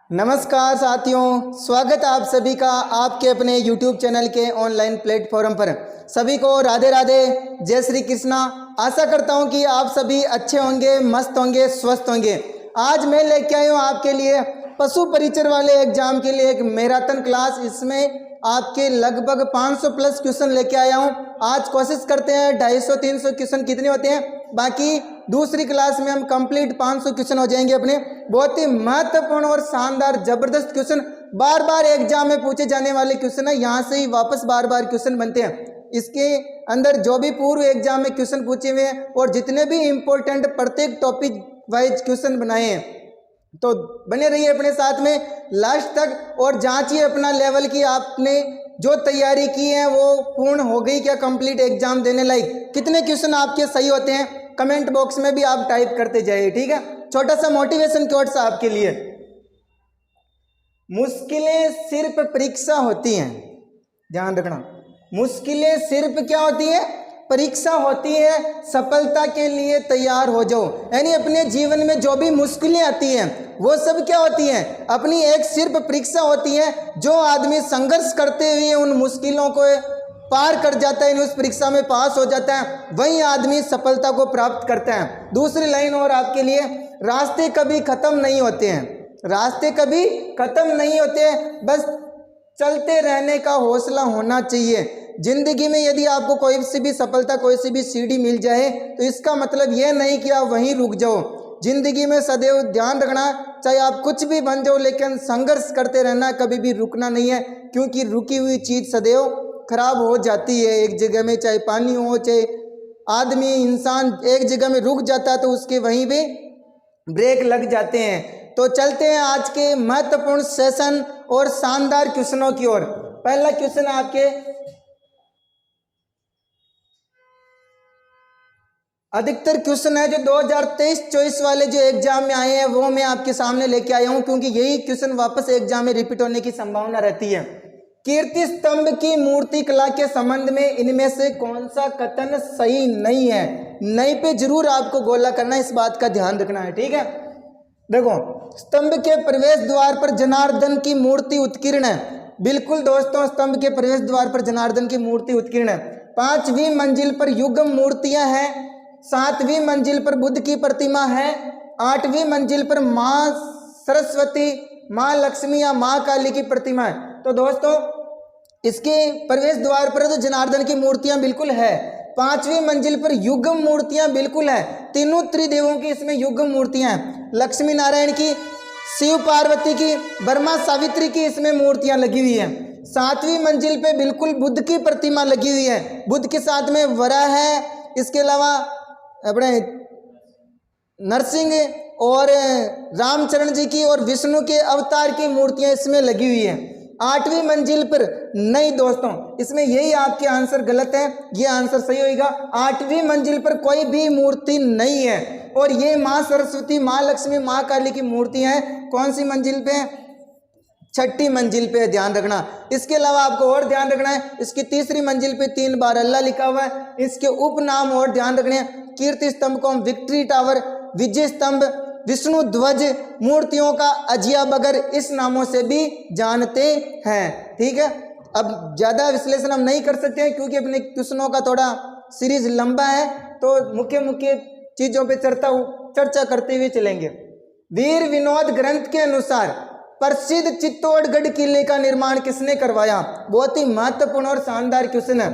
नमस्कार साथियों, स्वागत है आप सभी का आपके अपने YouTube चैनल के ऑनलाइन प्लेटफॉर्म पर। सभी को राधे राधे, जय श्री कृष्णा। आशा करता हूं कि आप सभी अच्छे होंगे, मस्त होंगे, स्वस्थ होंगे। आज मैं लेके आया हूं आपके लिए पशु परिचर वाले एग्जाम के लिए एक मैराथन क्लास। इसमें आपके लगभग 500 प्लस क्वेश्चन लेके आया हूं। आज कोशिश करते हैं 250-300 क्वेश्चन कितने होते हैं, बाकी दूसरी क्लास में हम कंप्लीट 500 क्वेश्चन हो जाएंगे अपने। बहुत ही महत्वपूर्ण और शानदार जबरदस्त क्वेश्चन, बार बार एग्जाम में पूछे जाने वाले क्वेश्चन है। यहाँ से ही वापस बार बार क्वेश्चन बनते हैं। इसके अंदर जो भी पूर्व एग्जाम में क्वेश्चन पूछे हुए हैं और जितने भी इंपॉर्टेंट प्रत्येक टॉपिक वाइज क्वेश्चन बनाए हैं, तो बने रहिए अपने साथ में लास्ट तक और जांचिए अपना लेवल की आपने जो तैयारी की है वो पूर्ण हो गई क्या, कंप्लीट एग्जाम देने लायक कितने क्वेश्चन आपके सही होते हैं कमेंट बॉक्स में भी आप टाइप करते जाइए, ठीक है। छोटा सा मोटिवेशन कोट्स आपके लिए। मुश्किलें सिर्फ परीक्षा होती हैं, ध्यान रखना। मुश्किलें सिर्फ क्या होती है? परीक्षा होती है। सफलता के लिए तैयार हो जाओ। यानी अपने जीवन में जो भी मुश्किलें आती हैं वो सब क्या होती हैं? अपनी एक सिर्फ परीक्षा होती है। जो आदमी संघर्ष करते हुए उन मुश्किलों को पार कर जाता है, उस परीक्षा में पास हो जाता है, वही आदमी सफलता को प्राप्त करता है। दूसरी लाइन और आपके लिए, रास्ते कभी खत्म नहीं होते हैं। रास्ते कभी खत्म नहीं होते हैं, बस चलते रहने का हौसला होना चाहिए। जिंदगी में यदि आपको कोई सी भी सफलता, कोई सी भी सीढ़ी मिल जाए तो इसका मतलब यह नहीं कि आप वहीं रुक जाओ। जिंदगी में सदैव ध्यान रखना, चाहे आप कुछ भी बन जाओ लेकिन संघर्ष करते रहना, कभी भी रुकना नहीं है। क्योंकि रुकी हुई चीज सदैव खराब हो जाती है। एक जगह में चाहे पानी हो, चाहे आदमी इंसान एक जगह में रुक जाता है तो उसके वहीं पे ब्रेक लग जाते हैं। तो चलते हैं आज के महत्वपूर्ण सेशन और शानदार क्वेश्चनों की ओर। पहला क्वेश्चन आपके अधिकतर क्वेश्चन है जो 2023-24 वाले जो एग्जाम में आए हैं वो मैं आपके सामने लेके आया हूं, क्योंकि यही क्वेश्चन वापस एग्जाम में रिपीट होने की संभावना रहती है। कीर्ति स्तंभ की मूर्ति कला के संबंध में इनमें से कौन सा कथन सही नहीं है? नहीं पे जरूर आपको गोला करना है, इस बात का ध्यान रखना है, ठीक है। देखो, स्तंभ के प्रवेश द्वार पर जनार्दन की मूर्ति उत्कीर्ण है। बिल्कुल दोस्तों, स्तंभ के प्रवेश द्वार पर जनार्दन की मूर्ति उत्कीर्ण है। 5वीं मंजिल पर युग्म मूर्तियां हैं। 7वीं मंजिल पर बुद्ध की प्रतिमा है। 8वीं मंजिल पर माँ सरस्वती, माँ लक्ष्मी या माँ काली की प्रतिमा है। तो दोस्तों इसके प्रवेश द्वार पर तो जनार्दन की मूर्तियां बिल्कुल है। 5वीं मंजिल पर युग्म मूर्तियां बिल्कुल है। तीनों त्रिदेवों की इसमें युग्म मूर्तियां हैं। लक्ष्मी नारायण की, शिव पार्वती की, ब्रह्मा सावित्री की इसमें मूर्तियां लगी हुई हैं। 7वीं मंजिल पे बिल्कुल बुद्ध की प्रतिमा लगी हुई है। बुद्ध के साथ में वराह है, इसके अलावा अपने नरसिंह और रामचरण जी की और विष्णु के अवतार की मूर्तियां इसमें लगी हुई हैं। 8वीं मंजिल पर नहीं दोस्तों, इसमें यही आपके आंसर गलत है, ये आंसर सही होगा। 8वीं मंजिल पर कोई भी मूर्ति नहीं है। और ये माँ सरस्वती, माँ लक्ष्मी, माँ काली की मूर्ति है कौन सी मंजिल पे? 6ठी मंजिल पे, ध्यान रखना। इसके अलावा आपको और ध्यान रखना है, इसकी 3री मंजिल पे 3 बार अल्लाह लिखा हुआ है। इसके उपनाम और ध्यान रखने हैं। कीर्ति स्तंभ को हम विक्ट्री टावर, विजय स्तंभ, विष्णु ध्वज, मूर्तियों का अजिया बगर इस नामों से भी जानते हैं, ठीक है। अब ज्यादा विश्लेषण हम नहीं कर सकते हैं क्योंकि अपने क्वेश्चनों का थोड़ा सीरीज लंबा है, तो मुख्य मुख्य चीजों पे चर्चा करते हुए चलेंगे। वीर विनोद ग्रंथ के अनुसार प्रसिद्ध चित्तौड़गढ़ किले का निर्माण किसने करवाया? बहुत ही महत्वपूर्ण और शानदार क्वेश्चन है।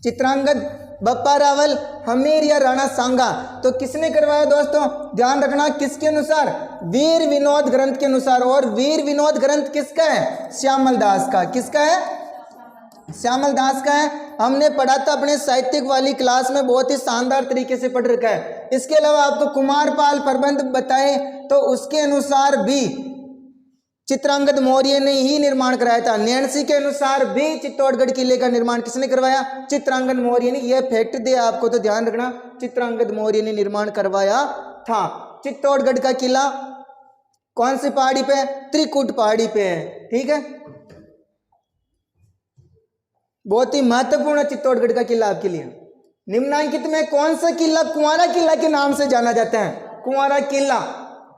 चित्रांगद, बप्पा रावल, हमीर या राणा सांगा? तो किसने करवाया दोस्तों? ध्यान रखना, किसके अनुसार? वीर विनोद ग्रंथ के अनुसार। और वीर विनोद ग्रंथ किसका है? श्यामल दास का। किसका है? श्यामल दास का है। हमने पढ़ा था अपने साहित्यिक वाली क्लास में, बहुत ही शानदार तरीके से पढ़ रखा है। इसके अलावा आपको कुमारपाल प्रबंध बताए तो उसके अनुसार भी चित्रांगद मौर्य ने ही निर्माण कराया था। नैन्सी के अनुसार भी चित्तौड़गढ़ किले का निर्माण किसने करवाया? चित्रांगद मौर्य ने। यह फैक्ट दे आपको, तो ध्यान रखना, चित्रांगद मौर्य ने निर्माण करवाया था। चित्तौड़गढ़ का किला कौन सी पहाड़ी पे? त्रिकुट पहाड़ी पे है, ठीक है। बहुत ही महत्वपूर्ण है चित्तौड़गढ़ का किला आपके लिए। निम्नांकित में कौन सा किला कुंवारा किला के नाम से जाना जाता है? कुंवारा किला।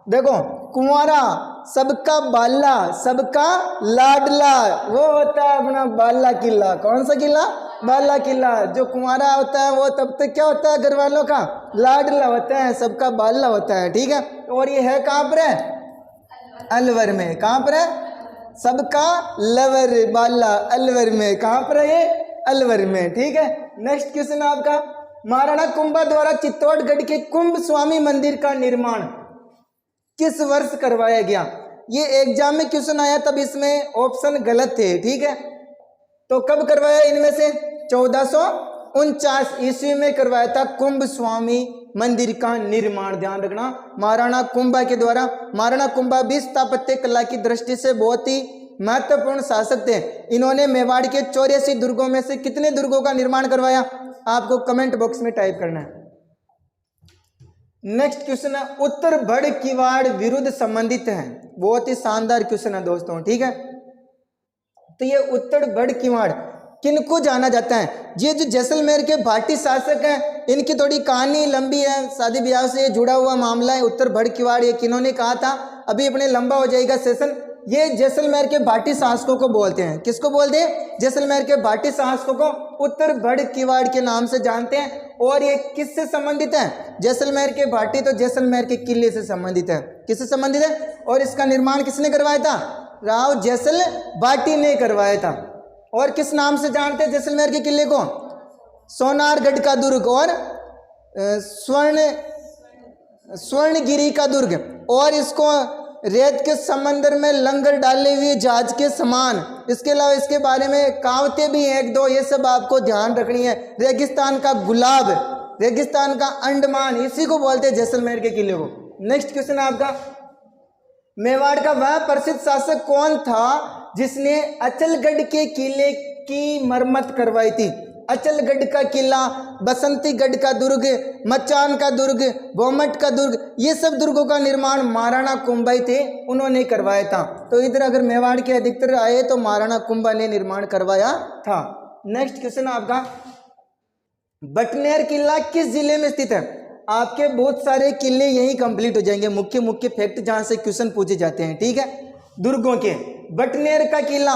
देखो, कुंवारा सबका बाला, सबका लाडला, वो होता है अपना बाला किला। कौन सा किला? बाला किला। जो कुंवारा होता है वो तब तक क्या होता है? घर वालों का लाडला होता है, सबका बाला होता है, ठीक है। और ये है कहाँ पर है? अलवर में। कहाँ पर है? सबका लवर बाला अलवर में। कहाँ पर है ये? अलवर में, ठीक है। नेक्स्ट क्वेश्चन आपका, महाराणा कुंभा द्वारा चित्तौड़गढ़ के कुंभ स्वामी मंदिर का निर्माण किस वर्ष करवाया गया? ये एग्जाम में क्वेश्चन आया, तब इसमें ऑप्शन गलत थे, ठीक है। तो कब करवाया इनमें से? 1449 ईस्वी में करवाया था कुंभ स्वामी मंदिर का निर्माण। ध्यान रखना, महाराणा कुंभा के द्वारा। महाराणा कुंभा भी स्थापत्य कला की दृष्टि से बहुत ही महत्वपूर्ण शासक थे। इन्होंने मेवाड़ के 84 दुर्गों में से कितने दुर्गों का निर्माण करवाया? आपको कमेंट बॉक्स में टाइप करना है। नेक्स्ट क्वेश्चन है, उत्तर भड़ किवाड़ विरुद्ध संबंधित है। बहुत ही शानदार क्वेश्चन है दोस्तों, ठीक है। तो ये उत्तर भड़ किवाड़ किनको जाना जाता है? ये जो जैसलमेर के भाटी शासक हैं, इनकी थोड़ी कहानी लंबी है, शादी ब्याह से जुड़ा हुआ मामला है। उत्तर भड़ किवाड़ ये किन्होंने कहा था? अभी अपने लंबा हो जाएगा सेशन। ये जैसलमेर के भाटी शासकों को बोलते हैं। किसको बोलते हैं? जैसलमेर के भाटी शासकों को उत्तर भड़ किवाड़ के नाम से जानते हैं। और ये किससे संबंधित है? जैसलमेर के भाटी तो जैसलमेर के किले से संबंधित है। किससे संबंधित है? और इसका निर्माण किसने करवाया था? राव जैसल भाटी ने करवाया था। और किस नाम से जानते हैं जैसलमेर के किले को? सोनारगढ़ का दुर्ग और स्वर्णगिरी का दुर्ग। और इसको रेत के समंदर में लंगर डाले हुए जहाज के समान। इसके अलावा इसके बारे में कहावतें भी हैं एक दो, ये सब आपको ध्यान रखनी है। रेगिस्तान का गुलाब, रेगिस्तान का अंडमान, इसी को बोलते हैं जैसलमेर के किले को। नेक्स्ट क्वेश्चन आपका, मेवाड़ का वह प्रसिद्ध शासक कौन था जिसने अचलगढ़ के किले की मरम्मत करवाई थी? अचलगढ़ का किला, बसंतीगढ़ का दुर्ग, मचान का दुर्ग, बोमट का दुर्ग, ये सब दुर्गों का निर्माण महाराणा कुंभा थे, उन्होंने करवाया था। तो इधर अगर मेवाड़ के अधिकतर आए तो महाराणा कुंभा ने निर्माण करवाया था। नेक्स्ट क्वेश्चन आपका, बटनेर किला किस जिले में स्थित है? आपके बहुत सारे किले यही कंप्लीट हो जाएंगे, मुख्य मुख्य फैक्ट जहां से क्वेश्चन पूछे जाते हैं, ठीक है। दुर्गों के, बटनेर का किला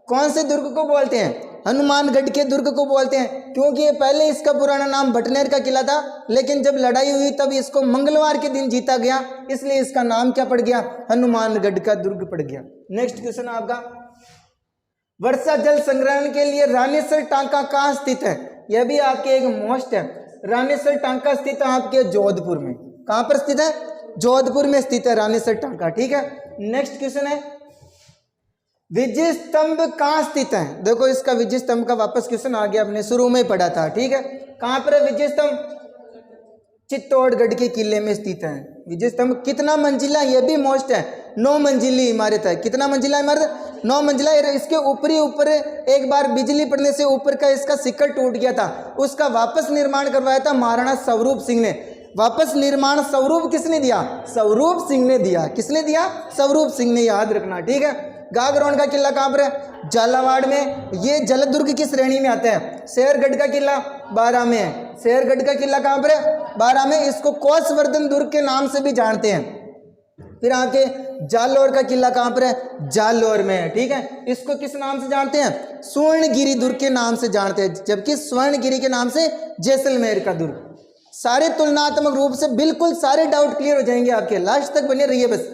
कौन से दुर्ग को बोलते हैं? हनुमानगढ़ के दुर्ग को बोलते हैं, क्योंकि ये पहले इसका पुराना नाम बटनेर का किला था, लेकिन जब लड़ाई हुई तब इसको मंगलवार के दिन जीता गया, इसलिए इसका नाम क्या पड़ गया? हनुमानगढ़ का दुर्ग पड़ गया। नेक्स्ट क्वेश्चन आपका, वर्षा जल संग्रहण के लिए रानीसर टांका कहाँ स्थित है? यह भी आपके एक मोस्ट है। रानीसर टांका स्थित है आपके जोधपुर में। कहाँ पर स्थित है? जोधपुर में स्थित है रानीसर टांका, ठीक है। नेक्स्ट क्वेश्चन है, विजय स्तंभ कहाँ स्थित है? देखो इसका विजय स्तंभ का वापस क्वेश्चन आ गया, अपने शुरू में पढ़ा था, ठीक है। कहाँ पर है विजय स्तंभ? चित्तौड़गढ़ के किले में स्थित है विजय स्तंभ। कितना मंजिला? यह भी मोस्ट है, 9 मंजिली इमारत है। कितना मंजिला इमारत? 9 मंजिला। इसके ऊपर एक बार बिजली पड़ने से ऊपर का इसका शिखर टूट गया था, उसका वापस निर्माण करवाया था महाराणा स्वरूप सिंह ने। वापस निर्माण स्वरूप किसने दिया? स्वरूप सिंह ने दिया। किसने दिया? स्वरूप सिंह ने, याद रखना, ठीक है। गागरोन का किला कहाँ पर है? झालावाड़ में। ये जलदुर्ग की श्रेणी में आता है। शेरगढ़ का किला 12 में है। शेरगढ़ का किला कहाँ पर है? 12 में। इसको कोसवर्धन दुर्ग के नाम से भी जानते हैं। फिर आके जालौर का किला कहाँ पर है? जालौर में है, ठीक है। इसको किस नाम से जानते हैं? स्वर्णगिरी दुर्ग के नाम से जानते हैं, जबकि स्वर्णगिरी के नाम से जैसलमेर का दुर्ग। सारे तुलनात्मक रूप से बिल्कुल सारे डाउट क्लियर हो जाएंगे आपके, लास्ट तक बने रहिए बस।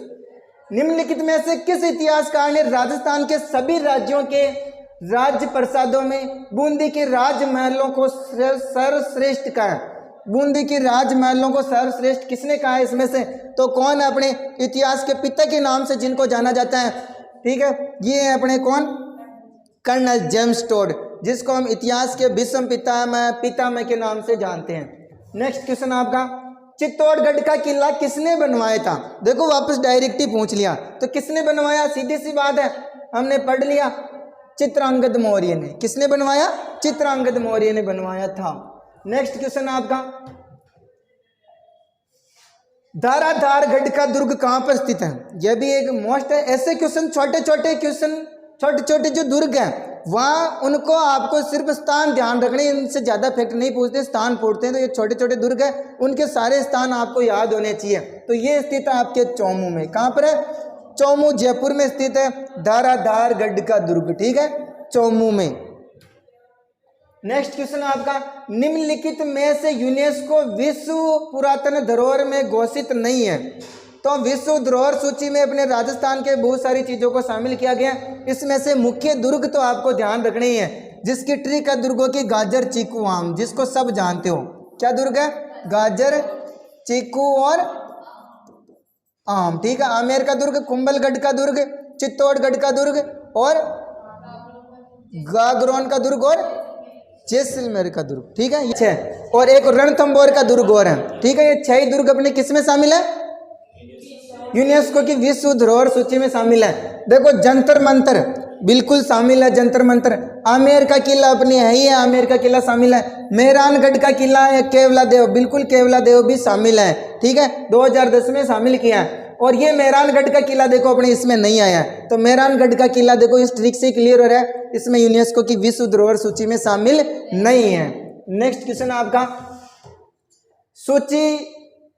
निम्नलिखित में से किस इतिहासकार ने राजस्थान के सभी राज्यों के राज्य प्रसादों में बूंदी के राजमहलों को सर्वश्रेष्ठ कहा? बूंदी के राजमहलों को सर्वश्रेष्ठ किसने कहा है इसमें से? तो कौन है? अपने इतिहास के पिता के नाम से जिनको जाना जाता है, ठीक है। ये है अपने कौन? कर्नल जेम्स टोड, जिसको हम इतिहास के भीष्म पितामह के नाम से जानते हैं। नेक्स्ट क्वेश्चन आपका, चित्तौड़गढ़ का किला किसने बनवाया था? देखो वापस डायरेक्ट ही पूछ लिया, तो किसने बनवाया? सीधी सी बात है, हमने पढ़ लिया, चित्रांगद मौर्य ने। किसने बनवाया? चित्रांगद मौर्य ने बनवाया था। नेक्स्ट क्वेश्चन आपका, धाराधारगढ़ का दुर्ग कहां पर स्थित है? यह भी एक मोस्ट है। ऐसे क्वेश्चन, छोटे छोटे क्वेश्चन, छोटे छोटे जो दुर्ग हैं वहाँ उनको आपको सिर्फ स्थान ध्यान रखने, इनसे ज़्यादा फैक्ट नहीं पूछते, स्थान पूछते हैं। तो ये छोटे छोटे दुर्ग है, उनके सारे स्थान आपको याद होने चाहिए। तो ये स्थित है आपके चौमू में। कहाँ पर है? चौमू जयपुर में स्थित है। धाराधारगढ़ का दुर्ग, ठीक है, चौमू में। नेक्स्ट क्वेश्चन आपका, निम्नलिखित में से यूनेस्को विश्व पुरातन धरोहर में घोषित नहीं है। तो विश्व धरोहर सूची में अपने राजस्थान के बहुत सारी चीजों को शामिल किया गया। इसमें से मुख्य दुर्ग तो आपको ध्यान रखने ही है, जिसकी ट्री का दुर्गों की गाजर, चीकू, आम, जिसको सब जानते हो। क्या दुर्ग है? गाजर, चीकू और आम, ठीक है। आमेर का दुर्ग, कुंभलगढ़ का दुर्ग, चित्तौड़गढ़ का दुर्ग और गागरोन का दुर्ग और जैसलमेर का दुर्ग, ठीक है, ये 6। और एक रणथंभौर का दुर्ग और है, ठीक है। ये 6 दुर्ग अपने किस में शामिल है? यूनेस्को की विश्व धरोहर सूची में शामिल है। देखो जंतर मंतर बिल्कुल शामिल है, जंतर मंतर। आमेर का किला अपनी है ही है, आमेर का किला शामिल है। मेहरानगढ़ का किला है, केवला देव, बिल्कुल केवला देव भी शामिल है, ठीक है, 2010 में शामिल किया है। और ये मेहरानगढ़ का किला देखो अपने इसमें नहीं आया है, तो मेहरानगढ़ का किला देखो इस ट्रिक से क्लियर हो रहा है, इसमें यूनेस्को की विश्व धरोहर सूची में शामिल नहीं है। नेक्स्ट क्वेश्चन आपका, सूची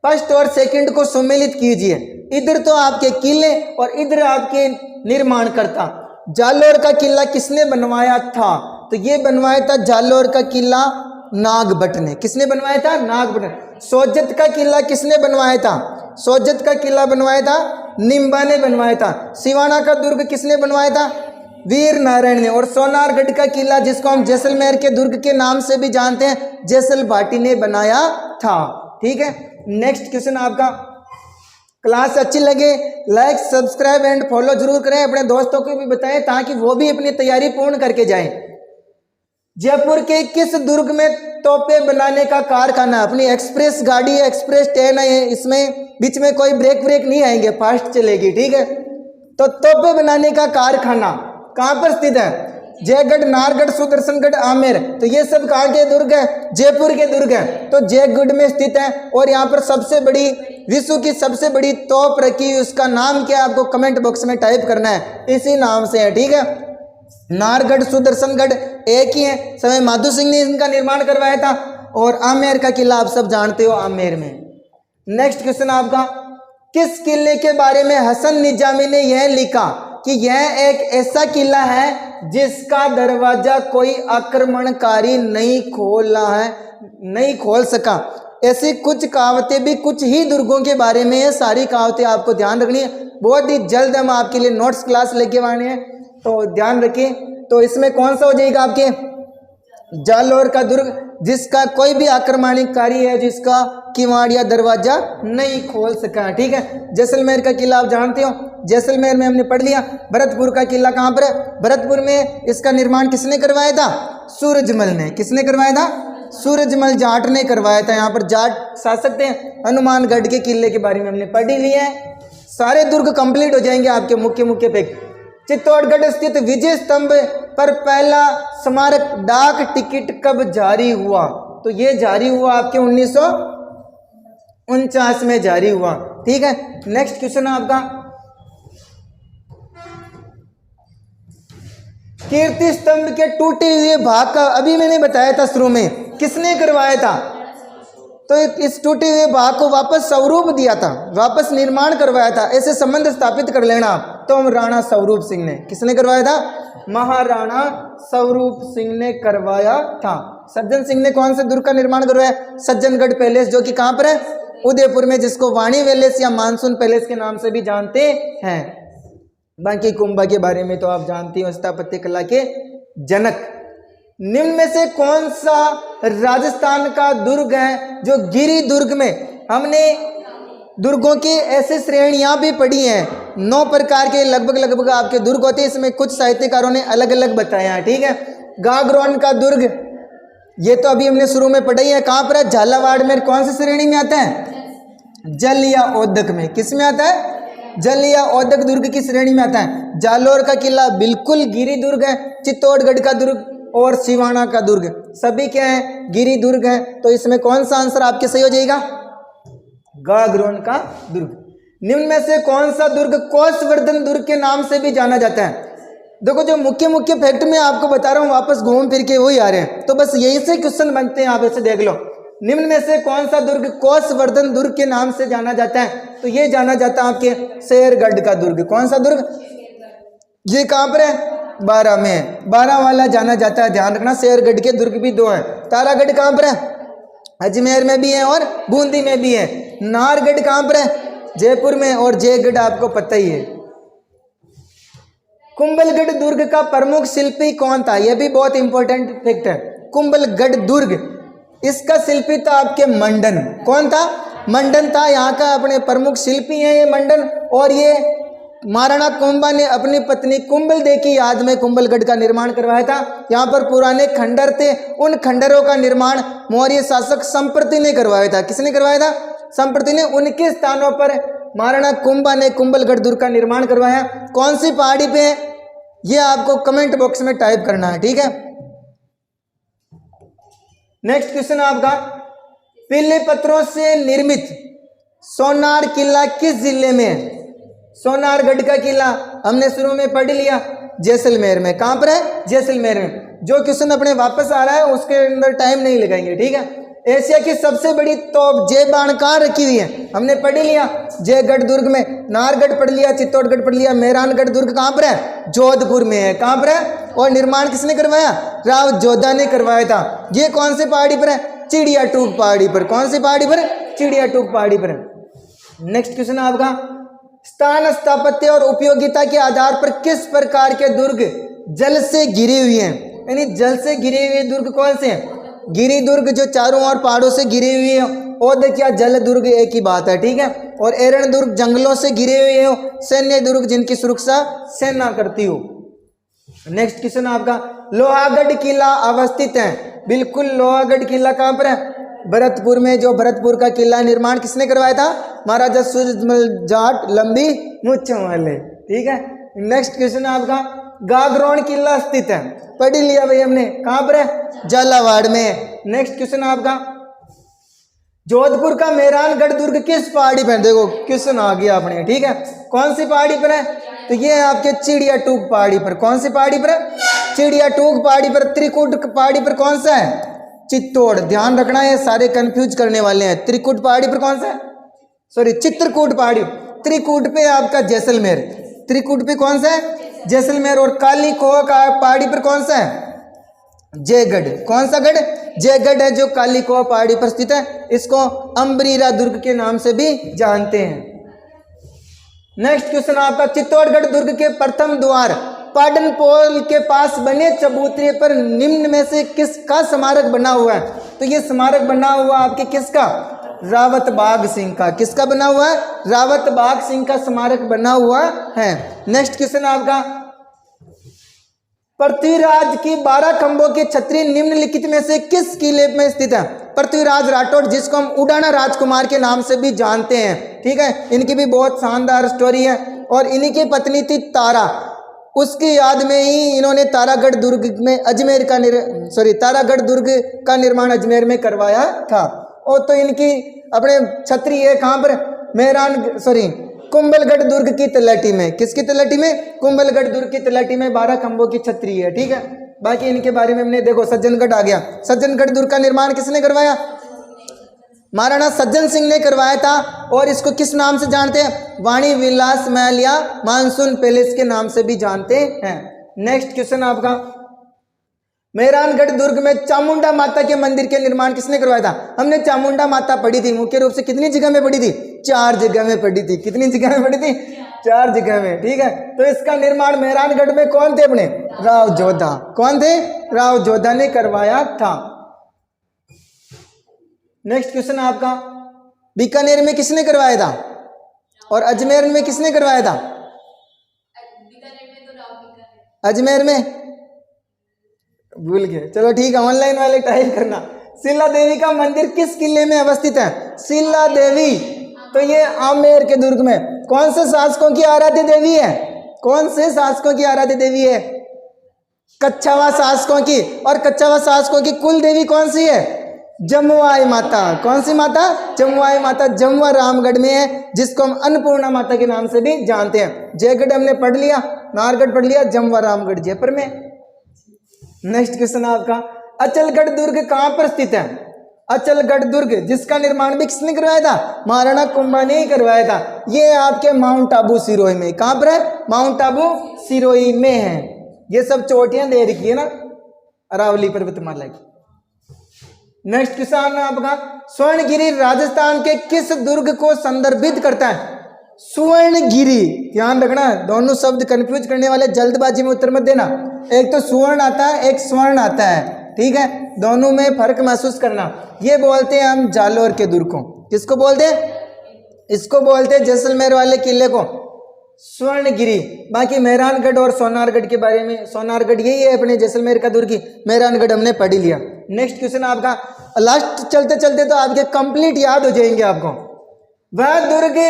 फर्स्ट और सेकंड को सम्मिलित कीजिए। इधर तो आपके किले और इधर आपके निर्माणकर्ता। जालोर का किला किसने बनवाया था? तो ये बनवाया था जालोर का किला नागभट्ट ने। किसने बनवाया था? नागभट्ट ने। सोजत का किला किसने बनवाया था? सोजत का किला बनवाया था निम्बा ने बनवाया था। सिवाना का दुर्ग किसने बनवाया था? वीर नारायण ने। और सोनारगढ़ का किला जिसको हम जैसलमेर के दुर्ग के नाम से भी जानते हैं, जैसल भाटी ने बनाया था, ठीक है। नेक्स्ट क्वेश्चन आपका, क्लास अच्छी लगे लाइक सब्सक्राइब एंड फॉलो जरूर करें, अपने दोस्तों को भी बताएं ताकि वो भी अपनी तैयारी पूर्ण करके जाएं। जयपुर के किस दुर्ग में तोपे बनाने का कारखाना? अपनी एक्सप्रेस गाड़ी है, एक्सप्रेस ट्रेन है, इसमें बीच में कोई ब्रेक नहीं आएंगे, फास्ट चलेगी, ठीक है। तो तोपे बनाने का कारखाना कहाँ पर स्थित है? जयगढ़, नारगढ़, सुदर्शनगढ़, आमेर। तो ये सब कहाँ के दुर्ग है? जयपुर के दुर्ग है, तो जयगढ़ में स्थित है। और यहाँ पर सबसे बड़ी, विश्व की सबसे बड़ी तोप रखी, उसका नाम क्या है आपको कमेंट बॉक्स में टाइप करना है, इसी नाम से है, ठीक है। नारगढ़, सुदर्शनगढ़ एक ही है, समय माधो सिंह ने इनका निर्माण करवाया था। और आमेर का किला आप सब जानते हो, आमेर में। नेक्स्ट क्वेश्चन आपका, किस किले के बारे में हसन निजामी ने यह लिखा कि यह एक ऐसा किला है जिसका दरवाजा कोई आक्रमणकारी नहीं खोल सका? ऐसी कुछ कहावतें भी कुछ ही दुर्गों के बारे में है, सारी कहावतें आपको ध्यान रखनी है। बहुत ही जल्द हम आपके लिए नोट्स क्लास लेके आने हैं, तो ध्यान रखिए। तो इसमें कौन सा हो जाएगा आपके? जालोर का दुर्ग, जिसका कोई भी आक्रमणकारी है जिसका किवाड़ या दरवाजा नहीं खोल सका, ठीक है। जैसलमेर का किला आप जानते हो, जैसलमेर में हमने पढ़ लिया। भरतपुर का किला कहाँ पर है? भरतपुर में इसका निर्माण किसने करवाया था? सूरजमल ने। किसने करवाया था? सूरजमल जाट ने करवाया था। यहाँ पर जाट शासक थे। हनुमानगढ़ के किले के बारे में हमने पढ़ ही लिया है। सारे दुर्ग कंप्लीट हो जाएंगे आपके मुख्य फैक्ट। चित्तौड़गढ़ स्थित विजय स्तंभ पर पहला स्मारक डाक टिकट कब जारी हुआ? तो ये जारी हुआ आपके 1949 में जारी हुआ, ठीक है। नेक्स्ट क्वेश्चन आपका, कीर्ति स्तंभ के टूटे हुए भाग का, अभी मैंने बताया था शुरू में, किसने करवाया था? तो इस टूटे हुए भाग को वापस स्वरूप दिया था, वापस निर्माण करवाया था। ऐसे संबंध स्थापित कर लेना आप। तो राणा स्वरूप सिंह ने। किसने करवाया था? महाराणा स्वरूप सिंह ने करवाया था। सज्जन सिंह ने कौन से दुर्ग का निर्माण करवाया? सज्जनगढ़ पैलेस, जो कि कहाँ पर है? उदयपुर में, जिसको वाणी पैलेस या मानसून पैलेस के नाम से भी जानते हैं। बाकी कुंभा के बारे में तो आप जानती हो, स्थापत्य कला के जनक। निम्न में से कौन सा राजस्थान का दुर्ग है जो गिरी दुर्ग में? हमने दुर्गों की ऐसी श्रेणियां भी पढ़ी हैं, 9 प्रकार के लगभग आपके दुर्ग होते हैं। इसमें कुछ साहित्यकारों ने अलग अलग बताया है, ठीक है। गागरोन का दुर्ग, ये तो अभी हमने शुरू में पढ़ी है। कहाँ पर है? झालावाड़ में। कौन सी श्रेणी में आता है? जल या औदक में। किस में आता है? जल या औदक दुर्ग की श्रेणी में आता है। जालोर का किला बिल्कुल गिरी दुर्ग है। चित्तौड़गढ़ का दुर्ग और सिवाना का दुर्ग सभी क्या है? गिरी दुर्ग है। तो इसमें कौन सा आंसर आपके सही हो जाएगा? गागरोन का दुर्ग। निम्न में से कौन सा दुर्ग कोसवर्धन दुर्ग के नाम से भी जाना जाता है? देखो जो मुख्य फैक्ट में आपको बता रहा हूँ, वापस घूम फिर के वही आ रहे हैं, तो बस यही से क्वेश्चन बनते हैं। आप ऐसे देख लो, निम्न में से कौन सा दुर्ग कोसवर्धन दुर्ग के नाम से जाना जाता है? तो ये जाना जाता है आपके शेरगढ़ का दुर्ग। कौन सा दुर्ग? ये कहाँ पर है? 12 में है। 12 वाला जाना जाता है, ध्यान रखना। शेरगढ़ के दुर्ग भी 2 हैं। तारागढ़ कहाँ पर है? अजमेर में भी है और बूंदी में भी है। नाहरगढ़ कहाँ पर है? जयपुर में। और जयगढ़ आपको पता ही है। कुंभलगढ़ दुर्ग का प्रमुख शिल्पी कौन था? यह भी बहुत इंपॉर्टेंट फैक्ट है। कुंभलगढ़ दुर्ग, इसका शिल्पी था आपके मंडन। कौन था? मंडन था। यहाँ का अपने प्रमुख शिल्पी है ये मंडन। और ये महाराणा कुंभा ने अपनी पत्नी कुंभल दे की याद में कुंभलगढ़ का निर्माण करवाया था। यहाँ पर पुराने खंडर थे, उन खंडरों का निर्माण मौर्य शासक संप्रति ने करवाया था। किसने करवाया था? संप्रति ने। उनके स्थानों पर महाराणा कुंभा ने कुंभलगढ़ दुर्ग का निर्माण करवाया। कौन सी पहाड़ी पे है? ये आपको कमेंट बॉक्स में टाइप करना है, ठीक है। नेक्स्ट क्वेश्चन आपका, पीले पत्थरों से निर्मित सोनार किला किस जिले में है? सोनारगढ़ का किला हमने शुरू में पढ़ लिया, जैसलमेर में। कहां पर है? जैसलमेर में। जो क्वेश्चन अपने वापस आ रहा है उसके अंदर टाइम नहीं लगाएंगे, ठीक है। एशिया की सबसे बड़ी तोप जय बाण कहाँ रखी हुई है? हमने पढ़ लिया, जयगढ़ दुर्ग में। नाहरगढ़ पढ़ लिया, चित्तौड़गढ़ पढ़ लिया। मेहरानगढ़ दुर्ग कहाँ पर है? जोधपुर में है। कहाँ पर है? और निर्माण किसने करवाया? राव जोधा ने करवाया था। ये कौन सी पहाड़ी पर है? चिड़िया टूक पहाड़ी पर। कौन सी पहाड़ी पर? चिड़िया टूक पहाड़ी पर है। नेक्स्ट क्वेश्चन आपका, स्थान, स्थापत्य और उपयोगिता के आधार पर किस प्रकार के दुर्ग जल से घिरे हुए हैं? यानी जल से घिरे हुए दुर्ग कौन से हैं? गिरी दुर्ग जो चारों ओर पहाड़ों से घिरे हुए हैं। ओदक या जल दुर्ग एक ही बात है, ठीक है। और एरण दुर्ग जंगलों से घिरे हुए हो। सैन्य दुर्ग जिनकी सुरक्षा सेना करती हो। नेक्स्ट क्वेश्चन आपका, लोहागढ़ किला अवस्थित है। बिल्कुल, लोहागढ़ किला कहाँ पर है? भरतपुर में। जो भरतपुर का किला निर्माण किसने करवाया था? महाराजा सूरजमल जाट लंबी मूंछों वाले, ठीक है। नेक्स्ट क्वेश्चन आपका, गागरोन किला स्थित है। पढ़ लिया भाई हमने। कहां पर है? झालावाड़ में। नेक्स्ट क्वेश्चन आपका, जोधपुर का मेहरानगढ़ दुर्ग किस पहाड़ी पर? देखो क्वेश्चन आ गया अपने, ठीक है। कौन सी पहाड़ी पर है? तो ये है आपके चिड़िया टूक पहाड़ी पर। कौन सी पहाड़ी पर है? चिड़िया टूक पहाड़ी पर। त्रिकुट पहाड़ी पर कौन सा है? चित्तौड़। ध्यान रखना, ये सारे कंफ्यूज करने वाले हैं। त्रिकुट पहाड़ी पर कौन सा है? सॉरी, चित्रकूट पहाड़ी। त्रिकुट पे आपका जैसलमेर। त्रिकुट पे कौन सा है? जैसलमेर। और काली खोह का पहाड़ी पर कौन सा है? जयगढ़। कौन सा गढ़? जयगढ़ है जो काली खोह पहाड़ी पर स्थित है। इसको अम्बरीरा दुर्ग के नाम से भी जानते हैं। नेक्स्ट क्वेश्चन आपका, चित्तौड़गढ़ दुर्ग के प्रथम द्वार पाटन पोल के पास बने चबूतरे पर निम्न में से किसका स्मारक बना हुआ है? तो ये स्मारक बना हुआ आपके किसका? रावत बाघ सिंह का। किसका बना हुआ है? रावत बाघ सिंह का स्मारक बना हुआ है। नेक्स्ट क्वेश्चन आपका, पृथ्वीराज की 12 खंभों की छतरी निम्नलिखित में से किस किले में स्थित है? पृथ्वीराज राठौड़, जिसको हम उड़ाना राजकुमार के नाम से भी जानते हैं, ठीक है। इनकी भी बहुत शानदार स्टोरी है। और इन्हीं की पत्नी थी तारा। उसकी याद में ही इन्होंने तारागढ़ दुर्ग में तारागढ़ दुर्ग का निर्माण अजमेर में करवाया था। और तो इनकी अपने छतरी है कहाँ पर? कुंभलगढ़ दुर्ग की तलहटी में। किसकी तलहटी में? कुंभलगढ़ दुर्ग की तलहटी में 12 खंभों की छतरी है, ठीक है। बाकी इनके बारे में हमने देखो, सज्जनगढ़ आ गया। सज्जनगढ़ दुर्ग का निर्माण किसने करवाया? महाराणा सज्जन सिंह ने करवाया था। और इसको किस नाम से जानते हैं? वाणी विलास महल या मानसून पैलेस के नाम से भी जानते हैं। नेक्स्ट क्वेश्चन आपका, मेहरानगढ़ दुर्ग में चामुंडा माता के मंदिर के निर्माण किसने करवाया था? हमने चामुंडा माता पढ़ी थी मुख्य रूप से कितनी जगह में पढ़ी थी? 4 जगह में पढ़ी थी। कितनी जगह में पढ़ी थी? 4 जगह में, ठीक है। तो इसका निर्माण मेहरानगढ़ में कौन थे अपने? राव जोधा। कौन थे? राव जोधा ने करवाया था। नेक्स्ट क्वेश्चन आपका, बीकानेर में किसने करवाया था? और अजमेर में किसने करवाया था? अजमेर में भूल गए, चलो ठीक है, ऑनलाइन वाले टाइप करना। शिला देवी का मंदिर किस किले में अवस्थित है? शिला देवी, तो ये आमेर के दुर्ग में। कौन से शासकों की आराध्य देवी है? कौन से शासकों की आराध्य देवी है? कच्छावा शासकों की। और कच्छावा शासकों की कुल देवी कौन सी है? जमुआई माता। कौन सी माता? जमुआई माता। जमुआ रामगढ़ में है, जिसको हम अन्नपूर्णा माता के नाम से भी जानते हैं। जयगढ़ हमने पढ़ लिया, नाहरगढ़ पढ़ लिया, जमुआ रामगढ़ जयपुर में। नेक्स्ट क्वेश्चन आपका, अचलगढ़ दुर्ग कहां पर स्थित है? अचलगढ़ दुर्ग, जिसका निर्माण भी किसने करवाया था? महाराणा कुंभा ने ही करवाया था। ये आपके माउंट आबू सिरोही में, कहां पर है? माउंट आबू सिरोही में है। ये सब चोटियां दे रखी है ना अरावली पर्वतमाला की। नेक्स्ट क्वेश्चन है आपका, स्वर्णगिरी राजस्थान के किस दुर्ग को संदर्भित करता है? सुवर्णगिरी, ध्यान रखना, दोनों शब्द कंफ्यूज करने वाले जल्दबाजी में उत्तर मत देना। एक तो सुवर्ण आता है, एक स्वर्ण आता है, ठीक है, दोनों में फर्क महसूस करना। ये बोलते हैं हम जालोर के दुर्ग को, किसको बोलते हैं? इसको बोलते हैं जैसलमेर वाले किले को स्वर्णगिरी। बाकी मेहरानगढ़ और सोनारगढ़ के बारे में, सोनारगढ़ यही है अपने जैसलमेर का दुर्ग, मेहरानगढ़ हमने पढ़ ही लिया। नेक्स्ट क्वेश्चन आपका, लास्ट चलते चलते तो आपके कंप्लीट याद हो जाएंगे आपको। वह दुर्ग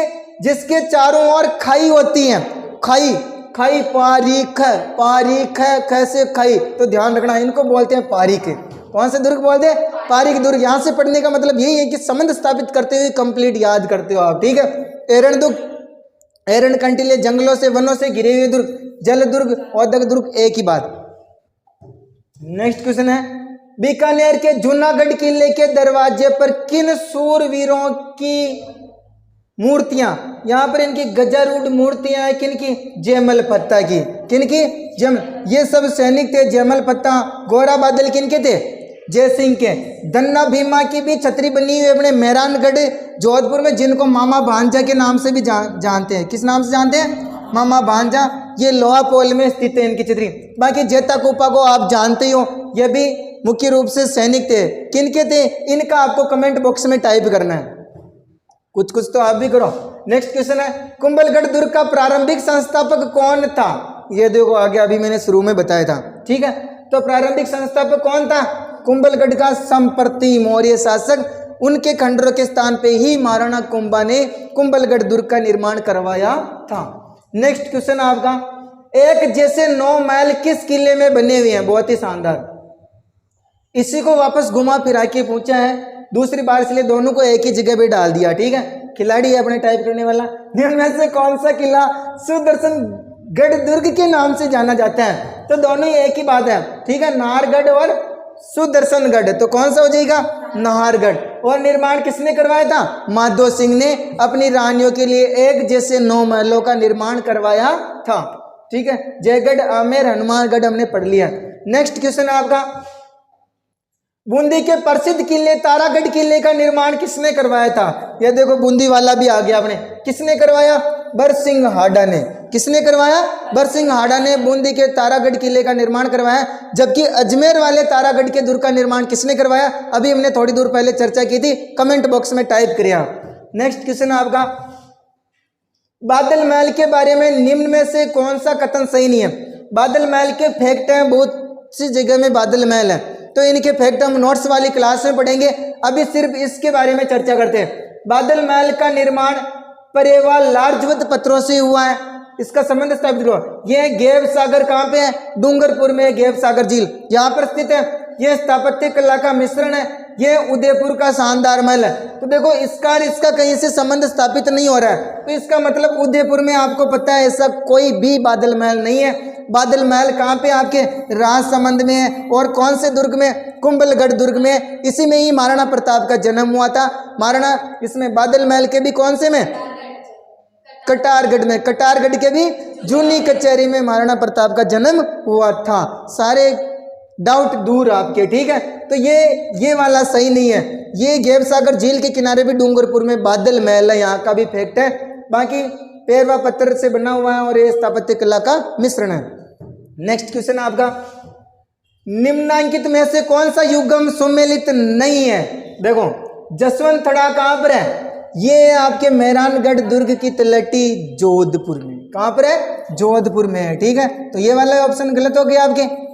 जिसके चारों ओर खाई होती है, खाई, खाई, पारीख, पारीख, कैसे खाई, तो ध्यान रखना इनको बोलते हैं पारीख। कौन से दुर्ग बोलते हैं? पारीख दुर्ग। यहां से पढ़ने का मतलब यही है कि संबंध स्थापित करते हुए कंप्लीट याद करते हो आप, ठीक है। एरण दुर्ग, एरण कंटीले, जंगलों से वनों से घिरे हुए दुर्ग, जल दुर्ग, औद्योगिक दुर्ग, एक ही बात। नेक्स्ट क्वेश्चन है, बीकानेर के जूनागढ़ किले के दरवाजे पर किन सूरवीरों की मूर्तियां, यहां पर इनकी गजारूढ़ मूर्तियां हैं, किनकी? जयमल पत्ता की, किनकी? ये सब सैनिक थे जयमल पत्ता। गोरा बादल किनके थे? जयसिंह के। धन्ना भीमा की भी छतरी बनी हुई अपने मेहरानगढ़ जोधपुर में, जिनको मामा भांजा के नाम से भी जानते हैं। किस नाम से जानते हैं? मामा भांजा। ये लोहा पोल में स्थित है इनकी छतरी। बाकी जेता कुपा को आप जानते हो, ये भी मुख्य रूप से सैनिक थे। किनके थे? इनका आपको कमेंट बॉक्स में टाइप करना है, कुछ कुछ तो आप भी करो। नेक्स्ट क्वेश्चन है, कुंभलगढ़ दुर्ग का प्रारंभिक संस्थापक कौन था? ये देखो आगे अभी मैंने शुरू में बताया था, ठीक है। तो प्रारंभिक संस्थापक कौन था? कुंभलगढ़ का संप्रति मौर्य शासक। उनके खंडरों के स्थान पे ही महाराणा कुंभा ने कुंभलगढ़ दुर्ग का निर्माण करवाया था। नेक्स्ट क्वेश्चन आपका, एक जैसे 9 महल किस किले में बने हुए हैं? बहुत ही शानदार। इसी को वापस घुमा फिरा के पूछा है दूसरी बार, इसलिए दोनों को एक ही जगह पे डाल दिया, ठीक है। खिलाड़ी है अपने टाइप करने वाला। निम्न से कौन सा किला सुदर्शन गढ़ दुर्ग के नाम से जाना जाता है? तो दोनों ही एक ही बात है, ठीक है, नाहरगढ़ और सुदर्शनगढ़। तो कौन सा हो जाएगा? नाहरगढ़। और निर्माण किसने करवाया था? माधो सिंह ने अपनी रानियों के लिए एक जैसे 9 महलों का निर्माण करवाया था, ठीक है। जयगढ़, आमेर, हनुमानगढ़ हमने पढ़ लिया। नेक्स्ट क्वेश्चन आपका, बूंदी के प्रसिद्ध किले तारागढ़ किले का निर्माण किसने करवाया था? ये देखो बूंदी वाला भी आ गया अपने। किसने करवाया? बरसिंह हाडा ने। किसने करवाया? बरसिंह हाडा ने बूंदी के तारागढ़ किले का निर्माण करवाया। जबकि अजमेर वाले तारागढ़ के दुर्ग का निर्माण किसने करवाया? अभी हमने थोड़ी दूर पहले चर्चा की थी, कमेंट बॉक्स में टाइप करिए आप। नेक्स्ट क्वेश्चन आपका, बादल महल के बारे में निम्न में से कौन सा कथन सही नहीं है? बादल महल के फैक्ट हैं, बहुत सी जगह में बादल महल है, तो इनके फैक्ट हम नोट्स वाली क्लास में पढ़ेंगे। अभी सिर्फ इसके बारे में चर्चा करते हैं। बादल महल का निर्माण परेवा लार्जवत पत्थरों से हुआ है। इसका संबंध स्थापित करो। यह गेव सागर कहाँ पे है? डूंगरपुर में गेव सागर झील यहाँ पर स्थित है। यह स्थापत्य कला का मिश्रण है। यह उदयपुर का शानदार महल है। तो देखो इसका कहीं से संबंध स्थापित नहीं हो रहा है, तो इसका मतलब उदयपुर में आपको पता है ऐसा कोई भी बादल महल नहीं है। बादल महल कहाँ पे? आपके राजसमंद में है। और कौन से दुर्ग में? कुंभलगढ़ दुर्ग में। इसी में ही महाराणा प्रताप का जन्म हुआ था। महाराणा इसमें बादल महल के भी कौन से में? कटारगढ़ में। कटारगढ़ के भी जूनी कचहरी में महाराणा प्रताप का जन्म हुआ था। सारे डाउट दूर आपके, ठीक है। तो ये वाला सही नहीं है। ये गेव सागर झील के किनारे भी डूंगरपुर में बादल महल है, यहाँ का भी फैक्ट है। बाकी पेरवा पत्थर से बना हुआ है और ये स्थापत्य कला का मिश्रण है। नेक्स्ट क्वेश्चन आपका, निम्नांकित में से कौन सा युगम सुमेलित नहीं है? देखो जसवंतथड़ा कहाँ पर है? ये आपके मेहरानगढ़ दुर्ग की तलहटी जोधपुर में। कहाँ पर है? जोधपुर में है, ठीक है। तो ये वाला ऑप्शन गलत हो गया आपके।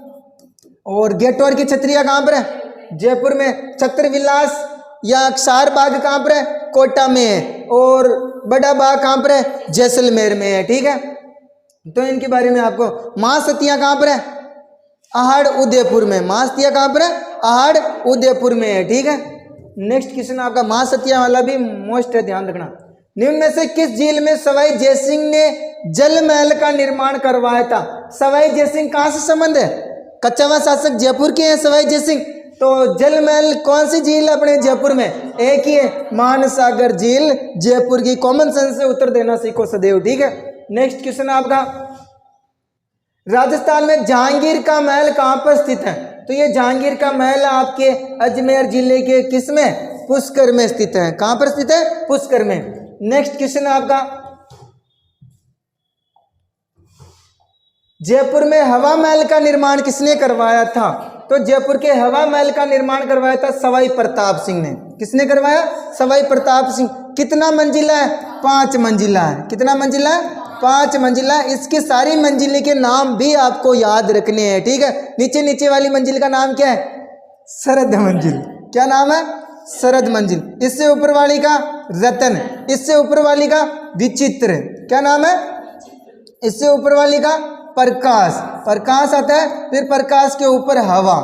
और गेटोर की छतरिया कहाँ पर है? जयपुर में। छत्र विलास या अक्षार बाग कहाँ पर है? कोटा में है। और बड़ा बाग कहाँ पर है? जैसलमेर में है, ठीक है। तो इनके बारे में आपको, महासतिया कहाँ पर है? आहड़ उदयपुर में। महासतिया कहाँ पर है? आहड़ उदयपुर में है, ठीक है। नेक्स्ट क्वेश्चन आपका महासतिया वाला भी मोस्ट है, ध्यान रखना। निम्न में से किस झील में सवाई जयसिंह ने जल महल का निर्माण करवाया था? सवाई जयसिंह कहाँ से संबंध है? कच्छावा शासक जयपुर के हैं सवाई जयसिंह। तो जल महल कौन सी झील अपने जयपुर में? एक ही है, मानसागर झील जयपुर की। कॉमन सेंस से उत्तर देना सीखो सदैव, ठीक है। नेक्स्ट क्वेश्चन आपका, राजस्थान में जहांगीर का महल कहां पर स्थित है? तो ये जहांगीर का महल आपके अजमेर जिले के किस में? पुष्कर में स्थित है। कहां पर स्थित है? पुष्कर में। नेक्स्ट क्वेश्चन आपका, जयपुर में हवा महल का निर्माण किसने करवाया था? तो जयपुर के हवा महल का निर्माण करवाया था सवाई प्रताप सिंह ने। किसने करवाया? सवाई प्रताप सिंह। कितना मंजिला है? 5 मंजिला है। कितना मंजिला है? 5 मंजिला। इसकी सारी मंजिले के नाम भी आपको याद रखने हैं, ठीक है। नीचे नीचे वाली मंजिल का नाम क्या है? शरद मंजिल। क्या नाम है? शरद मंजिल। इससे ऊपर वाली का रतन, इससे ऊपर वाली का विचित्र। क्या नाम है? इससे ऊपर वाली का प्रकाश। प्रकाश आता है, फिर प्रकाश के ऊपर हवा,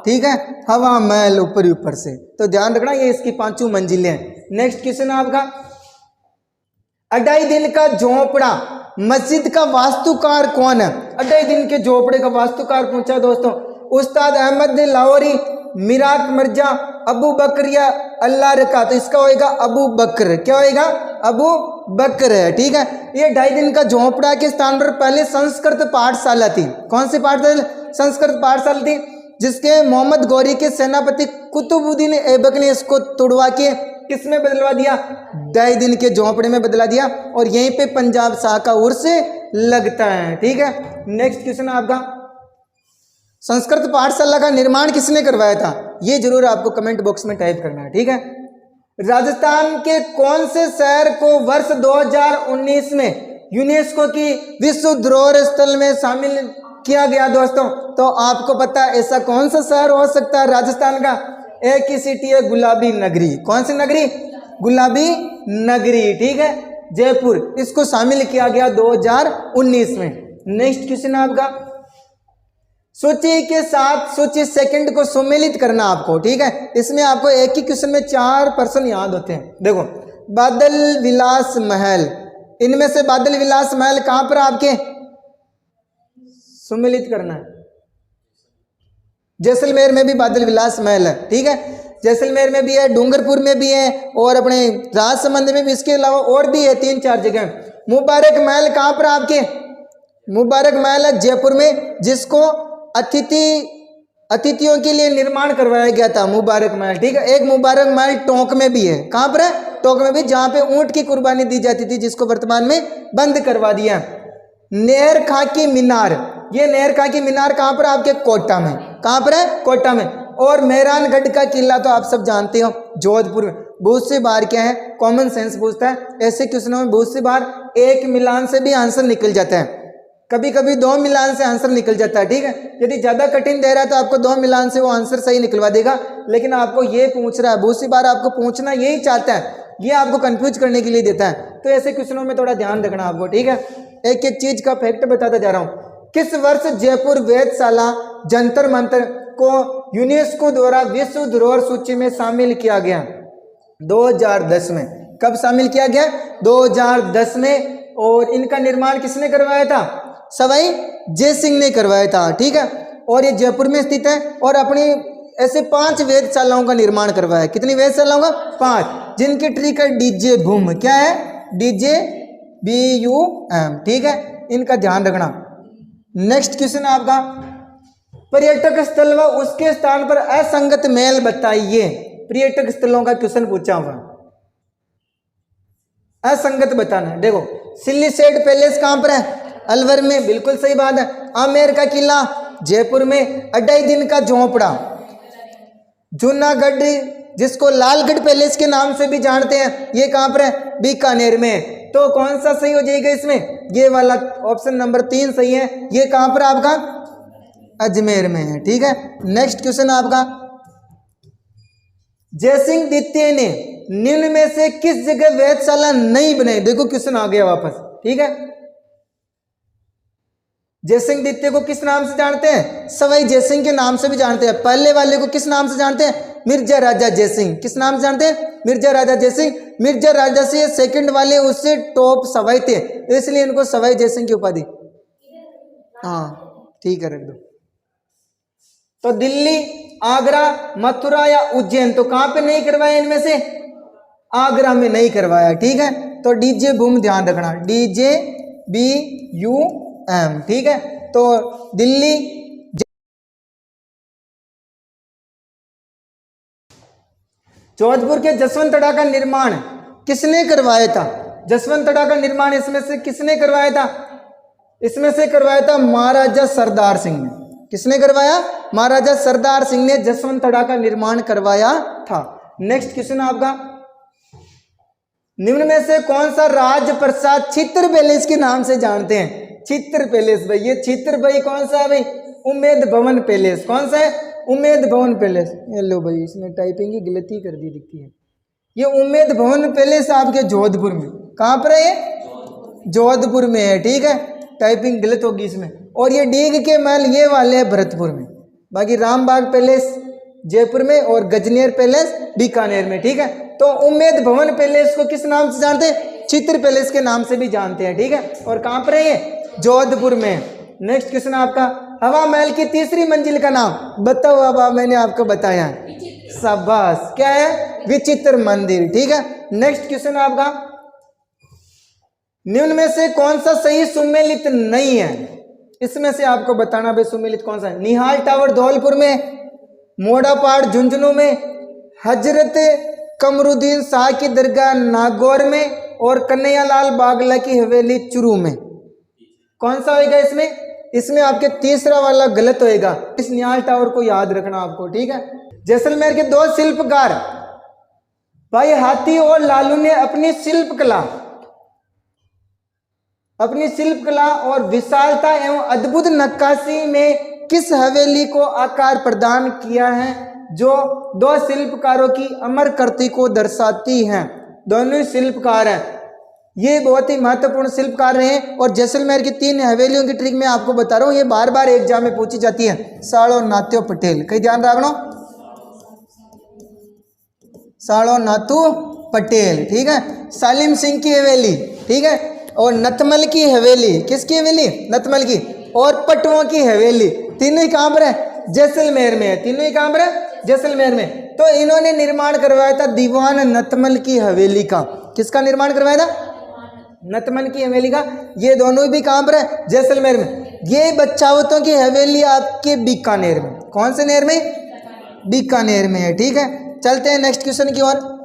ठीक है। हवा महल ऊपर ही ऊपर से, तो ध्यान रखना ये इसकी 5 मंजिलें हैं। नेक्स्ट क्वेश्चन आपका, अढ़ाई दिन का झोपड़ा मस्जिद का वास्तुकार कौन है? अढ़ाई दिन के झोपड़े का वास्तुकार पूछा दोस्तों। उस्ताद अहमद लाहौरी, मिराक मिर्जा, अबू बकर या अल्लाह रखा? तो इसका होएगा अबू बकर। क्या होएगा? अबू बकर है, ठीक है। ये 2.5 दिन का झोपड़ा के स्थान पर पहले संस्कृत पाठशाला थी। कौन सी पाठशाला? संस्कृत पाठशाला थी, जिसके मोहम्मद गौरी के सेनापति कुतुबुद्दीन ऐबक ने इसको तुड़वा के किसमें बदलवा दिया? 2.5 दिन के झोपड़े में बदला दिया। और यहीं पे पंजाब शाह का उर्स लगता है, ठीक है। नेक्स्ट क्वेश्चन आपका, संस्कृत पाठशाला का निर्माण किसने करवाया था? ये जरूर आपको कमेंट बॉक्स में टाइप करना है, ठीक है। राजस्थान के कौन से शहर को वर्ष 2019 में यूनेस्को की विश्व धरोहर स्थल में शामिल किया गया दोस्तों? तो आपको पता है ऐसा कौन सा शहर हो सकता है राजस्थान का? एक ही सिटी है, गुलाबी नगरी। कौन सी नगरी? गुलाबी नगरी, ठीक है, जयपुर। इसको शामिल किया गया 2019 में। नेक्स्ट क्वेश्चन आपका, सूची के साथ सूची सेकंड को सम्मिलित करना आपको, ठीक है। इसमें आपको एक ही क्वेश्चन में 4 पर्सन याद होते हैं। देखो, बादल विलास महल, इनमें से बादल विलास महल कहां पर आपके सम्मिलित करना है? जैसलमेर में भी बादल विलास महल है, ठीक है। जैसलमेर में भी है, डूंगरपुर में भी है, और अपने राजसमंद में भी। इसके अलावा और भी है 3-4 जगह। मुबारक महल कहां पर आपके? मुबारक महल है जयपुर में, जिसको अतिथियों के लिए निर्माण करवाया गया था, मुबारक महल, ठीक है। एक मुबारक महल टोंक में भी है। कहां पर है? टोंक में भी, जहां पे ऊंट की कुर्बानी दी जाती थी, जिसको वर्तमान में बंद करवा दिया। नेहर खां की मीनार, ये नेहर खां की मीनार कहां पर? आपके कोटा में। कहां पर है? कोटा में। और मेहरानगढ़ का किला तो आप सब जानते हो, जोधपुर में। बहुत से बार क्या है, कॉमन सेंस पूछता है ऐसे क्वेश्चनों में। बहुत सी बार एक मिलान से भी आंसर निकल जाता है, कभी कभी 2 मिलान से आंसर निकल जाता है, ठीक है। यदि ज्यादा कठिन दे रहा है तो आपको 2 मिलान से वो आंसर सही निकलवा देगा, लेकिन आपको ये पूछ रहा है, बहुत सी बार आपको पूछना यही चाहता है, ये आपको कंफ्यूज करने के लिए देता है। तो ऐसे क्वेश्चनों में थोड़ा ध्यान रखना आपको, ठीक है। एक एक चीज का फैक्ट बताता जा रहा हूं। किस वर्ष जयपुर वेधशाला जंतर मंतर को यूनेस्को द्वारा विश्व धरोहर सूची में शामिल किया गया? 2010 में। कब शामिल किया गया? 2010 में। और इनका निर्माण किसने करवाया था? सवाई जय सिंह ने करवाया था, ठीक है। और ये जयपुर में स्थित है, और अपनी ऐसे 5 वेधशालाओं का निर्माण करवाया। कितनी वेधशालाओं का? 5, जिनकी ट्रिक है डीजे बूम। क्या है? डीजे BUM, ठीक है। इनका ध्यान रखना। नेक्स्ट क्वेश्चन आपका, पर्यटक स्थल व उसके स्थान पर असंगत मेल बताइए। पर्यटक स्थलों का क्वेश्चन पूछा हुआ, असंगत बताना है। देखो, सिल्ली सेठ पैलेस कहां पर है? अलवर में, बिल्कुल सही बात है। आमेर का किला जयपुर में। अढ़ाई दिन का झोपड़ा जूनागढ़, जिसको लालगढ़ पैलेस के नाम से भी जानते हैं, ये कहां पर है? बीकानेर में। तो कौन सा सही हो जाएगा इसमें? ये वाला ऑप्शन नंबर 3 सही है। ये कहां पर आपका? अजमेर में है, ठीक है। नेक्स्ट क्वेश्चन आपका, जयसिंह द्वितीय ने निम्न में से किस जगह वेधशाला नहीं बनाई? देखो क्वेश्चन आ गया वापस, ठीक है। जयसिंह द्वितीय को किस नाम से जानते हैं? सवाई जयसिंह के नाम से भी जानते हैं। पहले वाले को किस नाम से जानते हैं? मिर्जा राजा जयसिंह। किस नाम से जानते हैं? मिर्जा राजा जयसिंह। मिर्जा राजा से सेकंड वाले उससे टॉप सवाई थे, इसलिए इनको सवाई जयसिंह की उपाधि। हाँ, ठीक है, रख दो। तो दिल्ली, आगरा, मथुरा या उज्जैन, तो कहां पे नहीं करवाया इनमें से? आगरा में नहीं करवाया। ठीक है, तो डीजे बूम ध्यान रखना, DJBUM। ठीक है, तो दिल्ली, जोधपुर के जसवंतड़ा का निर्माण किसने करवाया था? जसवंतड़ा का निर्माण इसमें से किसने करवाया था? इसमें से करवाया था महाराजा सरदार सिंह ने। किसने करवाया? महाराजा सरदार सिंह ने जसवंतड़ा का निर्माण करवाया था। नेक्स्ट क्वेश्चन आपका, निम्न में से कौन सा राजप्रसाद चित्र पैलेस के नाम से जानते हैं? चित्र पैलेस भाई, ये चित्र भाई कौन सा है भाई? उम्मेद भवन पैलेस। कौन सा है? उम्मेद भवन पैलेस। ये लो भाई, इसने टाइपिंग की गलती कर दी दिखती है। ये उम्मेद भवन पैलेस आपके जोधपुर में, कहाँ पर है? ये जोधपुर में है। ठीक है, टाइपिंग गलत होगी इसमें। और ये डीग के महल ये वाले हैं भरतपुर में। बाकी रामबाग पैलेस जयपुर में और गजनेर पैलेस बीकानेर में। ठीक है, तो उम्मेद भवन पैलेस को किस नाम से जानते हैं? चित्र पैलेस के नाम से भी जानते हैं। ठीक है, और कहाँ पर है ये? जोधपुर में। नेक्स्ट क्वेश्चन आपका, हवा महल की तीसरी मंजिल का नाम बताओ। अब मैंने आपको बताया है, शाबाश, क्या है? विचित्र मंदिर। ठीक है, नेक्स्ट क्वेश्चन आपका, निम्न में से कौन सा सही सुमेलित नहीं है? इसमें से आपको बताना भाई सुमेलित कौन सा है। निहाल टावर धौलपुर में, मोड़ा पहाड़ झुंझुनू में, हजरत कमरुद्दीन शाह की दरगाह नागौर में और कन्हैयालाल बागला की हवेली चुरू में। कौन सा होएगा इसमें? इसमें आपके तीसरा वाला गलत होएगा। इस निहाल टावर को याद रखना आपको। ठीक है, जैसलमेर के दो शिल्पकार भाई हाथी और लालू ने अपनी शिल्पकला और विशालता एवं अद्भुत नक्काशी में किस हवेली को आकार प्रदान किया है जो दो शिल्पकारों की अमर कृति को दर्शाती हैं? दोनों ही शिल्पकार हैं, ये बहुत ही महत्वपूर्ण शिल्पकार रहे हैं। और जैसलमेर की 3 हवेलियों की ट्रिक मैं आपको बता रहा हूँ, ये बार बार एग्जाम में पूछी जाती है। साड़ो नात्यो पटेल, कहीं ध्यान रखना, साड़ो नातू पटेल। ठीक है, सालिम सिंह की हवेली। ठीक है, और नथमल की हवेली। किसकी हवेली? नथमल की। और पटवों की हवेली, तीनों ही कहाँ पर है? जैसलमेर में है। तीनों ही कहाँ पर है? जैसलमेर में। तो इन्होंने निर्माण करवाया था दीवान नथमल की हवेली का। किसका निर्माण करवाया था? नथमल की हवेली का। ये दोनों भी कहाँ पर है? जैसलमेर में। ये बच्चावतों की हवेली आपके बीकानेर में। कौन से नेर में? बीकानेर में है। ठीक है, चलते हैं नेक्स्ट क्वेश्चन की ओर।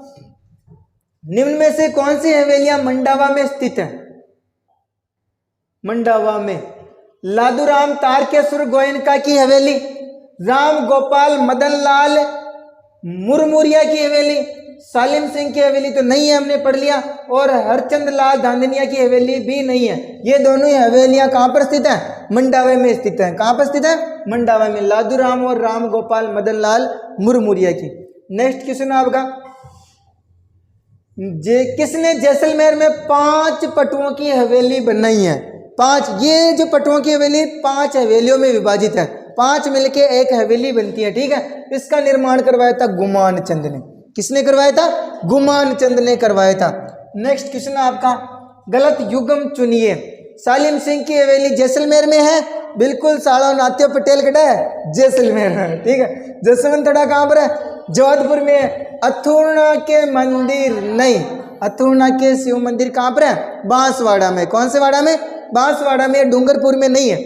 निम्न में से कौन सी हवेलियां मंडावा में स्थित है? मंडावा में लादूराम तारकेश्वर गोयनका की हवेली, राम गोपाल मदन लाल मुरमुरिया की हवेली, सालिम सिंह की हवेली तो नहीं है, हमने पढ़ लिया, और हरचंद लाल धांधनिया की हवेली भी नहीं है। ये दोनों ही हवेलियां कहाँ पर स्थित है? मंडावे में स्थित है। कहाँ पर स्थित है? मंडावा में, लादूराम और राम गोपाल मदन लाल मुरमुरिया की। नेक्स्ट क्वेश्चन आपका, किसने जैसलमेर में 5 पटुओं की हवेली बनाई है? 5, ये जो पटुओं की हवेली 5 हवेलियों में विभाजित है, 5 मिलके एक हवेली बनती है। ठीक है, इसका निर्माण करवाया था गुमान चंद ने। किसने करवाया था? गुमान चंद ने करवाया था। नेक्स्ट क्वेश्चन आपका, गलत युग्म चुनिए। सालिम सिंह की हवेली जैसलमेर में है, बिल्कुल। साड़ो नात्यो पटेल कटा है? जैसलमेर है। ठीक है, जसवंतड़ा कहाँ पर है? जोधपुर में है। अथुर्णा के मंदिर नहीं, अथुर्णा के शिव मंदिर कहाँ पर है? बांसवाड़ा में। कौन से वाड़ा में? बांसवाड़ा में, डूंगरपुर में नहीं है।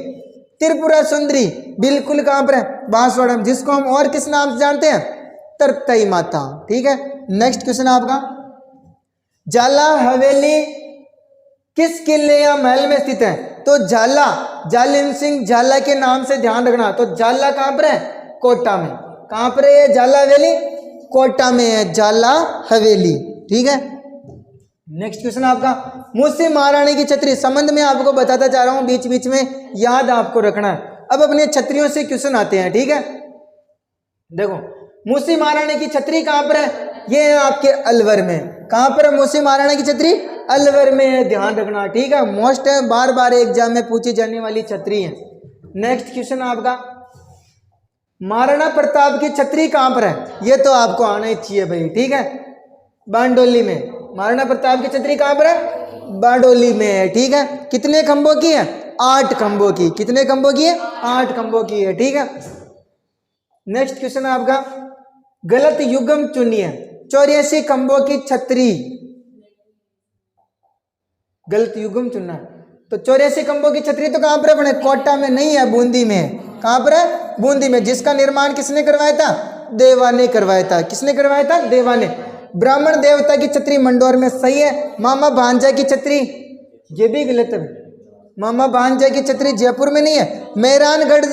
त्रिपुरा सुंदरी बिल्कुल कहाँ पर है? बांसवाड़ा में, जिसको हम और किस नाम से जानते हैं? तरतई माता। ठीक है, नेक्स्ट क्वेश्चन आपका, जाला हवेली किस किले या महल में स्थित है? तो झाला, जालिम सिंह झाला के नाम से ध्यान रखना। तो झाला कहाँ पर है? कोटा में। कहाँ पर है झाला हवेली? कोटा में है झाला हवेली। ठीक है, नेक्स्ट क्वेश्चन आपका, मुझसे महारानी की छतरी संबंध में आपको बताता जा रहा हूं, बीच बीच में याद आपको रखना है। अब अपने छतरियों से क्वेश्चन आते हैं। ठीक है, देखो मुझसे महारानी की छतरी कहाँ पर है? ये है आपके अलवर में। कहाँ पर है मुझसे महारानी की छतरी? अलवर में है, ध्यान रखना। ठीक है, मोस्ट है, बार बार एग्जाम में पूछी जाने वाली छतरी है। नेक्स्ट क्वेश्चन आपका, महाराणा प्रताप की छतरी कहाँ पर है? ये तो आपको आना ही चाहिए भाई। ठीक है, बांडोली में। महाराणा प्रताप की छतरी कहाँ पर है? बारडोली में है। ठीक है, कितने खंभों की है? 8 खंभों की। कितने खंभों की है? 8 खंभों की है। ठीक है, नेक्स्ट क्वेश्चन है आपका, गलत युग्म चुनिए। 84 खंभों की छतरी, गलत युग्म चुनना है। तो 84 खंभों की छतरी तो कहां पर अपने कोटा में नहीं है, बूंदी में। कहां पर है? बूंदी में। जिसका निर्माण किसने करवाया था? देवा ने करवाया था। किसने करवाया था? देवा ने। ब्राह्मण देवता की छतरी मंडोर में, सही है। मामा भांजा की छतरी, ये भी गलत है। मामा भांजा की छतरी जयपुर में नहीं है। मेहरानगढ़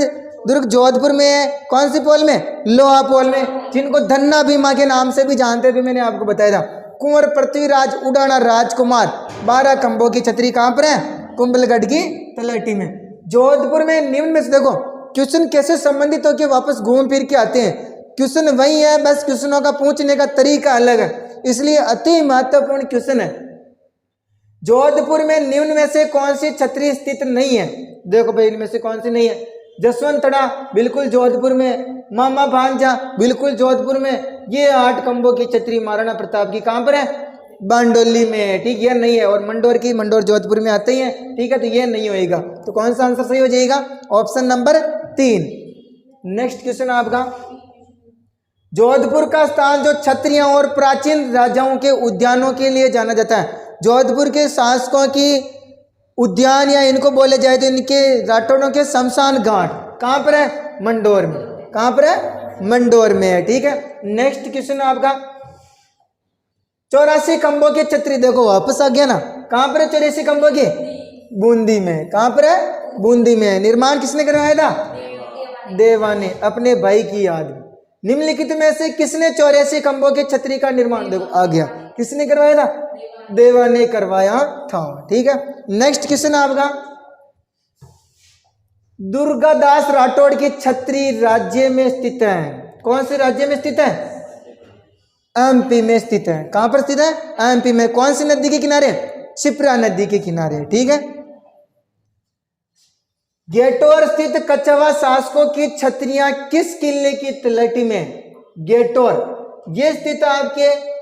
दुर्ग जोधपुर में है। कौन सी पोल में? लोहा पोल में, जिनको धन्ना भीमा के नाम से भी जानते थे, मैंने आपको बताया था। कुंवर पृथ्वीराज उड़ाना राजकुमार 12 खंभों की छतरी कहां पर है? कुंभलगढ़ की तलहटी में। जोधपुर में निम्न में से देखो क्वेश्चन कैसे संबंधित होकर वापस घूम फिर के आते हैं। क्वेश्चन वही है, बस क्वेश्चनों का पूछने का तरीका अलग है, इसलिए अति महत्वपूर्ण क्वेश्चन है। जोधपुर में निम्न में से कौन सी छतरी स्थित नहीं है? देखो भाई, इनमें से कौन सी नहीं है? जसवंतड़ा बिल्कुल जोधपुर में, मामा भांजा बिल्कुल जोधपुर में। ये 8 खंभों की छतरी महाराणा प्रताप की कहां पर है? बांडोली में। ठीक, ये नहीं है। और मंडोर की, मंडोर जोधपुर में आते ही है। ठीक है, तो ये नहीं होएगा। तो कौन सा आंसर सही हो जाएगा? Option number 3। नेक्स्ट क्वेश्चन आपका, जोधपुर का स्थान जो क्षत्रियों और प्राचीन राजाओं के उद्यानों के लिए जाना जाता है। जोधपुर के शासकों की उद्यान या इनको बोले जाए तो इनके राठौड़ों के शमशान घाट कहां पर है? मंडोर में। कहां पर है? मंडोर में है। ठीक है, नेक्स्ट क्वेश्चन आपका, 84 खंभों की छतरी, देखो वापस आ गया ना। कहां पर है 84 खंभों की? बूंदी में। कहां पर है? बूंदी में। निर्माण किसने करवाया था? देवा ने, अपने भाई की याद में। निम्नलिखित में से किसने 84 खंभों की छतरी का निर्माण, देखो आ गया, किसने करवाया था? देवा ने करवाया था। ठीक है, नेक्स्ट क्वेश्चन आपका, दुर्गादास राठौड़ की छतरी राज्य में स्थित है। कौन से राज्य में स्थित है? एमपी में स्थित है। कहां पर स्थित है? एमपी में। कौन सी नदी के किनारे? शिप्रा नदी के किनारे। ठीक है, गेटोर स्थित कछवा शासकों की छतरियां किस किले की तलहटी में? गेटोर, ये स्थित आपके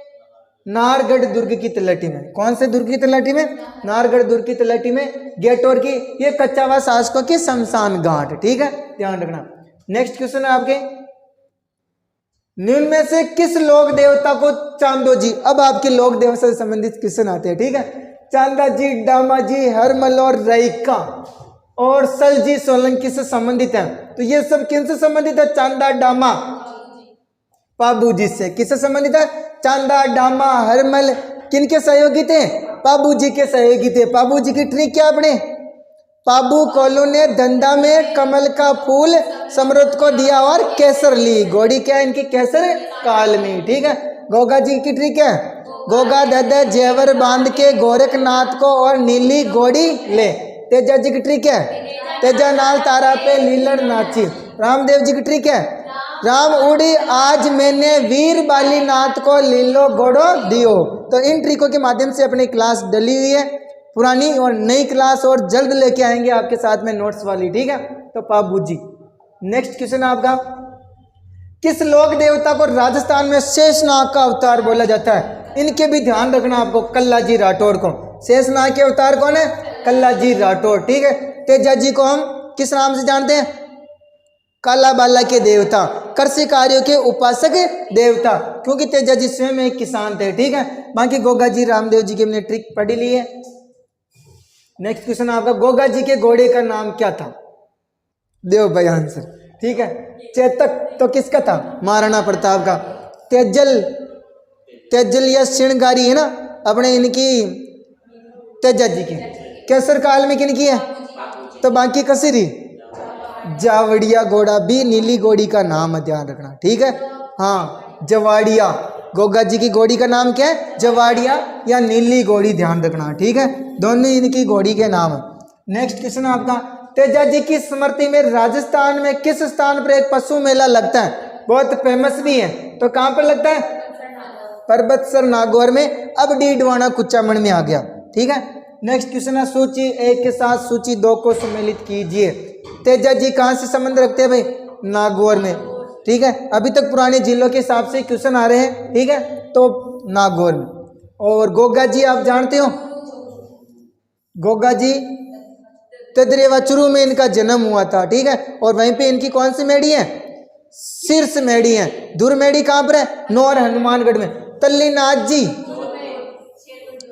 नाहरगढ़ दुर्ग की तलहटी में। कौन से दुर्ग की तलहटी में? नाहरगढ़ दुर्ग की तलहटी में गेटोर की, ये कछवा शासकों की शमशान घाट। ठीक है, ध्यान रखना। नेक्स्ट क्वेश्चन है आपके, निम्न में से किस लोक देवता को चांदोजी, अब आपके लोक देवता से संबंधित क्वेश्चन आते हैं। ठीक है, चांदा जी, डामा जी, हरमल और रईका और सलजी सोलंकी से संबंधित है। तो ये सब किन से संबंधित है? चांदा, डामा, पाबूजी से। किससे संबंधित है? चांदा, डामा, हरमल किनके सहयोगी थे? पाबूजी के सहयोगी थे। पाबूजी की ट्रिक क्या अपने? पाबू कोलो ने धंधा में कमल का फूल समृद्ध को दिया और केसर ली। घोड़ी क्या है इनकी? केसर काल में। ठीक है, गोगा जी की ट्रिक है, गोगा दद जेवर बांध के गोरखनाथ को और नीली घोड़ी ले। तेजा जी की ट्रिक है, तेजा नाल तारा पे लीलड़ नाची। रामदेव जी की ट्रिक है, राम उड़ी आज मैंने वीर बालीनाथ को लीलो घोड़ो दियो। तो इन ट्रिकों के माध्यम से अपनी क्लास डली हुई है, पुरानी और नई क्लास और जल्द लेके आएंगे आपके साथ में नोट्स वाली। ठीक है, तो पाबू जी। नेक्स्ट क्वेश्चन आपका, किस लोक देवता को राजस्थान में शेषनाग का अवतार बोला जाता है? इनके भी ध्यान रखना आपको, कल्ला जी राठौड़ को। शेषनाग के अवतार कौन है? कल्ला जी राठौड़। ठीक है, तेजा जी को हम किस नाम से जानते हैं? काला बाला के देवता, कृषि कार्यों के उपासक देवता, क्योंकि तेजा जी स्वयं एक किसान थे। ठीक है, बाकी गोगा जी, रामदेव जी की हमने ट्रिक पढ़ी ली है। नेक्स्ट क्वेश्चन आपका, गोगा जी के घोड़े का नाम क्या था? देव भाई आंसर। ठीक है, चेतक तो किसका था? महाराणा प्रताप का। तेजल, तेजल या श्रृंगारी है ना अपने इनकी तेजा जी की। केसर काल में किनकी है? तो बाकी कसीरी, जावड़िया घोड़ा भी नीली घोड़ी का नाम है, ध्यान रखना। ठीक है, हाँ जवाड़िया, गोगा जी की घोड़ी का नाम क्या है? जवाड़िया या नीली घोड़ी, ध्यान रखना। ठीक है, दोनों इनकी घोड़ी के नाम है। नेक्स्ट क्वेश्चन आपका, तेजा जी की स्मृति में राजस्थान में किस स्थान पर एक पशु मेला लगता है? बहुत फेमस भी है, तो कहां पर लगता है? परबतसर नागौर में। अब डीडवाना कुचामन में आ गया। ठीक है, नेक्स्ट क्वेश्चन है, सूची 1 के साथ सूची 2 को सम्मिलित कीजिए। तेजा जी कहां से संबंध रखते हैं भाई? नागौर में। ठीक है, अभी तक पुराने जिलों के हिसाब से क्वेश्चन आ रहे हैं। ठीक है, तो नागौर में। और गोगा जी आप जानते हो, गोगा जी तदरेवा चुरू में इनका जन्म हुआ था। ठीक है, और वहीं पे इनकी कौन सी मेढ़ी है? शीर्ष मेढ़ी है। धुर मेढ़ी कहाँ पर है? नौर हनुमानगढ़ में। तल्लीनाथ जी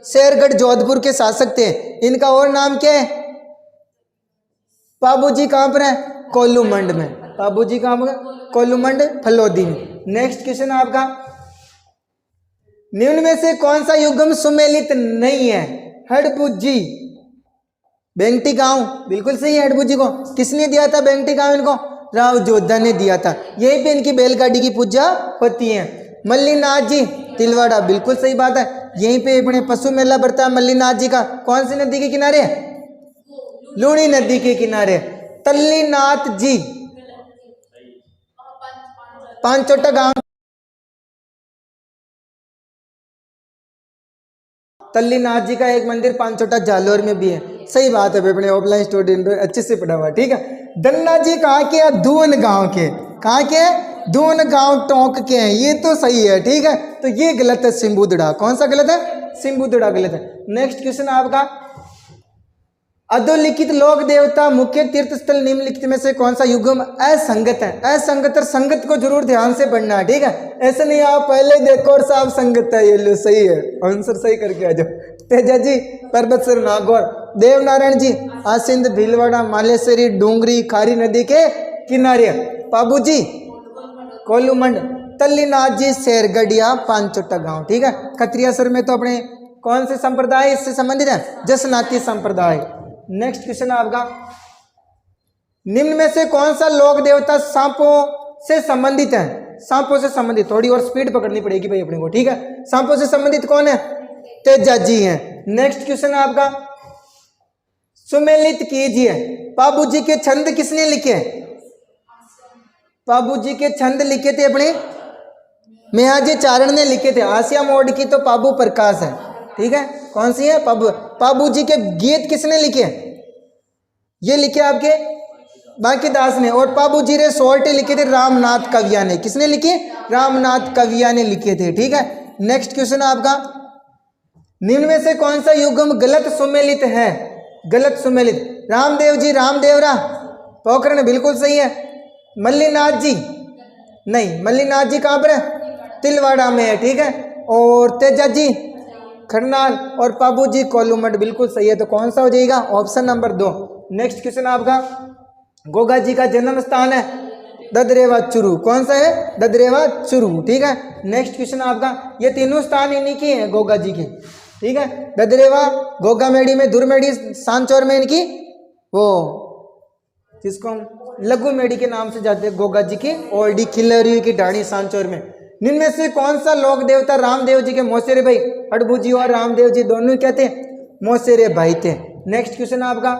शेरगढ़ जोधपुर के शासक थे। इनका और नाम क्या है? बाबूजी कहाँ पर है? कोल्लूमंड में। बाबूजी कहाँ पर? कोल्लूमंड फलोदी में। नेक्स्ट क्वेश्चन आपका, निम्न में से कौन सा युग्म सुमेलित नहीं है? हड़बुज्जी, बेंगटी गांव, बिल्कुल सही है। हड़बुज्जी को किसने दिया था? बेंगटी गांव इनको राव जोधा ने दिया था। यहीं पे इनकी बैलगाड़ी की पूजा होती है। मल्लीनाथ जी तिलवाड़ा, बिल्कुल सही बात है। यहीं पे अपने पशु मेला बढ़ता है मल्लीनाथ जी का। कौन सी नदी के किनारे? लूणी नदी के किनारे। तल्लीनाथ जी पांचोटा गांव, तल्लीनाथ जी का एक मंदिर पांचोटा जालोर में भी है। सही बात है, अपने ऑफलाइन स्टूडेंट अच्छे से पढ़ा हुआ। ठीक है। दन्ना जी कहाँ के? धुवन गांव के। कहाँ के? धुवन गांव टोंक के हैं। ये तो सही है। ठीक है, तो ये गलत है। सिंबुदड़ा, कौन सा गलत है? सिंबुदड़ा गलत है। नेक्स्ट क्वेश्चन आपका, अधोलिखित लोक देवता मुख्य तीर्थ स्थल निम्नलिखित में से कौन सा युग्म असंगत है? असंगत और संगत को जरूर ध्यान से पढ़ना है। ठीक है, ऐसे नहीं आप पहले देखो और साहब संगत है, ये लो सही है, आंसर सही करके आ जाओ। तेजा जी परबतसर नागौर। देवनारायण जी आसिंद भीलवाड़ा मालेश्वरी डूंगरी खारी नदी के किनारे। बाबू जी कोल्लूमंड। तल्लीनाथ जी शेरगढ़िया पांचोटा गांव। ठीक है। खत्रियासर में तो अपने कौन से संप्रदाय इससे संबंधित है? जसनाती संप्रदाय। नेक्स्ट क्वेश्चन आपका, निम्न में से कौन सा लोक देवता सांपों से संबंधित है? सांपों से संबंधित, थोड़ी और स्पीड पकड़नी पड़ेगी भाई अपने को। ठीक है, सांपों से संबंधित कौन है? तेजा जी हैं। नेक्स्ट क्वेश्चन आपका, सुमेलित कीजिए, बाबूजी के छंद किसने लिखे? बाबूजी के छंद लिखे थे अपने मेहाजी चारण ने लिखे थे। आसिया मोड की तो बाबू प्रकाश है। ठीक है, कौन सी है? बाबूजी के गीत किसने लिखे? ये लिखे आपके बांकीदास ने। और बाबूजी रे सोल्टे लिखे थे रामनाथ कविया ने। किसने लिखे? रामनाथ कविया ने लिखे थे। ठीक है। नेक्स्ट क्वेश्चन आपका, निम्न में से कौन सा युग्म गलत सुमेलित है? गलत सुमेलित, रामदेव जी रामदेवरा पोखरण, बिल्कुल सही है। मल्लीनाथ जी नहीं, मल्लीनाथ जी कहाँ पर है? तिलवाड़ा में है। ठीक है। और तेजा जी खरनाल और बाबू जी कोल्लूमंड, बिल्कुल सही है। तो कौन सा हो जाएगा? Option number 2। नेक्स्ट क्वेश्चन आपका, गोगा जी का जन्म स्थान है ददरेवा चुरू। कौन सा है? ददरेवा चुरू। ठीक है। नेक्स्ट क्वेश्चन आपका, ये तीनों स्थान इन्हीं की हैं गोगा जी की। ठीक है, ददरेवा, गोगा मेड़ी में, धुरमेड़ी, सांचौर में इनकी वो जिसको हम लघु मेड़ी के नाम से जाते हैं गोगा जी की ओल्डी खिलरी की ढाणी सांचौर में। निम्न में से कौन सा लोक देवता रामदेव जी के मौसेरे भाई? हड़बू जी और रामदेव जी दोनों क्या थे? मौसेरे भाई थे। नेक्स्ट क्वेश्चन आपका,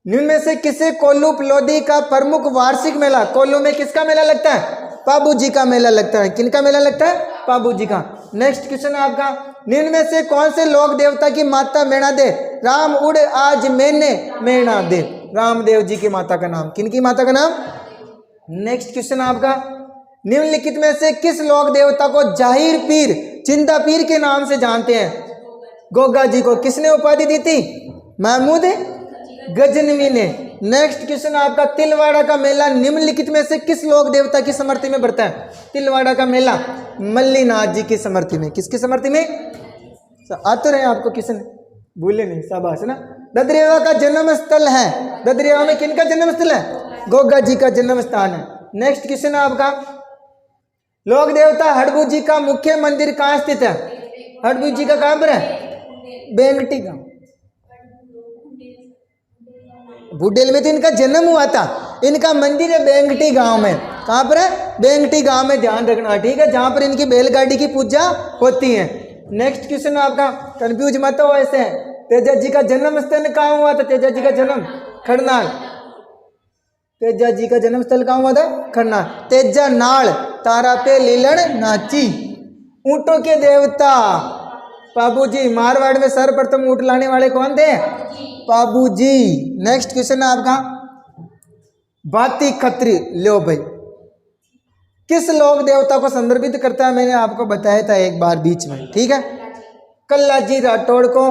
निम्न में से किसे कोल्लू पलोदी का प्रमुख वार्षिक मेला? कोल्लू में किसका मेला लगता है? बाबू जी का मेला लगता है। किनका मेला लगता है? बाबू जी का। नेक्स्ट क्वेश्चन आपका, निम्न में से कौन से लोक देवता की माता मेणा दे? राम उड़ आज मैंने मेणा दे। रामदेव जी की माता का नाम, किनकी माता का नाम? नेक्स्ट क्वेश्चन आपका, निम्नलिखित में से किस लोक देवता को जाहिर पीर चिंता पीर के नाम से जानते हैं? गोगा जी को किसने उपाधि दी थी? महमूद गजनवी ने। नेक्स्ट क्वेश्चन आपका, तिलवाड़ा का मेला निम्नलिखित में से किस लोक देवता की समृद्धि में बढ़ता है? तिलवाड़ा का मेला मल्लीनाथ जी की समृद्धि में। किसकी समृद्धि में? आते रहे आपको, किसने भूले नहीं, शाबाश ना। ददरेवा का जन्म स्थल है। ददरेवा में किनका जन्म स्थल है? गोगा जी का जन्म स्थान है। नेक्स्ट क्वेश्चन आपका, लोक देवता हड़बू जी का मुख्य मंदिर कहाँ स्थित है? हड़बू जी का कहाँ पर है? बेंगटी गांव। बुडेल में तो इनका जन्म हुआ था। इनका मंदिर है बेंगटी गांव में। कहाँ पर है? बेंगटी गांव में, ध्यान रखना। ठीक है, जहां पर इनकी बैलगाड़ी की पूजा होती है। नेक्स्ट क्वेश्चन आपका, कंफ्यूज मत हो ऐसे। तेजा जी का जन्म स्थल कहाँ हुआ था? तेजा जी का जन्म खरनाल। तेजा जी का जन्म स्थल कहाँ हुआ था? खरनाल। तेजा नाल तारा पे लीलन नाची। ऊंटों के देवता बाबू जी। मारवाड़ में सर्वप्रथम ऊंट लाने वाले कौन थे? बाबू जी। नेक्स्ट क्वेश्चन है आपका, बाती खत्री लो भाई किस लोक देवता को संदर्भित करता है? मैंने आपको बताया था एक बार बीच में। ठीक है, कल्ला जी राठौड़ को,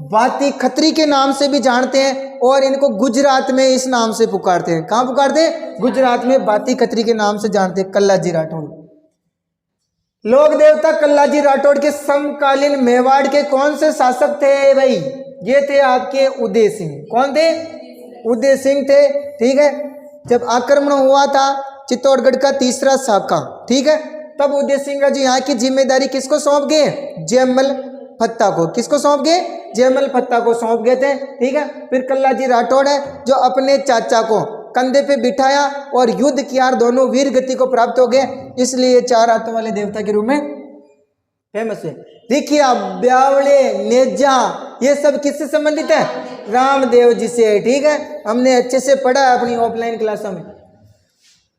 बाती खत्री के नाम से भी जानते हैं और इनको गुजरात में इस नाम से पुकारते हैं। कहाँ पुकारते हैं? गुजरात में बाती खत्री के नाम से जानते हैं, कल्लाजी राठौड़। लोक देवता कल्लाजी राठौड़ के समकालीन मेवाड़ के कौन से शासक थे भाई? ये थे आपके उदय सिंह। कौन थे? उदय सिंह थे। ठीक है, जब आक्रमण हुआ था चित्तौड़गढ़ का तीसरा शाखा, ठीक है, तब उदय सिंह जी यहाँ की जिम्मेदारी किसको सौंप गए? जयमल फत्ता को। किसको सौंप गए? जयमल फत्ता को सौंप गए थे। ठीक है, फिर कल्लाजी राठौड़ है जो अपने चाचा को कंधे पे बिठाया और युद्ध किया और दोनों वीर गति को प्राप्त हो गए, इसलिए चार हाथों वाले देवता के रूप में फेमस है। देखिए ब्यावड़े, नेजा, ये सब किससे संबंधित है? रामदेव जी से। ठीक है, हमने अच्छे से पढ़ा है अपनी ऑफलाइन क्लासों में।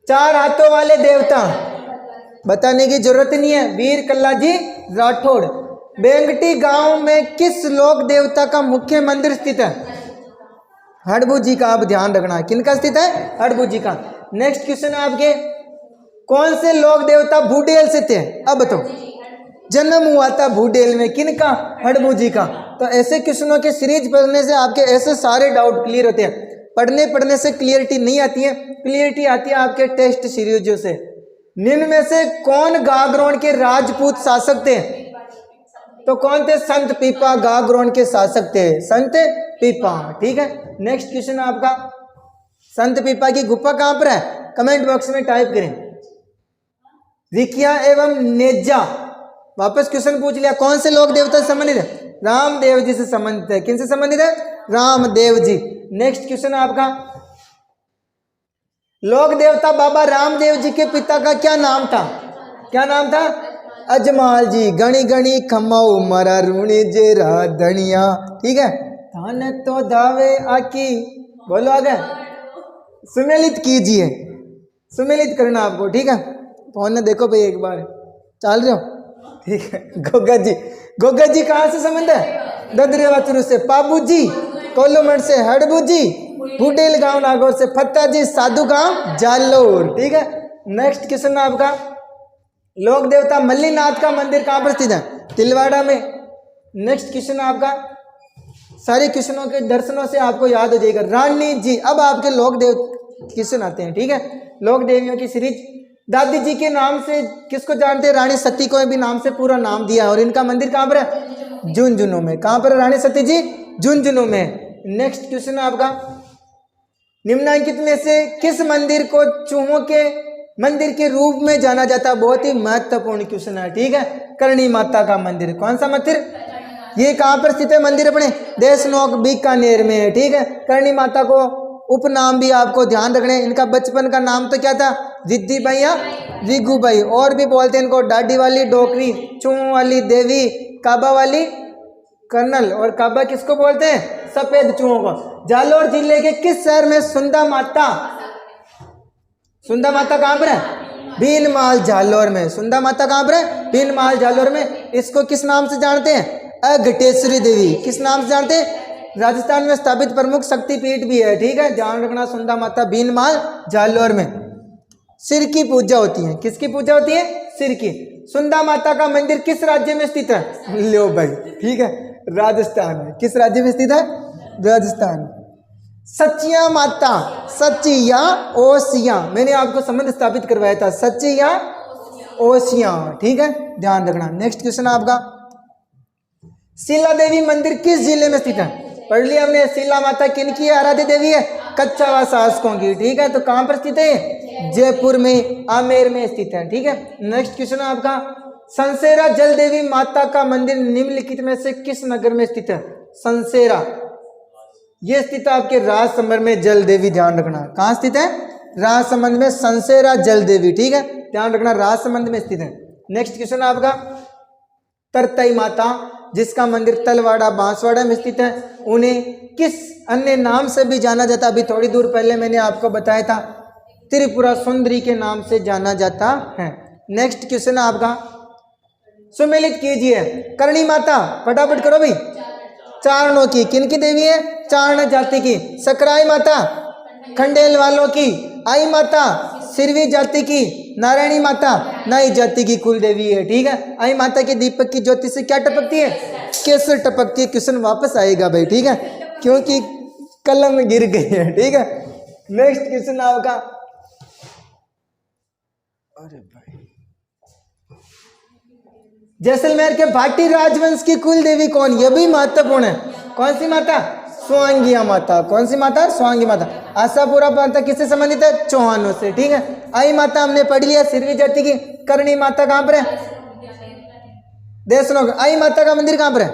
चार हाथों वाले देवता बताने की जरूरत नहीं है। वीर कल्लाजी राठौड़। बेंगटी गांव में किस लोक देवता का मुख्य मंदिर स्थित है? हड़बू जी का। आप ध्यान रखना, किनका स्थित है? हड़बू जी का। नेक्स्ट क्वेश्चन है आपके, कौन से लोक देवता बूडेल से थे? अब बताओ। जन्म हुआ था बूडेल में, किनका? हड़बू जी का। तो ऐसे क्वेश्चनों के सीरीज पढ़ने से आपके ऐसे सारे डाउट क्लियर होते हैं। पढ़ने से क्लियरिटी नहीं आती है, क्लियरिटी आती है आपके टेस्ट सीरीजों से। निम्न में से कौन गागरोन के राजपूत शासक थे? तो कौन थे? संत पीपा गागरोन के शासक थे, संत पीपा। ठीक है, नेक्स्ट क्वेश्चन आपका, संत पीपा की गुफा कहां पर है? कमेंट बॉक्स में टाइप करें। रिकिया एवं नेजा। वापस क्वेश्चन पूछ लिया, कौन से लोक देवता से संबंधित है? रामदेव जी से संबंधित है। किन से संबंधित है? रामदेव जी। नेक्स्ट क्वेश्चन आपका, लोक देवता बाबा रामदेव जी के पिता का क्या नाम था? क्या नाम था? अजमाल जी। गणी गणी खमाऊ मरा रूणी जेरा धनिया। ठीक है, धान तो दावे आकी, बोलो आगे। सुमेलित कीजिए, सुमेलित करना आपको। ठीक है, फोन में देखो भाई एक बार, चल रहे हो? ठीक है, गोगा जी। गोगा जी कहाँ से संबंध है? ददरे वाचुरु से। पाबू जी कोलुमठ से। हड़बू जी बुडेल गांव नागौर से। फत्ता जी साधु गांव जालोर। ठीक है, नेक्स्ट क्वेश्चन आपका, लोक देवता मल्लीनाथ का मंदिर कहाँ पर स्थित है? तिलवाड़ा में। नेक्स्ट क्वेश्चन आपका, सारे क्वेश्चनों के दर्शनों से आपको याद हो जाएगा। रानी जी। अब आपके लोक देव क्वेश्चन आते हैं। ठीक है, लोक देवियों की सीरीज। दादी जी के नाम से किसको जानते हैं? रानी सती को भी नाम से पूरा नाम दिया, और इनका मंदिर कहाँ पर है? झुंझुनू में। कहाँ पर है रानी सती जी? झुंझुनू में। नेक्स्ट क्वेश्चन आपका, निम्नलिखित में से किस मंदिर को चूहों के मंदिर के रूप में जाना जाता है? बहुत ही महत्वपूर्ण क्वेश्चन है। ठीक है, करणी माता का मंदिर। कौन सा मंदिर? ये कहाँ पर स्थित है मंदिर? अपने देशनोक बीकानेर में है। ठीक है, करणी माता को उपनाम भी आपको ध्यान रखने। इनका बचपन का नाम तो क्या था? रिद्धि भाई या रिगू भाई। और भी बोलते हैं इनको डाडी वाली डोकरी, चूहों वाली देवी, काबा वाली कर्नल। और काबा किसको बोलते हैं? सफेद चूहों को। जालोर जिले के किस शहर में सुंदा माता? सुंदा माता कहाँ पर है? भीनमाल जालोर में। सुंदा माता कहाँ पर है? भीनमाल जालोर में। इसको किस नाम से जानते हैं? अघटेश्वरी देवी। किस नाम से जानते हैं? राजस्थान में स्थापित प्रमुख शक्तिपीठ भी है। ठीक है, ध्यान रखना, सुंदा माता भीनमाल जालोर में। सिर की पूजा होती है। किसकी पूजा होती है? सिर की। सुंदा माता का मंदिर किस राज्य में स्थित है? लो भाई, ठीक है, राजस्थान में। किस राज्य में स्थित है? राजस्थान। सचिया माता, सची या ओसिया, मैंने आपको संबंध स्थापित करवाया था, सची या ओसिया। ठीक है, ध्यान रखना। नेक्स्ट क्वेश्चन आपका, शीला देवी मंदिर किस जिले में स्थित है? पढ़ लिया हमने। शीला माता किनकी आराध्य देवी है? कच्छावा शासकों की। ठीक है, तो कहां पर स्थित है? जयपुर में, आमेर में स्थित है। ठीक है, नेक्स्ट क्वेश्चन आपका, संसेरा जल देवी माता का मंदिर निम्नलिखित में से किस नगर में स्थित है? संसेरा, ये स्थित है आपके राजसमंद में। जल देवी, ध्यान रखना, कहाँ स्थित है? राजसमंद में संसेरा जल देवी। ठीक है, ध्यान रखना, राजसमंद में स्थित है। नेक्स्ट क्वेश्चन आपका, तरतई माता जिसका मंदिर तलवाड़ा बांसवाड़ा में स्थित है, उन्हें किस अन्य नाम से भी जाना जाता? अभी थोड़ी दूर पहले मैंने आपको बताया था, त्रिपुरा सुंदरी के नाम से जाना जाता है। नेक्स्ट क्वेश्चन आपका, सुमेलित कीजिए। करणी माता, फटाफट करो भाई। चारणों की। किनकी देवी है? चारण जाति की। सकराई माता, खंडेल वालों की। आई माता, सिरवी जाति की। नारायणी माता नाई जाति की कुल देवी है। ठीक है, आई माता के दीपक की ज्योति से क्या टपकती है? केसर टपकती है। क्वेश्चन वापस आएगा भाई, ठीक है, क्योंकि कलम गिर गई है। ठीक है, नेक्स्ट क्वेश्चन आपका, अरे भाई, जैसलमेर के भाटी राजवंश की कुल देवी कौन? यह भी महत्वपूर्ण है। कौन सी माता? स्वांगिया माता। कौन सी माता? स्वांगी माता। आशापुरा माता किससे संबंधित है? चौहानों से। ठीक है, आई माता हमने पढ़ लिया सिरवी जाति की। करणी माता कहां पर है? देशनोक। आई माता का मंदिर कहां पर है?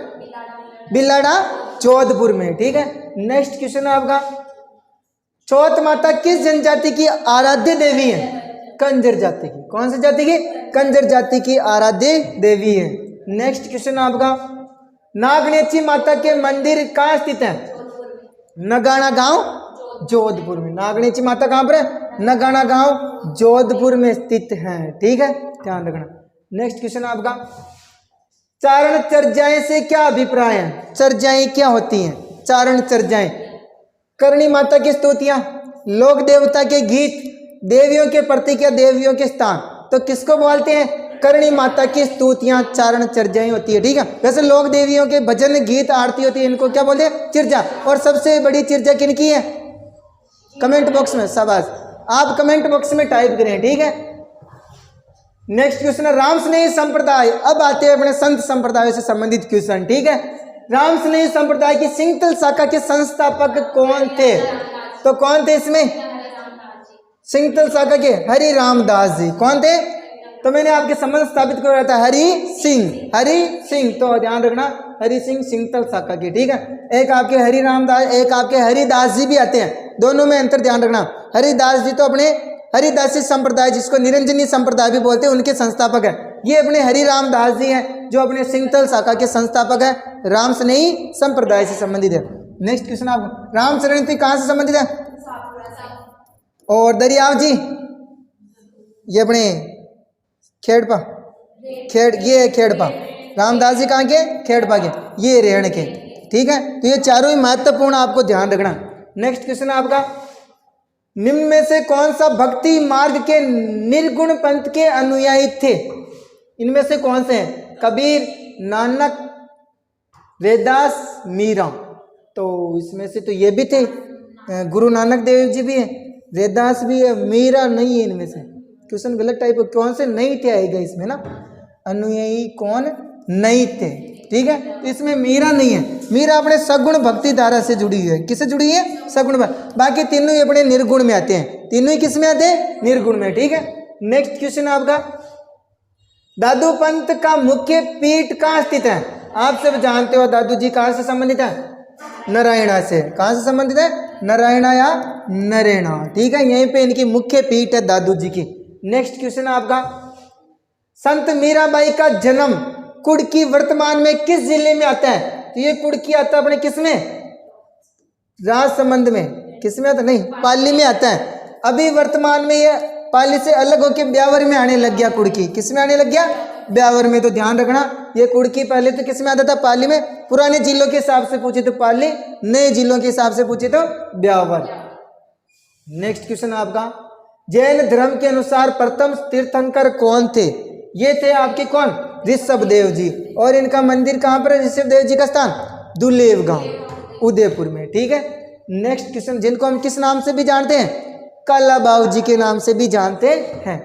बिलाड़ा जोधपुर में। ठीक है, नेक्स्ट क्वेश्चन है आपका, चौथ माता किस जनजाति की आराध्य देवी है? कंजर जाति की। कौन सी जाति की? कंजर जाति की आराध्य देवी है। नेक्स्ट क्वेश्चन आपका, नागनेची माता के मंदिर कहाँ स्थित है? नगाना गांव जोधपुर में। नागनेची माता कहाँ पर है? नगाना गांव जोधपुर में स्थित है। ठीक है, ध्यान रखना। नेक्स्ट क्वेश्चन आपका, चारण चर्चाएं से क्या अभिप्राय है? चर्चाएं क्या होती हैं? चारण चर्चाएं, करणी माता की स्तुतियां, लोक देवता के गीत, देवियों के प्रतीक या देवियों के स्थान, तो किसको बोलते हैं? करणी माता की स्तुतियां चारण चर्चाएं होती है। ठीक है, वैसे लोक देवियों के भजन गीत आरती होती है, इनको क्या बोलते हैं? चर्चा। और सबसे बड़ी चर्चा किनकी है? कमेंट बॉक्स में, शाबाश, आप कमेंट बॉक्स में टाइप करें। ठीक है, नेक्स्ट क्वेश्चन है, राम स्नेही संप्रदाय। अब आते हैं अपने संत संप्रदाय से संबंधित क्वेश्चन। ठीक है, राम स्नेही संप्रदाय की सिंगतल शाखा के संस्थापक कौन थे? तो कौन थे इसमें? सिंगतल शाखा के हरि रामदास जी। कौन थे? तो मैंने आपके संबंध स्थापित करवाया था, हरि सिंह। हरि सिंह, तो ध्यान रखना, हरि सिंह सिंगतल शाखा के। ठीक है, एक आपके हरि रामदास, एक आपके हरिदास जी भी आते हैं, दोनों में अंतर ध्यान रखना। हरिदास जी तो अपने हरिदासी संप्रदाय, जिसको निरंजनी संप्रदाय भी बोलते हैं, उनके संस्थापक है। ये अपने हरि रामदास जी हैं, जो अपने सिंगतल शाखा के संस्थापक है, राम स्नेही संप्रदाय से संबंधित है। नेक्स्ट क्वेश्चन आपको, राम शरण कहाँ से संबंधित है? और दरियाव जी, ये अपने खेड़पा, ये खेड़पा। रामदास जी कहाँ के? खेड़पा के। ये रेहण के। ठीक है, तो ये चारों ही महत्वपूर्ण आपको ध्यान रखना। नेक्स्ट क्वेश्चन आपका, निम्न में से कौन सा भक्ति मार्ग के निर्गुण पंथ के अनुयायी थे? इनमें से कौन से हैं? कबीर, नानक, रैदास, मीरा। तो इसमें से तो ये भी थे, गुरु नानक देव जी भी हैं, रैदास भी है, मीरा नहीं है। इनमें से क्वेश्चन गलत टाइप, कौन से नहीं थे आएगा इसमें ना, अनुयायी कौन नहीं थे। ठीक है, तो इसमें मीरा नहीं है। मीरा अपने सगुण भक्ति धारा से जुड़ी हुई है। किससे जुड़ी है? सगुण। बाकी तीनों ही अपने निर्गुण में आते हैं। तीनों ही किस में आते हैं? निर्गुण में। ठीक है, नेक्स्ट क्वेश्चन आपका, दादू पंथ का मुख्य पीठ कहाँ स्थित है? आप सब जानते हो दादू जी कहाँ से संबंधित है? नारायणा से। कहाँ से संबंधित है? नारायणा या नरेणा। ठीक है, यहीं पे इनकी मुख्य पीठ है दादू जी की। नेक्स्ट क्वेश्चन आपका, संत मीराबाई का जन्म कुड़की वर्तमान में किस जिले में आता है? तो ये कुड़की आता है अपने किस में? राजसमंद में। किस में आता? नहीं, पाली में आता है। अभी वर्तमान में ये पाली से अलग होकर ब्यावर में आने लग गया। कुड़की किस में आने लग गया? ब्यावर में। तो ध्यान रखना, ये कुड़की पहले तो किस में आता था? पाली में। पुराने जिलों के हिसाब से पूछे तो पाली, नए जिलों के हिसाब से पूछे तो ब्यावर। नेक्स्ट क्वेश्चन आपका, जैन धर्म के अनुसार प्रथम तीर्थंकर कौन थे? ये थे आपके कौन? ऋषभ देव जी। और इनका मंदिर कहाँ पर है? ऋषभ देव जी का स्थान दुलेव गांव उदयपुर में। ठीक है, नेक्स्ट क्वेश्चन, जिनको हम किस नाम से भी जानते हैं? काला बाबू जी के नाम से भी जानते हैं।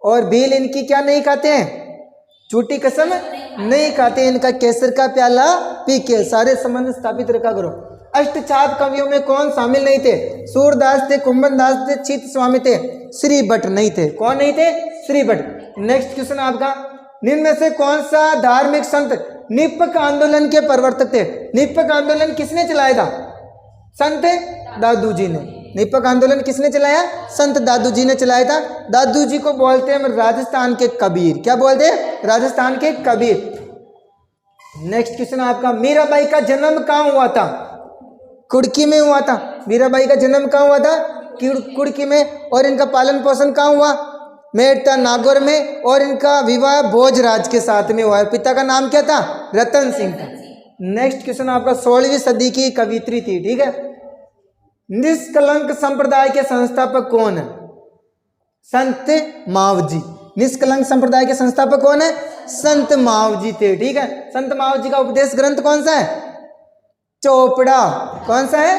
और भील इनकी क्या नहीं खाते हैं? झूठी कसम नहीं खाते। इनका केसर का प्याला पी के। सारे संबंध स्थापित रखा करो। अष्टछाप कवियों में कौन शामिल नहीं थे? सूरदास थे, कुंभनदास थे, चित स्वामी थे, श्री भट्ट नहीं थे। कौन नहीं थे? श्री भट्ट। नेक्स्ट क्वेश्चन आपका, निम्न में से कौन सा धार्मिक संत निपक आंदोलन के प्रवर्तक थे? निपक आंदोलन किसने चलाया था? संत दादू जी ने। निपक आंदोलन किसने चलाया? संत दादू जी ने चलाया था। दादू जी को बोलते हैं राजस्थान के कबीर। क्या बोलते हैं? राजस्थान के कबीर। नेक्स्ट क्वेश्चन आपका, मीराबाई का जन्म कहाँ हुआ था? कुड़की में हुआ था। मीराबाई का जन्म कहाँ हुआ था? कुड़की में। और इनका पालन पोषण कहाँ हुआ? मेड़ता नागौर में। और इनका विवाह भोजराज के साथ में हुआ है। पिता का नाम क्या था? रतन सिंह था। नेक्स्ट क्वेश्चन आपका, 16वीं सदी की कवित्री थी। ठीक है, निष्कलंक संप्रदाय के संस्थापक कौन है? संत मावजी। निष्कलंक संप्रदाय के संस्थापक कौन है? संत मावजी थे। ठीक है, संत मावजी का उपदेश ग्रंथ कौन सा है? चोपड़ा। कौन सा है?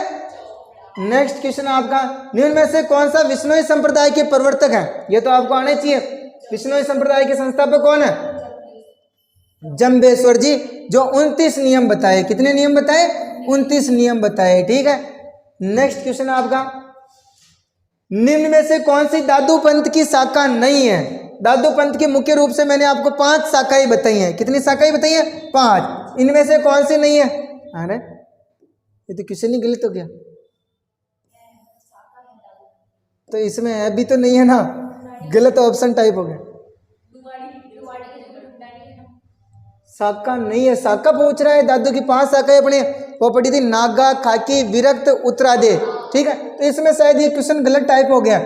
नेक्स्ट क्वेश्चन आपका, निम्न में से कौन सा विष्णुई संप्रदाय के प्रवर्तक है? ये तो आपको आने चाहिए। विष्णुई संप्रदाय के संस्थापक कौन है? जम्बेश्वर जी, जो 29 नियम बताए। कितने नियम बताए? 29 नियम बताए। ठीक है, नेक्स्ट क्वेश्चन आपका, निम्न में से कौन सी दादू पंथ की शाखा नहीं है? दादू पंथ की मुख्य रूप से मैंने आपको 5 शाखाएं बताई हैं। कितनी शाखाएं बताई हैं? 5। इनमें से कौन सी नहीं है? अरे ये तो क्वेश्चन ही गलत हो गया। तो इसमें है भी तो नहीं है ना, गलत ऑप्शन टाइप हो गया। शाखा नहीं है, शाखा पूछ रहा है। दादू की 5 शाखाएं अपने वो पढ़ी थी, नागा, खाकी, विरक्त, उत्तरादे। ठीक है, तो इसमें शायद ये क्वेश्चन गलत टाइप हो गया।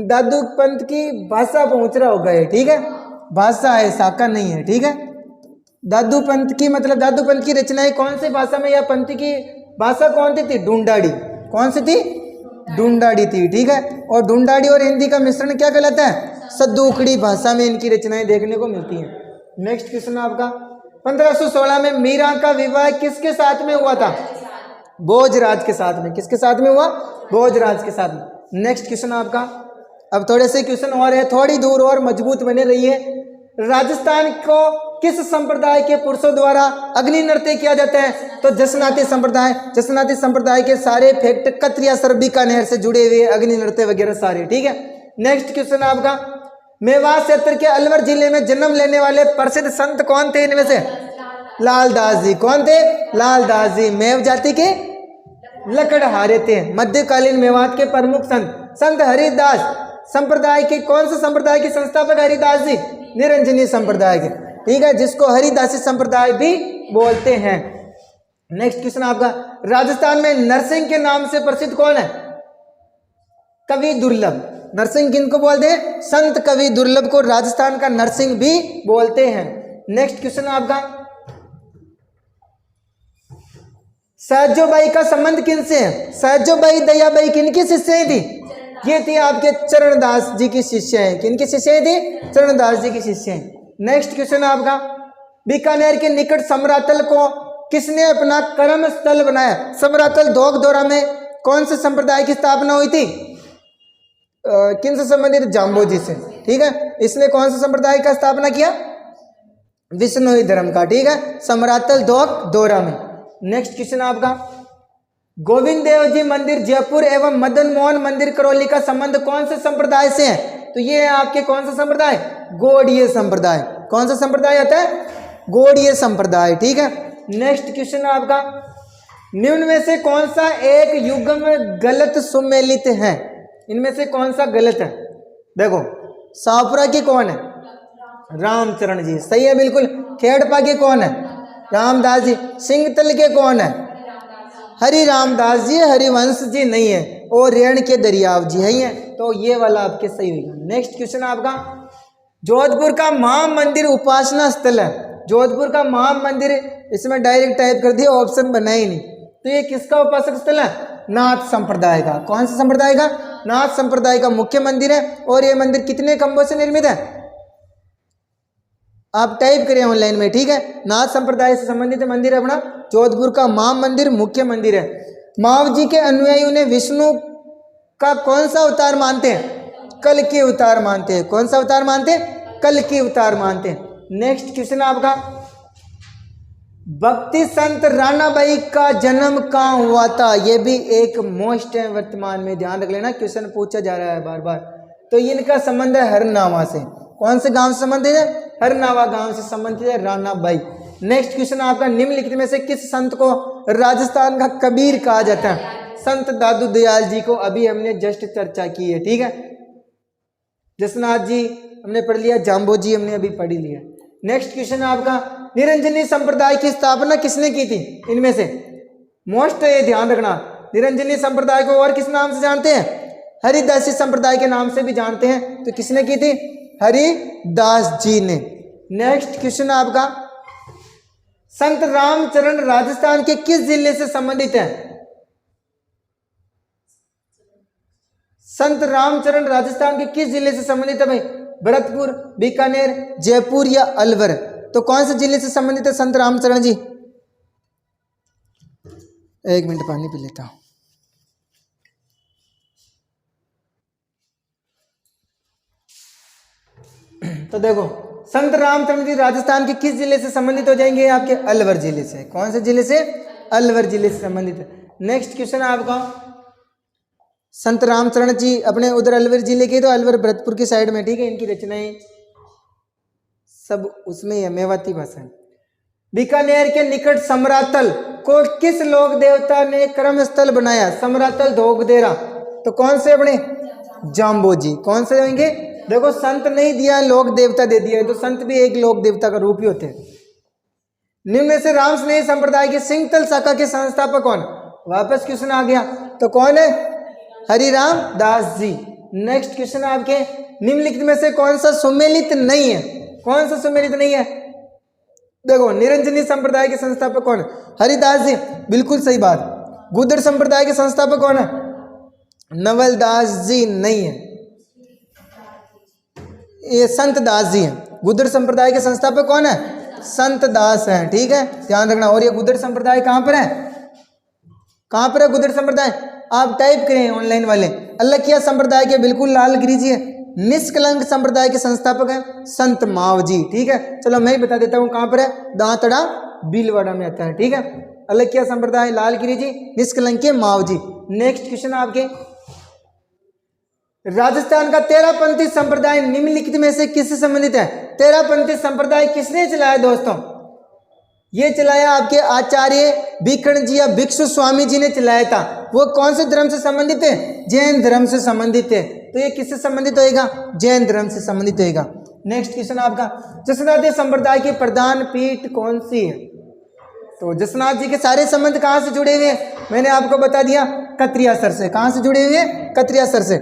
दादू पंथ की भाषा पूछ रहा होगा ये। ठीक है, भाषा है, शाखा नहीं है। ठीक है, दादू पंथ की मतलब दादू पंथ की रचनाएं कौन सी भाषा में, या पंथ की भाषा कौन सी थी? ढूंढाड़ी। कौन सी थी? ढूंढाड़ी थी। ठीक है, और ढूंढाड़ी और हिंदी का मिश्रण क्या कहलाता है? सद्दूखड़ी भाषा में इनकी रचनाएं देखने को मिलती हैं। नेक्स्ट क्वेश्चन आपका, 1516 में मीरा का विवाह किसके साथ में हुआ था? भोजराज के साथ में। किसके साथ में हुआ? भोजराज के साथ में। नेक्स्ट क्वेश्चन आपका, अब थोड़े से क्वेश्चन और है, थोड़ी दूर और मजबूत बने रहिए। राजस्थान को किस संप्रदाय के पुरुषों द्वारा अग्नि नृत्य किया जाता है? तो जसनाती संप्रदाय। जसनाती संप्रदाय के सारे फैक्ट कत्रिया सर बीकानेर से जुड़े हुए, अग्नि नृत्य वगैरह सारे। ठीक है, नेक्स्ट क्वेश्चन आपका, मेवात क्षेत्र के अलवर जिले में जन्म लेने वाले प्रसिद्ध संत कौन थे इनमें से? लालदास जी। कौन थे? लालदास जी मेव जाति के लकड़हारे थे। मध्यकालीन मेवात के प्रमुख संत, संत हरिदास संप्रदाय के कौन से संप्रदाय के संस्थापक? हरिदास जी, निरंजनी संप्रदाय के। ठीक है, जिसको हरिदासी संप्रदाय भी बोलते हैं। नेक्स्ट क्वेश्चन आपका, राजस्थान में नरसिंह के नाम से प्रसिद्ध कौन है? कवि दुर्लभ। नरसिंह किनको बोलते हैं? संत कवि दुर्लभ को राजस्थान का नरसिंह भी बोलते हैं। नेक्स्ट क्वेश्चन आपका, सहजोबाई का संबंध किनसे है? सहजोबाई दयाबाई किनकी शिष्य थी? ये थी आपके चरणदास जी की शिष्य है। किनकी शिष्य थी? चरणदास जी की शिष्य है। नेक्स्ट क्वेश्चन आपका, बीकानेर के निकट समरातल को किसने अपना कर्म स्थल बनाया? समरातल दोगदोरा में कौन से संप्रदाय की स्थापना हुई थी? किन से संबंधित? जाम्बोजी से। ठीक है, इसने कौन से संप्रदाय का स्थापना किया? विष्णुई धर्म का। ठीक है, समरातल दोगदोरा में। नेक्स्ट क्वेश्चन आपका, गोविंद देव जी मंदिर जयपुर एवं मदन मोहन मंदिर करौली का संबंध कौन से संप्रदाय से है? तो ये है आपके कौन सा संप्रदाय? गौड़ीय संप्रदाय। कौन सा संप्रदाय आता है? गौड़ीय संप्रदाय। ठीक है, नेक्स्ट क्वेश्चन आपका, निम्न में से कौन सा एक युग्म गलत सुमेलित है? इनमें से कौन सा गलत है? देखो, सापुरा के कौन है? रामचरण जी, सही है बिल्कुल। खेड़पा के कौन है? रामदास जी। सिंगतल के कौन है? हरि रामदास जी, हरिवंश जी नहीं है। और रेण के दरियाव जी है। तो ये वाला आपके सही होगा। नेक्स्ट क्वेश्चन आपका, जोधपुर का महामंदिर उपासना स्थल है। जोधपुर का महामंदिर, इसमें डायरेक्ट टाइप कर दिया, ऑप्शन बना ही नहीं। तो ये किसका उपासक स्थल है? नाथ संप्रदाय का। कौन सा संप्रदाय का? नाथ संप्रदाय का मुख्य मंदिर है। और ये मंदिर कितने खंभों से निर्मित है? आप टाइप करें ऑनलाइन में। ठीक है, नाथ संप्रदाय से संबंधित मंदिर है अपना जोधपुर का महामंदिर, मुख्य मंदिर है। माव जी के अनुयायियों ने विष्णु का कौन सा अवतार मानते हैं? कल के अवतार मानते हैं। कौन सा अवतार मानते हैं? कल के अवतार मानते हैं। नेक्स्ट क्वेश्चन आपका, भक्ति संत राणाबाई का जन्म कहाँ हुआ था? ये भी एक मोस्ट है वर्तमान में, ध्यान रख लेना, क्वेश्चन पूछा जा रहा है बार बार। तो इनका संबंध है हरनावा से। कौन से गांव से संबंधित है? हरनावा गांव से संबंधित है राणाबाई। नेक्स्ट क्वेश्चन आपका, निम्नलिखित में से किस संत को राजस्थान का कबीर कहा जाता है? संत दादू दयाल जी को अभी हमने जस्ट चर्चा की है। ठीक है, जसनाथ जी हमने पढ़ लिया, जाम्बो जी हमने अभी पढ़ लिया। नेक्स्ट क्वेश्चन आपका, निरंजनी संप्रदाय की स्थापना किसने की थी? इनमें से मोस्ट है, ध्यान रखना। निरंजनी संप्रदाय को और किस नाम से जानते हैं? हरिदासी संप्रदाय के नाम से भी जानते हैं। तो किसने की थी? हरिदास जी ने। नेक्स्ट क्वेश्चन आपका, संत रामचरण राजस्थान के किस जिले से संबंधित है? संत रामचरण राजस्थान के किस जिले से संबंधित है भाई? भरतपुर, बीकानेर, जयपुर या अलवर? तो कौन से जिले से संबंधित है संत रामचरण जी? एक मिनट पानी पी लेता हूं। तो देखो संत रामचरण जी राजस्थान के किस जिले से संबंधित हो जाएंगे? आपके अलवर जिले से। कौन से जिले से? अलवर जिले से संबंधित है। नेक्स्ट क्वेश्चन है आपका, संत रामचरण जी अपने उधर अलवर जिले के, तो अलवर भरतपुर की साइड में, ठीक है। इनकी रचनाएं सब उसमें है, मेवाती भाषा। बीकानेर के निकट समरातल को किस लोक देवता ने कर्म स्थल बनाया? समरातल धोगदेरा। तो कौन से अपने? जाम्बोजी। कौन से होंगे? देखो संत नहीं दिया, लोक देवता दे दिया, तो संत भी एक लोक देवता का रूप ही होते हैं। निम्न में से राम स्नेही संप्रदाय के सिंहतल शाखा के संस्थापक कौन? वापस क्वेश्चन आ गया, तो कौन है? हरिराम दास जी। नेक्स्ट क्वेश्चन आपके, निम्नलिखित में से कौन सा सुमेलित नहीं है? कौन सा सुमेलित नहीं है? देखो निरंजनी संप्रदाय के संस्थापक कौन है? हरिदास जी, बिल्कुल सही बात। गुदड़ संप्रदाय के संस्थापक कौन है? नवलदास जी नहीं है, ये संत दास जी हैं। गुदड़ संप्रदाय के संस्थापक कौन है? संत दास हैं, ठीक है, ध्यान रखना। और ये गुदड़ संप्रदाय कहाँ पर है? कहाँ पर है गुदड़ संप्रदाय? आप टाइप करें ऑनलाइन वाले। अलखिया संप्रदाय के बिल्कुल लाल गिरी जी है। निष्कलंक संप्रदाय के संस्थापक हैं संत माव जी, ठीक है। चलो मैं ही बता देता हूँ कहाँ पर है, दांतड़ा भीलवाड़ा में आता है, ठीक है। अलखिया संप्रदाय लाल गिरी जी, निष्कलंक के माव जी। नेक्स्ट क्वेश्चन आपके, राजस्थान का तेरापंथी संप्रदाय निम्नलिखित में से किससे संबंधित है? तेरापंथी संप्रदाय किसने चलाया दोस्तों? ये चलाया आपके आचार्य भिक्षण जी या भिक्षु स्वामी जी ने चलाया था। वो कौन से धर्म से संबंधित है? जैन धर्म से संबंधित है। तो ये किससे संबंधित होएगा? जैन धर्म से संबंधित होएगा। नेक्स्ट क्वेश्चन आपका, जसनाथी संप्रदाय की प्रधान पीठ कौन सी है? तो जसनाथ जी के सारे संबंध कहाँ से जुड़े हुए हैं? मैंने आपको बता दिया, कतरिया सर से। कहाँ से जुड़े हुए हैं? कतरिया सर से।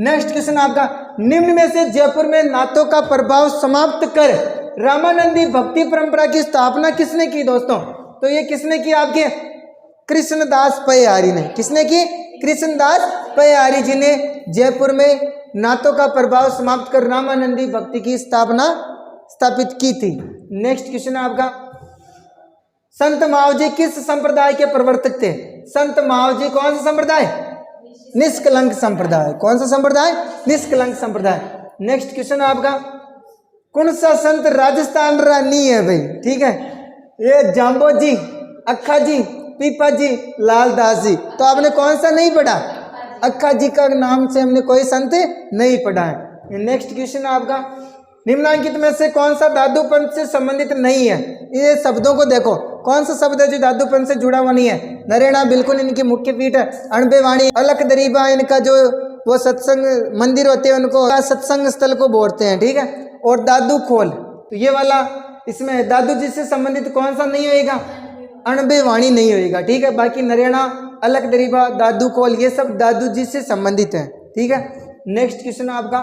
नेक्स्ट क्वेश्चन आपका, निम्न में से जयपुर में नाथों का प्रभाव समाप्त कर रामानंदी भक्ति परंपरा की स्थापना किसने की दोस्तों? तो ये किसने की? आपके कृष्णदास पयहारी ने। किसने की? कृष्णदास पयहारी जी ने जयपुर में नाथों का प्रभाव समाप्त कर रामानंदी भक्ति की स्थापित की थी। नेक्स्ट क्वेश्चन आपका, संत माव जी किस संप्रदाय के प्रवर्तक थे? संत माव जी कौन सा संप्रदाय? निष्कलंक संप्रदाय। कौन सा संप्रदाय? निष्कलंक संप्रदाय। नेक्स्ट क्वेश्चन आपका, कौन सा संत राजस्थान रानी है भाई? ठीक है, ये जाम्बो जी, अक्खा जी, पीपा जी, लालदास जी। तो आपने कौन सा नहीं पढ़ा? अक्खा जी का नाम से हमने कोई संत नहीं पढ़ा है। नेक्स्ट क्वेश्चन आपका, निम्नांकित में से कौन सा दादू पंथ से संबंधित नहीं है? ये शब्दों को देखो, कौन सा शब्द है जो दादू पंथ से जुड़ा हुआ नहीं है? नरेणा बिल्कुल इनकी मुख्य पीठ है। अणबे वाणी, अलख दरीबा इनका जो वो सत्संग मंदिर होते हैं उनको सत्संग स्थल को बोलते हैं, ठीक है। और दादू खोल, तो ये वाला इसमें दादू जी से संबंधित कौन सा नहीं होएगा? अणबे वाणी नहीं होएगा, ठीक है। बाकी नरेणा, अलख दरीबा, दादू खोल ये सब दादू जी से संबंधित है, ठीक है। नेक्स्ट क्वेश्चन आपका,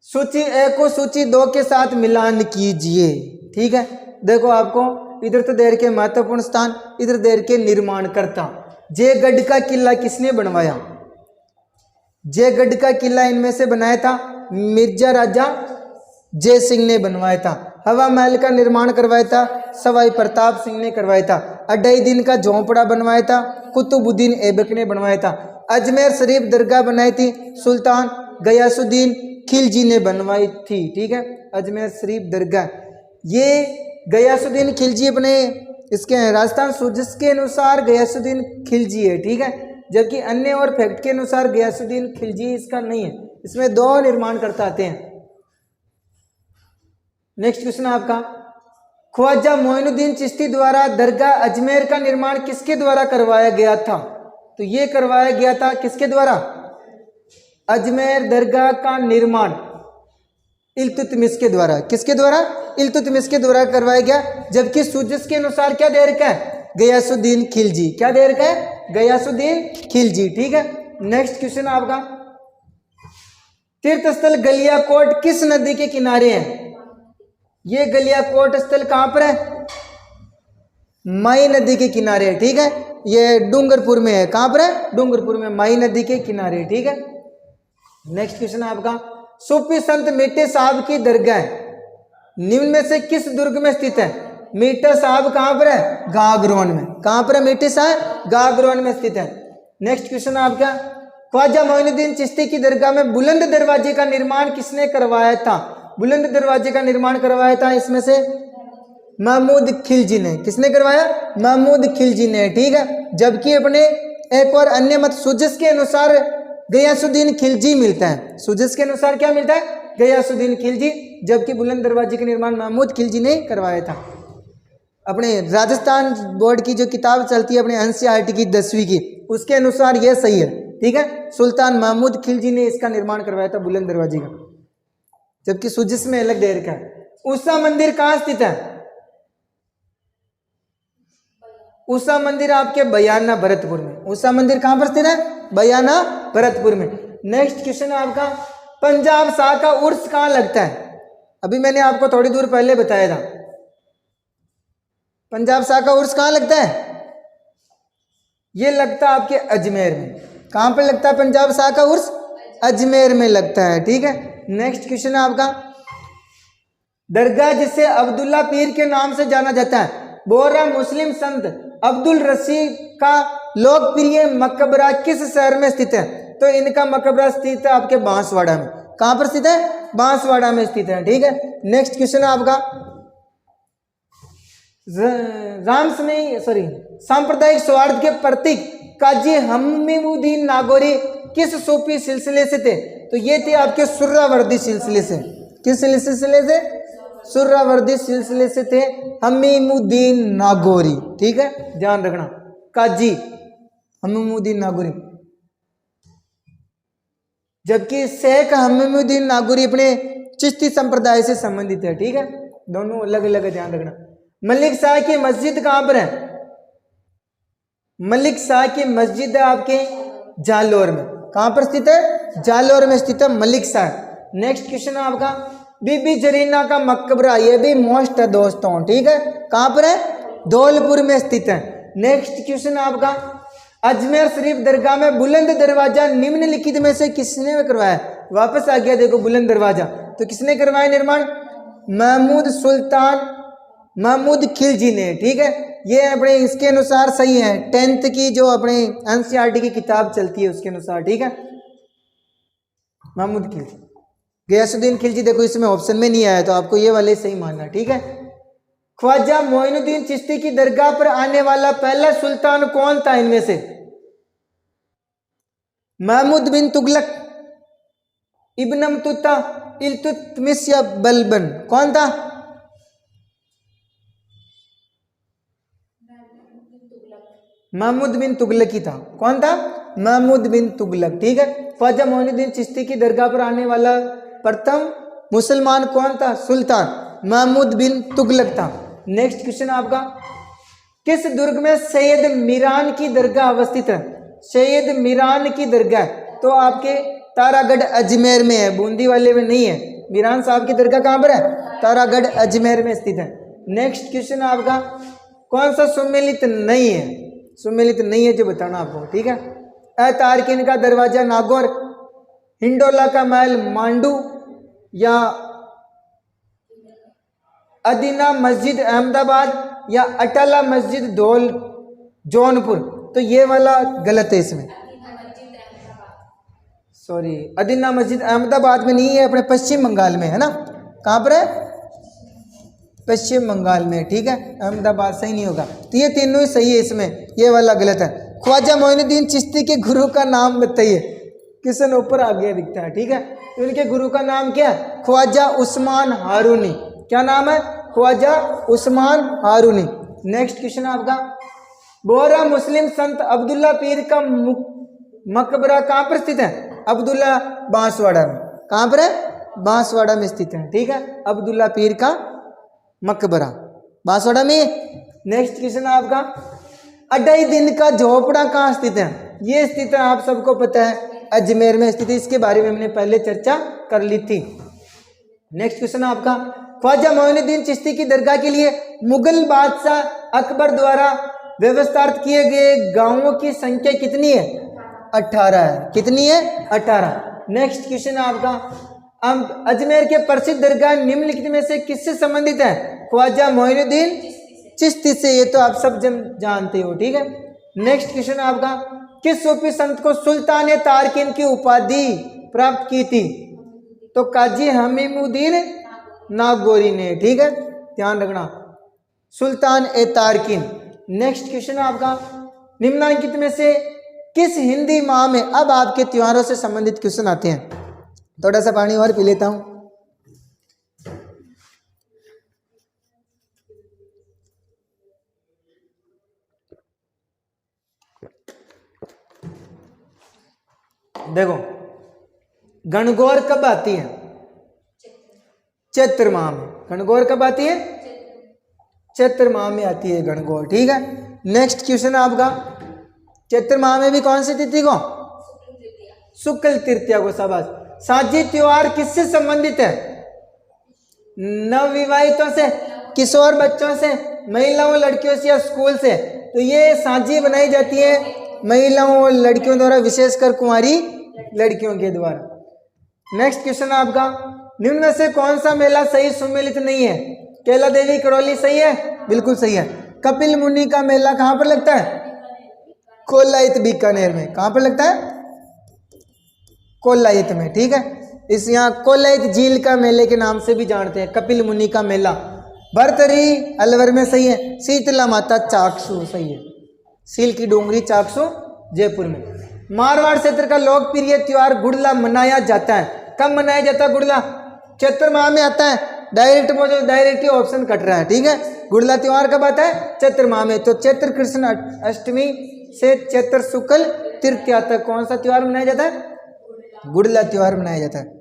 सूची ए को सूची 2 के साथ मिलान कीजिए, ठीक है। देखो आपको इधर तो देर के महत्वपूर्ण स्थान, इधर देर के निर्माणकर्ता। जयगढ़ का किला किसने बनवाया? जयगढ़ का किला इनमें से बनाया था मिर्जा राजा जय सिंह ने बनवाया था। हवा महल का निर्माण करवाया था सवाई प्रताप सिंह ने करवाया था। 2.5 दिन का झोंपड़ा बनवाया था कुतुबुद्दीन ऐबक ने बनवाया था। अजमेर शरीफ दरगाह बनाई थी सुल्तान गयासुद्दीन खिलजी ने बनवाई थी, ठीक है। अजमेर शरीफ दरगाह ये गयासुद्दीन खिलजी अपने इसके राजस्थान सूजस के अनुसार गयासुद्दीन खिलजी है, ठीक है। जबकि अन्य और फैक्ट के अनुसार गयासुद्दीन खिलजी इसका नहीं है, इसमें 2 निर्माण करता आते हैं। नेक्स्ट क्वेश्चन आपका, ख्वाजा मोइनुद्दीन चिश्ती द्वारा दरगाह अजमेर का निर्माण किसके द्वारा करवाया गया था? तो ये करवाया गया था किसके द्वारा? अजमेर दरगाह का निर्माण इल्तुतमिश के द्वारा। किसके द्वारा? इल्तुतमिश के द्वारा करवाया गया। जबकि सूजस के अनुसार क्या दे रखा है? गयासुद्दीन खिलजी। क्या दे रखा है? गयासुद्दीन खिलजी, ठीक है। नेक्स्ट क्वेश्चन आपका, तीर्थस्थल गलियाकोट किस नदी के किनारे है? ये गलियाकोट स्थल कहां पर है? माई नदी के किनारे है, ठीक है। ये डूंगरपुर में है। कहाँ पर है? डूंगरपुर में, माही नदी के किनारे। ठीक है, नेक्स्ट क्वेश्चन है आपका, सूफी संत मीठे साहब की दरगाह निम्न में से किस दुर्ग में स्थित है? मीठा साहब कहाँ पर है? गागरोन में। कहाँ पर है मीठे साहब? गागरोन में स्थित है। नेक्स्ट क्वेश्चन है आपका, ख्वाजा मोइनुद्दीन चिश्ती की दरगाह में बुलंद दरवाजे का निर्माण किसने करवाया था? बुलंद दरवाजे का निर्माण करवाया था इसमें से महमूद खिलजी ने। किसने करवाया? महमूद खिलजी ने। ठीक है, जबकि अपने एक और अन्य मत सुजस के अनुसार गयासुद्दीन खिलजी मिलता है। सुजस के अनुसार क्या मिलता है? गयासुद्दीन खिलजी, जबकि बुलंद दरवाजे का निर्माण महमूद खिलजी ने करवाया था। अपने राजस्थान बोर्ड की जो किताब चलती है अपने एनसीईआरटी की 10वीं की, उसके अनुसार यह सही है। ठीक है, सुल्तान महमूद खिलजी ने इसका निर्माण करवाया था बुलंद दरवाजे का, जबकि सुजस में अलग डेर का है। उषा मंदिर कहाँ स्थित है? उषा मंदिर आपके बयाना भरतपुर में। उषा मंदिर कहाँ पर स्थित है? बयाना भरतपुर में। नेक्स्ट क्वेश्चन है आपका, पंजाब शाह का उर्स कहाँ लगता है? अभी मैंने आपको थोड़ी दूर पहले बताया था। पंजाब शाह का उर्स कहाँ लगता है? ये लगता है आपके अजमेर में। कहाँ पर लगता है पंजाब शाह का उर्स? अजमेर में लगता है। ठीक है, नेक्स्ट क्वेश्चन है आपका, दरगाह जिसे अब्दुल्ला पीर के नाम से जाना जाता है, बोरा मुस्लिम संत अब्दुल रशीद का लोकप्रिय मकबरा किस शहर में स्थित है? तो इनका मकबरा स्थित है आपके बांसवाड़ा में। कहां पर स्थित है? बांसवाड़ा में स्थित है। ठीक है, नेक्स्ट क्वेश्चन है आपका, सांप्रदायिक सौहार्द के प्रतीक काजी हमीमुद्दीन नागौरी किस सूफी सिलसिले से थे? तो ये थे आपके सुर्रावर्दी सिलसिले से। किस सिलसिले से? सुर्रावर्दी सिलसिले से थे हमीमुद्दीन नागौरी। ठीक है, ध्यान रखना, काजी हमीमुद्दीन नागौरी, जबकि शेख हमीमुद्दीन नागौरी अपने चिश्ती संप्रदाय से संबंधित है। ठीक है, दोनों अलग अलग है, ध्यान रखना। मलिक शाह की मस्जिद कहां पर है? मलिक शाह की मस्जिद है आपके जालोर में। कहां पर स्थित है? जालोर में स्थित है मलिक शाह। नेक्स्ट क्वेश्चन है आपका, बीबी जरीना का मकबरा, ये भी मोस्ट है दोस्तों। ठीक है, कहां पर है? धौलपुर में स्थित है। नेक्स्ट क्वेश्चन है आपका, अजमेर शरीफ दरगाह में बुलंद दरवाजा निम्नलिखित में से किसने करवाया? वापस आ गया देखो बुलंद दरवाजा, तो किसने करवाया निर्माण? महमूद खिलजी ने। ठीक है, ये अपने इसके अनुसार सही है, 10th की जो अपने एनसीईआरटी की किताब चलती है उसके अनुसार। ठीक है, महमूद खिलजी। गयासुद्दीन खिलजी देखो इसमें ऑप्शन में नहीं आया, तो आपको ये वाले सही मानना। ठीक है, ख्वाजा मोइनुद्दीन चिश्ती की दरगाह पर आने वाला पहला सुल्तान कौन था इनमें से? महमूद बिन तुगलक, इब्न बतूता, इल्तुतमिश या बलबन? कौन था? महमूद बिन तुगलक ही था। कौन था? महमूद बिन तुगलक। ठीक है, ख्वाजा मोइनुद्दीन चिश्ती की दरगाह पर आने वाला प्रथम मुसलमान कौन था? सुल्तान महमूद बिन तुगलक था। नेक्स्ट क्वेश्चन आपका, किस दुर्ग में सैयद मीरान की दरगाह अवस्थित है? सैयद मीरान की दरगाह तो आपके तारागढ़ अजमेर में है, बूंदी वाले में नहीं है। मीरान साहब की दरगाह कहाँ पर है? तारागढ़ अजमेर में स्थित है। नेक्स्ट क्वेश्चन आपका, कौन सा सुमेलित नहीं है? सुमेलित नहीं है जो बताना आपको। ठीक है, तारकिन का दरवाजा नागौर, हिंडोला का महल मांडू, या अदीना मस्जिद अहमदाबाद, या अटाला मस्जिद धौल जौनपुर? तो ये वाला गलत है इसमें, सॉरी, अदीना मस्जिद अहमदाबाद में नहीं है, अपने पश्चिम बंगाल में है ना। कहाँ पर है? पश्चिम बंगाल में। ठीक है, अहमदाबाद सही नहीं होगा, तो ये तीनों ही सही है, इसमें ये वाला गलत है। ख्वाजा मोइनुद्दीन चिश्ती के गुरु का नाम बताइए। क्वेश्चन ऊपर आ गया दिखता है। ठीक है, तो इनके गुरु का नाम क्या है? ख्वाजा उस्मान हारूनी। क्या नाम है? ख्वाजा उस्मान हारूनी। नेक्स्ट क्वेश्चन आपका, बोहरा मुस्लिम संत अब्दुल्ला पीर का मकबरा कहाँ पर स्थित है? अब्दुल्ला बांसवाड़ा में। कहाँ पर है? बांसवाड़ा में स्थित है। ठीक है, अब्दुल्ला पीर का मकबरा बांसवाड़ा में। नेक्स्ट क्वेश्चन आपका, अढ़ाई दिन का झोपड़ा कहाँ स्थित है? ये स्थित है, आप सबको पता है, अजमेर में स्थित है। इसके बारे में हमने पहले चर्चा कर ली थी। नेक्स्ट क्वेश्चन आपका, ख्वाजा मोइनुद्दीन चिश्ती की दरगाह के लिए मुगल बादशाह अकबर द्वारा व्यवस्थित किए गए गांवों की संख्या कितनी है? 18 है। कितनी है? 18। नेक्स्ट क्वेश्चन आपका, अब अजमेर के प्रसिद्ध दरगाह निम्नलिखित में से किससे संबंधित है? ख्वाजा मोइनुद्दीन चिश्ती से। ये तो आप सब जानते हो, ठीक है। नेक्स्ट क्वेश्चन आपका, किस सूफी संत को सुल्तान ए तारकीन की उपाधि प्राप्त की थी? तो काजी हमीमुद्दीन नागौरी ने, ठीक है, ध्यान रखना, सुल्तान ए तारकीन। नेक्स्ट क्वेश्चन आपका, निम्नलिखित में से किस हिंदी माह में, अब आपके त्योहारों से संबंधित क्वेश्चन आते हैं, थोड़ा सा पानी और पी लेता हूं। देखो, गणगौर कब आती है? चैत्र माह में। गणगौर कब आती है? चैत्र माह में आती है गणगौर, ठीक है। नेक्स्ट क्वेश्चन आपका, चैत्र माह में भी कौन सी तिथि को? शुक्ल तृतीया को। शाबाश। साझी त्योहार किससे संबंधित है? नवविवाहितों से, किशोर बच्चों से, महिलाओं लड़कियों से या स्कूल से। तो ये साझी बनाई जाती है महिलाओं और लड़कियों द्वारा, विशेषकर कुंवारी लड़कियों के द्वारा। नेक्स्ट क्वेश्चन आपका, निम्न में से कौन सा मेला सही सुमेलित नहीं है? कैला देवी करौली सही है? बिल्कुल सही है। कपिल मुनि का मेला कहाँ पर लगता है? कोलायत बीकानेर में। कहाँ पर लगता है? कोलायत में, ठीक है। इस यहाँ कोलायत झील का मेले के नाम से भी जानते हैं, कपिल मुनि का मेला। भरतरी अलवर में सही है। शीतला माता चाकसू सही है। सील की डोंगरी चाकसू जयपुर में। मारवाड़ क्षेत्र का लोकप्रिय त्योहार गुड़ला मनाया जाता है। कब मनाया जाता है गुड़ला? चैत्र माह में आता है। डायरेक्ट ऑप्शन कट रहा है, ठीक है। गुड़ला त्योहार कब आता है? चैत्र माह में। तो चैत्र कृष्ण अष्टमी से चैत्र शुक्ल तृतीया तक कौन सा त्योहार मनाया जाता है? गुड़ला त्योहार मनाया जाता है।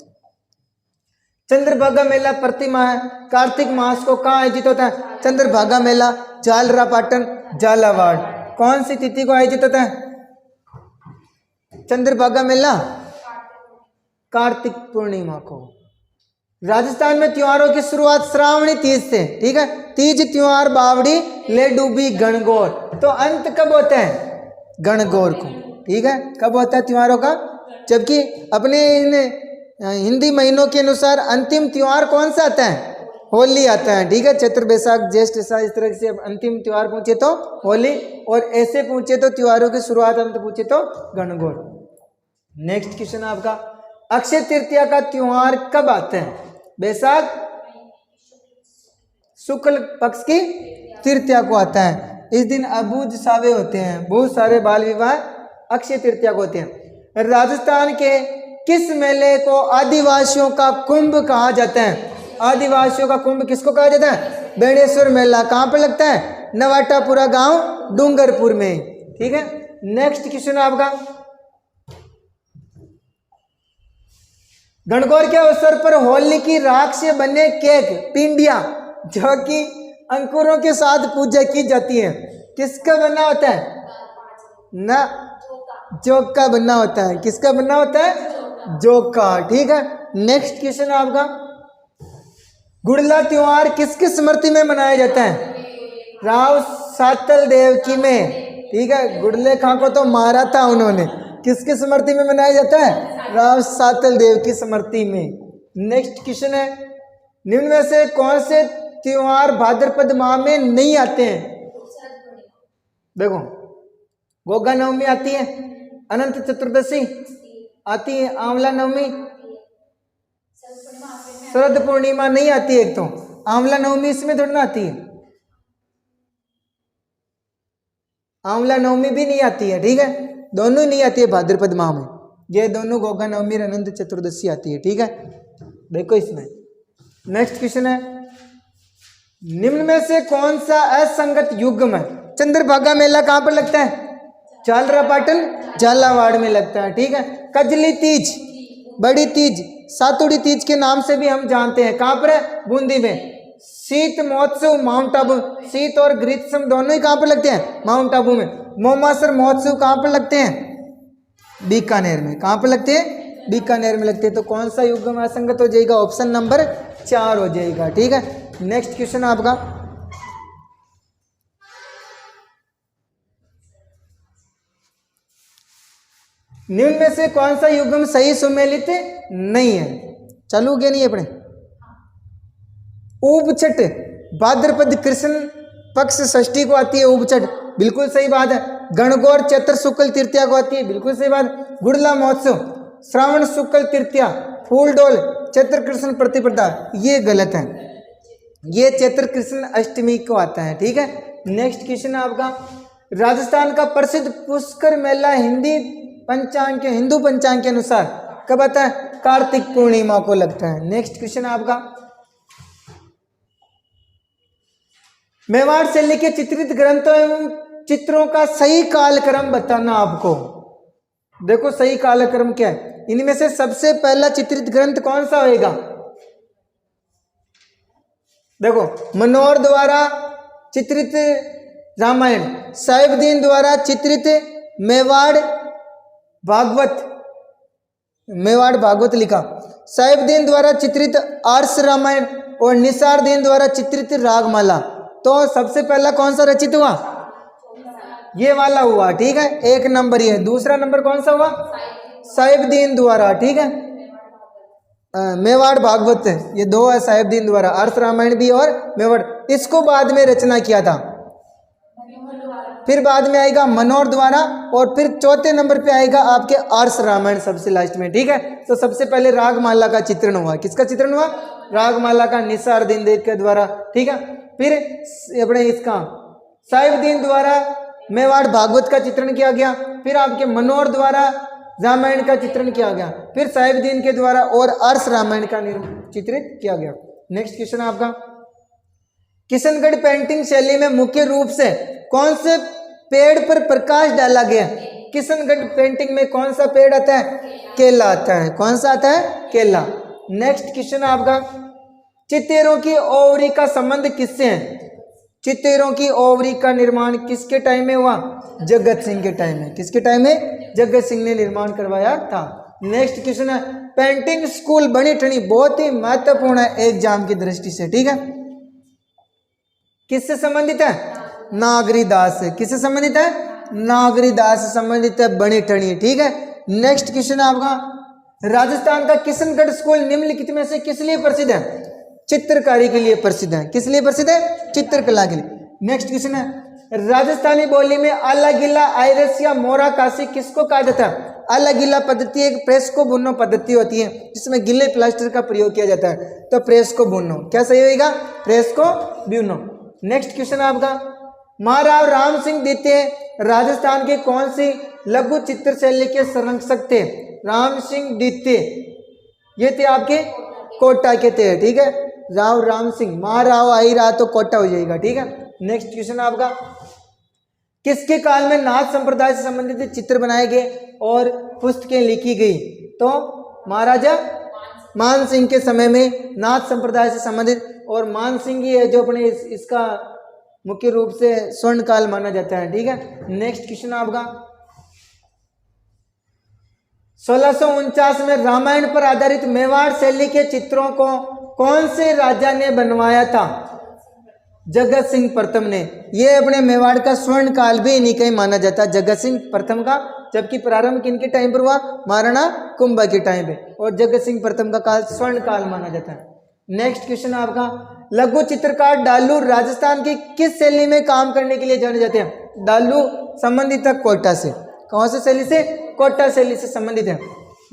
चंद्रभागा मेला प्रति माह कार्तिक मास को कहाँ आयोजित होता है? चंद्रभागा मेला झालरापाटन झालावाड़। कौन सी तिथि को आयोजित होता है चंद्रभागा मेला? कार्तिक पूर्णिमा को। राजस्थान में त्योहारों की शुरुआत श्रावणी तीज से, ठीक है। तीज त्योहार बावड़ी ले डूबी गणगौर। तो अंत कब होता है? गणगौर को, ठीक है। कब होता है त्योहारों का? जबकि अपने हिंदी महीनों के अनुसार अंतिम त्योहार कौन सा आता है? होली आता है, ठीक है। चैत्र बैसाख ज्येष्ठ इस तरह से अंतिम त्योहार पूछे तो होली, और ऐसे पूछे तो त्योहारों की शुरुआत अंत पूछे तो गणगौर। नेक्स्ट क्वेश्चन आपका, अक्षय तृतीया का त्योहार कब आता है? बैसाख शुक्ल पक्ष की तृतीया को आता है। इस दिन अबूझ सावे होते हैं, बहुत सारे बाल विवाह अक्षय तृतीया को होते हैं। राजस्थान के किस मेले को आदिवासियों का कुंभ कहा जाता है? आदिवासियों का कुंभ किसको कहा जाता है? बेणेश्वर मेला। कहाँ पर लगता है? नवाटापुरा गांव डूंगरपुर में, ठीक है। नेक्स्ट क्वेश्चन आपका, गणगौर के अवसर पर होली की राख से बने केक पिंडिया जो कि अंकुरों के साथ पूजा की जाती है, किसका बनना होता है? ना, जोक का बनना होता है। किसका बनना होता है? जोक का, ठीक है। नेक्स्ट क्वेश्चन आपका, गुड़ला त्योहार किसकी स्मृति में मनाया जाता है? राव सातल देव की में, ठीक है। गुड़ले खां को तो मारा था उन्होंने, किसकी स्मृति में मनाया जाता है? राव सातल देव की स्मृति में। नेक्स्ट क्वेश्चन है, निम्न में से कौन से त्योहार भाद्रपद माह में नहीं आते हैं? देखो, गोगा नवमी आती है, अनंत चतुर्दशी आती है, आंवला नवमी, शरद पूर्णिमा नहीं आती है। एक तो आंवला नवमी इसमें थोड़ी ना आती है, आंवला नवमी भी नहीं आती है, ठीक है। दोनों नहीं आती है भाद्रपद माह में, ये दोनों गोगा नवमी और अनंत चतुर्दशी आती है, ठीक है। देखो इसमें नेक्स्ट क्वेश्चन है, निम्न में से कौन सा असंगत युग्म है? चंद्रभागा मेला कहाँ पर लगता है? झालरापाटन झालावाड़ में लगता है, ठीक है। कजली तीज, बड़ी तीज, सातुड़ी तीज के नाम से भी हम जानते हैं, कहाँ पर है? बूंदी में। शीत महोत्सव माउंट आबू, शीत और ग्रीष्म दोनों ही कहाँ पर लगते हैं? माउंट आबू में। मोमासर महोत्सव कहाँ पर लगते हैं? बीकानेर में। कहाँ पर लगते हैं? बीकानेर में लगते हैं। तो कौन सा युग्म असंगत हो जाएगा? ऑप्शन नंबर 4 हो जाएगा, ठीक है। नेक्स्ट क्वेश्चन आपका, निम्न में से कौन सा युग्म सही सुमेलित नहीं है? चालू हो गया नहीं अपने? उपचट भाद्रपद कृष्ण पक्ष षष्ठी को आती है उपचट, बिल्कुल सही बात है। गणगौर चैत्र शुक्ल तृतीया को आती है, बिल्कुल सही बात। गुड़ला महोत्सव श्रावण शुक्ल तृतीया, फूल डोल चैत्र कृष्ण प्रतिपदा, ये गलत है, ये चैत्र कृष्ण अष्टमी को आता है, ठीक है। नेक्स्ट क्वेश्चन है आपका, राजस्थान का प्रसिद्ध पुष्कर मेला हिंदू पंचांग के अनुसार कब आता है? कार्तिक पूर्णिमा को लगता है। नेक्स्ट क्वेश्चन है आपका, मेवाड़ शैली के चित्रित ग्रंथों एवं चित्रों का सही कालक्रम बताना आपको। देखो सही कालक्रम क्या है, इनमें से सबसे पहला चित्रित ग्रंथ कौन सा होएगा? देखो, मनोहर द्वारा चित्रित रामायण, साहिबदीन द्वारा चित्रित मेवाड़ भागवत लिखा, साहिबदीन द्वारा चित्रित आर्ष रामायण और निसारदीन द्वारा चित्रित रागमाला। तो सबसे पहला कौन सा रचित हुआ? ये वाला हुआ, ठीक है, एक नंबर ये। दूसरा नंबर कौन सा हुआ? साहिबदीन द्वारा, ठीक है, मेवाड़ भागवत, ये दो है साहिबदीन द्वारा, आर्ष रामायण भी और मेवाड़। इसको बाद में रचना किया था, फिर बाद में आएगा मनोहर द्वारा, और फिर चौथे नंबर पे आएगा आपके आर्ष रामायण सबसे लास्ट में, ठीक है। तो सबसे पहले रागमाला का चित्रण हुआ, किसका चित्रण हुआ? रागमाला का, निसारदीन देव के द्वारा, ठीक है। फिर अपने इसका साहिबदीन द्वारा मेवाड़ भागवत का चित्रण किया गया, फिर आपके मनोहर द्वारा रामायण का चित्रण किया गया, फिर साहिबदीन के द्वारा और आर्ष रामायण का चित्रित किया गया। नेक्स्ट क्वेश्चन है आपका, किशनगढ़ पेंटिंग शैली में मुख्य रूप से कौन से पेड़ पर प्रकाश डाला गया? किशनगढ़ पेंटिंग में कौन सा पेड़ आता है? केला आता है। कौन सा आता है? केला। नेक्स्ट क्वेश्चन है आपका, चितेरों की ओवरी का संबंध किससे है? चितेरों की ओवरी का निर्माण किसके टाइम में हुआ? जगत सिंह के टाइम में। किसके टाइम में? जगत सिंह ने निर्माण करवाया था। नेक्स्ट क्वेश्चन है, पेंटिंग स्कूल बनी ठनी बहुत ही महत्वपूर्ण है एग्जाम की दृष्टि से, ठीक है। किससे संबंधित है? नागरीदास से। किससे संबंधित है? नागरीदास से संबंधित है बनी ठनी, ठीक है। नेक्स्ट क्वेश्चन है आपका, राजस्थान का किशनगढ़ स्कूल निम्नलिखित में से किस लिए प्रसिद्ध है? चित्रकारी के लिए प्रसिद्ध है। किस लिए प्रसिद्ध है? चित्रकला के लिए। नेक्स्ट क्वेश्चन है, राजस्थानी बोली में आला गिला, आयरस या मोरा काशी किसको कहा जाता है? आला गिला पद्धति एक प्रेस को बुनो पद्धति होती है जिसमें गिले प्लास्टर का प्रयोग किया जाता है, तो प्रेस को बुनो। क्या सही होगा? प्रेस को बुनो। नेक्स्ट क्वेश्चन है आपका, महाराव राम सिंह द्वितीय राजस्थान के कौन सी लघु चित्र शैली के संरक्षक थे? राम सिंह द्वितीय ये थे आपके कोटा के थे, ठीक है। राव राम सिंह, महाराव आई रहा तो कोटा हो जाएगा, ठीक है। नेक्स्ट क्वेश्चन आपका, किसके काल में नाथ संप्रदाय से संबंधित चित्र बनाए गए और पुस्तकें लिखी गई? तो महाराजा मान सिंह के समय में नाथ संप्रदाय से संबंधित, और मान सिंह ही है जो अपने इसका मुख्य रूप से स्वर्ण काल माना जाता है, ठीक है। नेक्स्ट क्वेश्चन आपका, 1649 में रामायण पर आधारित मेवाड़ शैली के चित्रों को कौन से राजा ने बनवाया था? जगत सिंह प्रथम ने। ये अपने मेवाड़ का स्वर्ण काल भी इन्हीं का ही माना जाता है, जगत सिंह प्रथम का, जबकि प्रारंभ किनके टाइम पर हुआ? महाराणा कुंभा के टाइम पे, और जगत सिंह प्रथम का काल स्वर्ण काल माना जाता है। नेक्स्ट क्वेश्चन आपका, लघु चित्रकार डालू राजस्थान की किस शैली में काम करने के लिए जाने जाते हैं? डालू संबंधित है कोटा से। कौन से शैली से? कोटा शैली से संबंधित है।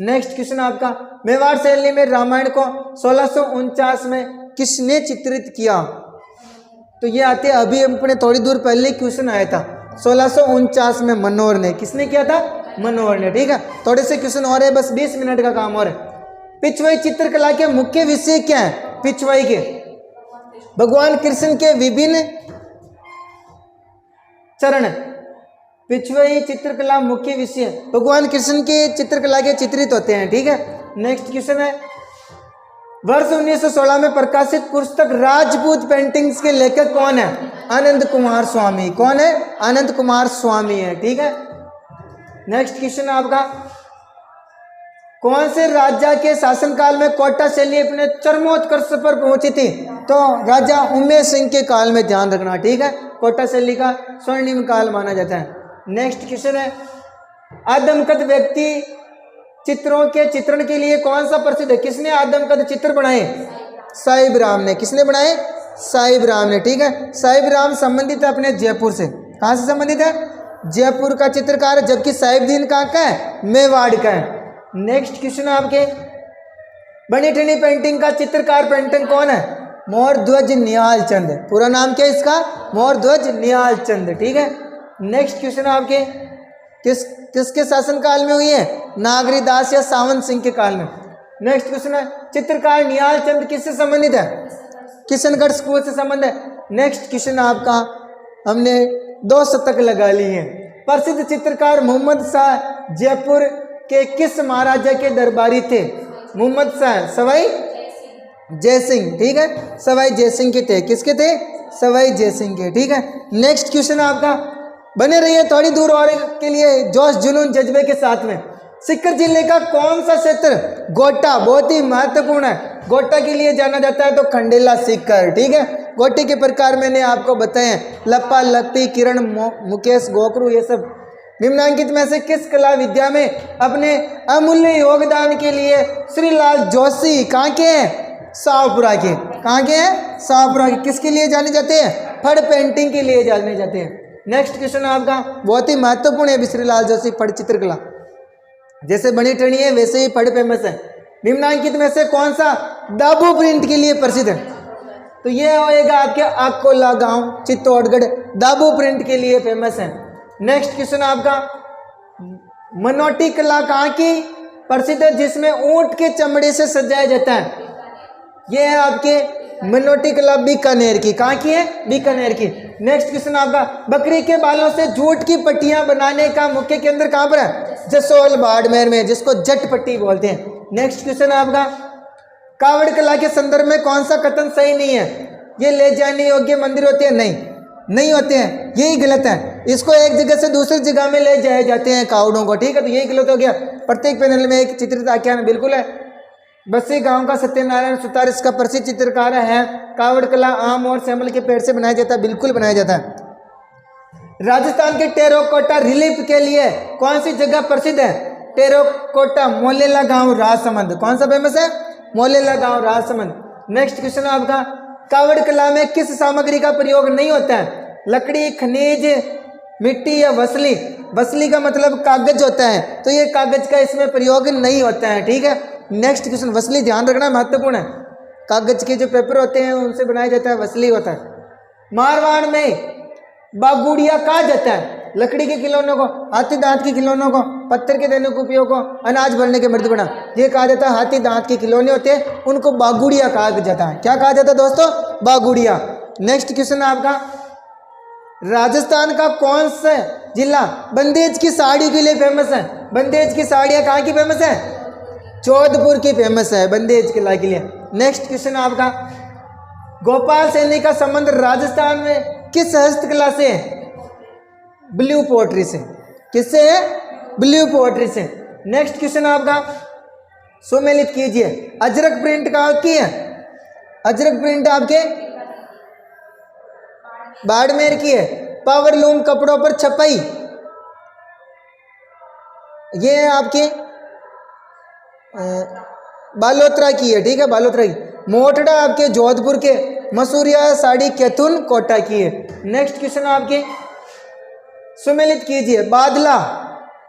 नेक्स्ट क्वेश्चन आपका, मेवाड़ शैली में रामायण को 1649 में किसने चित्रित किया? तो ये आते अभी अपने थोड़ी दूर पहले क्वेश्चन आया था, 1649 में मनोहर ने। किसने किया था? मनोहर ने, ठीक है। थोड़े से क्वेश्चन और है, बस 20 मिनट का काम और है। पिछवाई चित्रकला के मुख्य विषय क्या है? पिछवाई के भगवान कृष्ण के विभिन्न चरण। पिछवाई चित्रकला मुख्य विषय भगवान कृष्ण के चित्रकला के चित्रित होते हैं, ठीक है। नेक्स्ट क्वेश्चन है, वर्ष 1916 में प्रकाशित पुस्तक राजपूत पेंटिंग्स के लेखक कौन है? आनंद कुमार स्वामी। कौन है? आनंद कुमार स्वामी है, ठीक है। नेक्स्ट क्वेश्चन आपका, कौन से राजा के शासनकाल में कोटा शैली अपने चरमोत्कर्ष पर पहुंची थी? तो राजा उमेश सिंह के काल में, ध्यान रखना, ठीक है। कोटा शैली का स्वर्णिम काल माना जाता है। नेक्स्ट क्वेश्चन है, आदमकद व्यक्ति चित्रों के चित्रण के लिए कौन सा प्रसिद्ध है? किसने आदमकद चित्र बनाए? साहिब राम ने। किसने बनाए? साहिब राम ने। ठीक है, साहिब राम संबंधित है अपने जयपुर से। कहाँ से संबंधित है? जयपुर का चित्रकार है, जबकि साहिबदीन कहाँ का है? मेवाड़ का है। नेक्स्ट क्वेश्चन आपके, बनी ठनी पेंटिंग का चित्रकार पेंटिंग कौन है? मोरध्वज निहाल चंद। पूरा नाम क्या है इसका? मोरध्वज निहाल चंद। ठीक है, नेक्स्ट क्वेश्चन आपके, किसके शासन काल में हुई है? नागरीदास या सावंत सिंह के काल में। नेक्स्ट क्वेश्चन है, चित्रकार निहाल चंद किससे संबंधित है? किशनगढ़ स्कूल से संबंध है। नेक्स्ट क्वेश्चन आपका, हमने 2 शतक लगा लिए हैं। प्रसिद्ध चित्रकार मोहम्मद शाह जयपुर के किस महाराजा के दरबारी थे? मोहम्मद शाह सवाई जयसिंह। ठीक है, सवाई जयसिंह के थे। किसके थे? सवाई जयसिंह के। ठीक है, नेक्स्ट क्वेश्चन आपका, बने रहिए थोड़ी दूर और के लिए जोश जुनून जज्बे के साथ में। सीकर जिले का कौन सा क्षेत्र गोटा बहुत ही महत्वपूर्ण है? गोटा के लिए जाना जाता है तो खंडेला सीकर। ठीक है, गोटे के प्रकार मैंने आपको बताए हैं, लप्पा लप्पी, किरण, मुकेश, गोकरू, ये सब। निम्नांकित में से किस कला विद्या में अपने अमूल्य योगदान के लिए श्रीलाल जोशी कहाँ के हैं? शाहपुरा के। कहाँ के हैं? शाहपुरा के। किसके लिए जाने जाते हैं? फड़ पेंटिंग के लिए जाने जाते हैं। नेक्स्ट क्वेश्चन आपका बहुत ही महत्वपूर्ण है, श्रीलाल जोशी फड़ चित्रकला। जैसे बनी ठनी है वैसे ही फड़ फेमस है। निम्नांकित में से कौन सा दाबू प्रिंट के लिए प्रसिद्ध है? तो ये होएगा आपके अकोला गांव चित्तौड़गढ़, दाबू प्रिंट के लिए फेमस है। नेक्स्ट क्वेश्चन आपका, मनोटी कला कहाँ की प्रसिद्ध है जिसमें ऊंट के चमड़े से सजाया जाता है? ये है आपके मनोटी कला बीकानेर की। कहाँ की है? बीकानेर की। नेक्स्ट क्वेश्चन आपका, बकरी के बालों से जूट की पट्टियां बनाने का मुख्य केंद्र कहाँ पर है? जसोल बाड़मेर में, जिसको जट पट्टी बोलते हैं। नेक्स्ट क्वेश्चन आपका, कावड़ कला के संदर्भ में कौन सा कथन सही नहीं है? ये ले जाने योग्य मंदिर होते हैं? नहीं होते हैं, यही गलत है। इसको एक जगह से दूसरी जगह में ले जाए जाते हैं कावड़ों को। ठीक है, तो यही गलत हो गया। प्रत्येक पैनल में एक चित्रित आख्यान बिल्कुल है। बस्सी गांव का सत्यनारायण सुतार इसका प्रसिद्ध चित्रकार है। कावड़ कला आम और सेमल के पेड़ से बनाया जाता है, बिल्कुल बनाया जाता है। राजस्थान के टेराकोटा रिलीफ के लिए कौन सी जगह प्रसिद्ध है? टेराकोटा मोलेला गांव राजसमंद। कौन सा फेमस है? मोलेला गांव राजसमंद। नेक्स्ट क्वेश्चन आपका, कावड़ कला में किस सामग्री का प्रयोग नहीं होता है? लकड़ी, खनिज, मिट्टी या वसली? वसली का मतलब कागज होता है, तो ये कागज का इसमें प्रयोग नहीं होता है। ठीक है, नेक्स्ट क्वेश्चन, वसली ध्यान रखना महत्वपूर्ण है। कागज के जो पेपर होते हैं उनसे बनाया जाता है, वसली होता है। मारवाड़ में बागुड़िया कहा जाता है? लकड़ी के खिलौनों को, हाथी दांत के खिलौनों को, पत्थर के देने के उपयोग को, अनाज भरने के मृत बना, ये कहा जाता है। हाथी दांत के खिलौने होते हैं, उनको बागुड़िया कहा जाता है। क्या कहा जाता है दोस्तों? बागुड़िया। नेक्स्ट क्वेश्चन आपका, राजस्थान का कौन सा जिला बंदेज की साड़ी के लिए फेमस है? बंदेज की साड़ियाँ कहाँ की फेमस है? जोधपुर की फेमस है बंदेज किला के लिए। नेक्स्ट क्वेश्चन आपका, गोपाल सैनी का संबंध राजस्थान में किस हस्तकला से है? ब्लू पोट्री से। किससे है? ब्लू पोट्री से। नेक्स्ट क्वेश्चन आपका, सुमेलित कीजिए, अजरक प्रिंट कहाँ की है? अजरक प्रिंट आपके बाड़मेर की है। पावरलूम कपड़ों पर छपाई, ये है आपके बालोत्रा की है। ठीक है, बालोत्रा की। मोटड़ा आपके जोधपुर के। मसूरिया साड़ी कैथुन कोटा की है। नेक्स्ट क्वेश्चन आपके, सुमेलित कीजिए, बादला।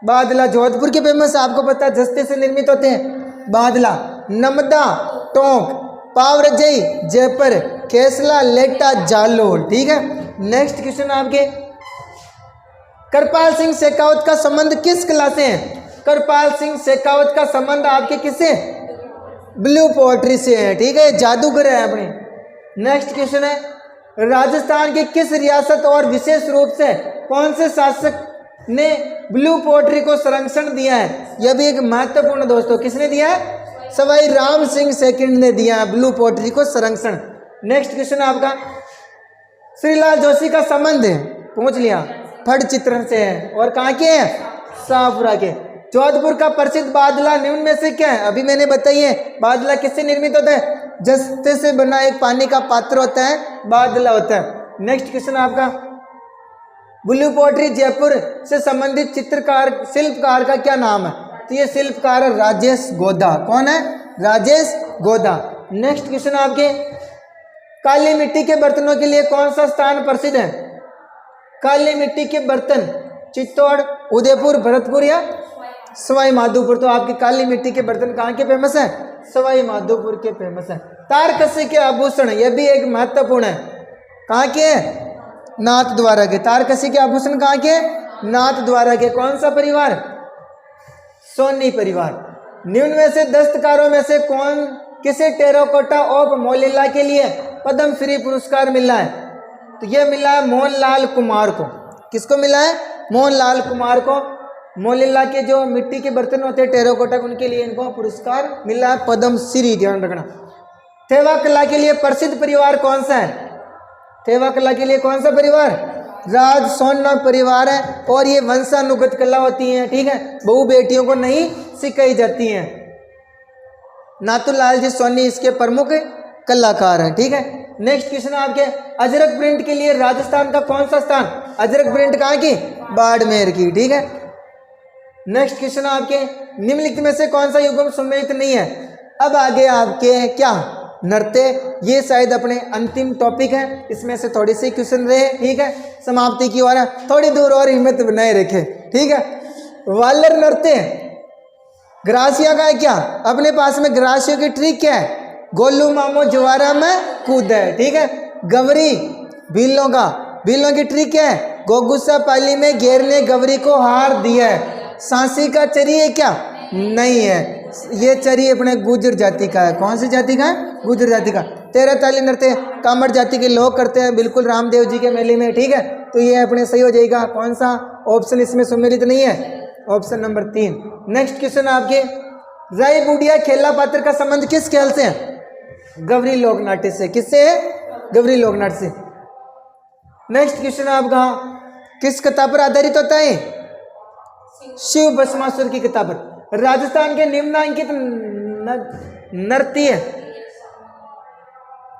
बादला जोधपुर के फेमस, आपको पता है, जस्ते से निर्मित होते हैं बादला। नमदा टोंक, पावरजई जयपुर, केसला लेटा जालोर। ठीक है, नेक्स्ट क्वेश्चन आपके, करपाल सिंह शेखावत का संबंध किस कला से है? करपाल सिंह शेखावत का संबंध आपके किससे? ब्लू पोएट्री से है। ठीक है, जादूगर है अपने। नेक्स्ट क्वेश्चन है, राजस्थान की किस रियासत और विशेष रूप से कौन से शासक ने ब्लू पोएट्री को संरक्षण दिया है? यह भी एक महत्वपूर्ण दोस्तों, किसने दिया है? सवाई राम सिंह सेकंड ने दिया है ब्लू पोएट्री को संरक्षण। नेक्स्ट क्वेश्चन आपका, श्रीलाल जोशी का संबंध है, पूछ लिया, फड़ चित्रण से है और कहाँ के हैं? शाहपुरा के। जोधपुर का प्रसिद्ध बादला निम्न में से क्या है? अभी मैंने बताइए, बादला किससे निर्मित होता है? जस्ते से बना एक पानी का पात्र होता है, बादला होता है। नेक्स्ट क्वेश्चन आपका, ब्लू पोट्री जयपुर से संबंधित चित्रकार शिल्पकार का क्या नाम है? तो ये शिल्पकार है राजेश गोदा। कौन है? राजेश गोदा। नेक्स्ट क्वेश्चन आपके, काली मिट्टी के बर्तनों के लिए कौन सा स्थान प्रसिद्ध है? काली मिट्टी के बर्तन चित्तौड़, उदयपुर, भरतपुर या सवाई माधोपुर। तो आपकी काली मिट्टी के बर्तन कहाँ के फेमस है? सवाई माधोपुर के फेमस है। तारकसी के आभूषण, यह भी एक महत्वपूर्ण है, कहाँ के? नाथ द्वारा के। तारकसी के आभूषण कहाँ के? नाथ द्वारा के। कौन सा परिवार? सोनी परिवार। निम्न में से दस्तकारों में से किसे टेराकोटा ऑफ मोलिल्ला के लिए पद्म श्री पुरस्कार मिला है? तो यह मिला है मोहनलाल कुमार को। किसको मिला है? मोहनलाल कुमार को। मोलिल्ला के जो मिट्टी के बर्तन होते हैं टेराकोटा, उनके लिए इनको पुरस्कार मिला है पद्म श्री। ध्यान रखना। थेवा कला के लिए प्रसिद्ध परिवार कौन सा है? थेवा कला के लिए कौन सा परिवार? राज सोना परिवार है। और ये वंशानुगत कला होती है, ठीक है, बहू बेटियों को नहीं सिखाई जाती हैं। नाथूलाल जी सोनी इसके प्रमुख कलाकार हैं, ठीक है। नेक्स्ट क्वेश्चन आपके, अजरक प्रिंट के लिए राजस्थान का कौन सा स्थान? अजरक प्रिंट कहाँ की? बाड़मेर की, ठीक है। नेक्स्ट क्वेश्चन आपके, निम्नलिखित में से कौन सा युग्म सम्मिलित नहीं है? अब आगे आपके क्या? नृत्य। ये शायद अपने अंतिम टॉपिक है, इसमें से थोड़ी सी क्वेश्चन रहे, ठीक है, समाप्ति की ओर थोड़ी दूर और हिम्मत बनाए रखे, ठीक है। वालर नृत्य ग्रासिया का है क्या? अपने पास में ग्रासिया की ट्रिक क्या है? गोलू मामो जवारा में कूद है, ठीक है। गवरी भीलों की ट्रिक क्या है? गोगुस्सा पाली में घेरने गवरी को हार दिया है। सांसी का चरी है क्या? नहीं है, ये चरी अपने गुर्जर जाति का है। कौन सी जाति का है? गुर्जर जाति का। 13 ताली नृत्य कामड़ जाति के लोग करते हैं, बिल्कुल रामदेव जी के मेले में, ठीक है। तो ये अपने सही हो जाएगा। कौन सा ऑप्शन इसमें सम्मिलित नहीं है? Option number 3। नेक्स्ट क्वेश्चन आपके, राय बुढ़िया खेला पात्र का संबंध किस खेल से है? गवरी लोक नाट्य से। किससे है? गवरी लोक नाट्य से। नेक्स्ट क्वेश्चन आपका, किस कथा पर आधारित होता है? शिव भस्मासुर की कथा पर। राजस्थान के निम्नांकित नर्तय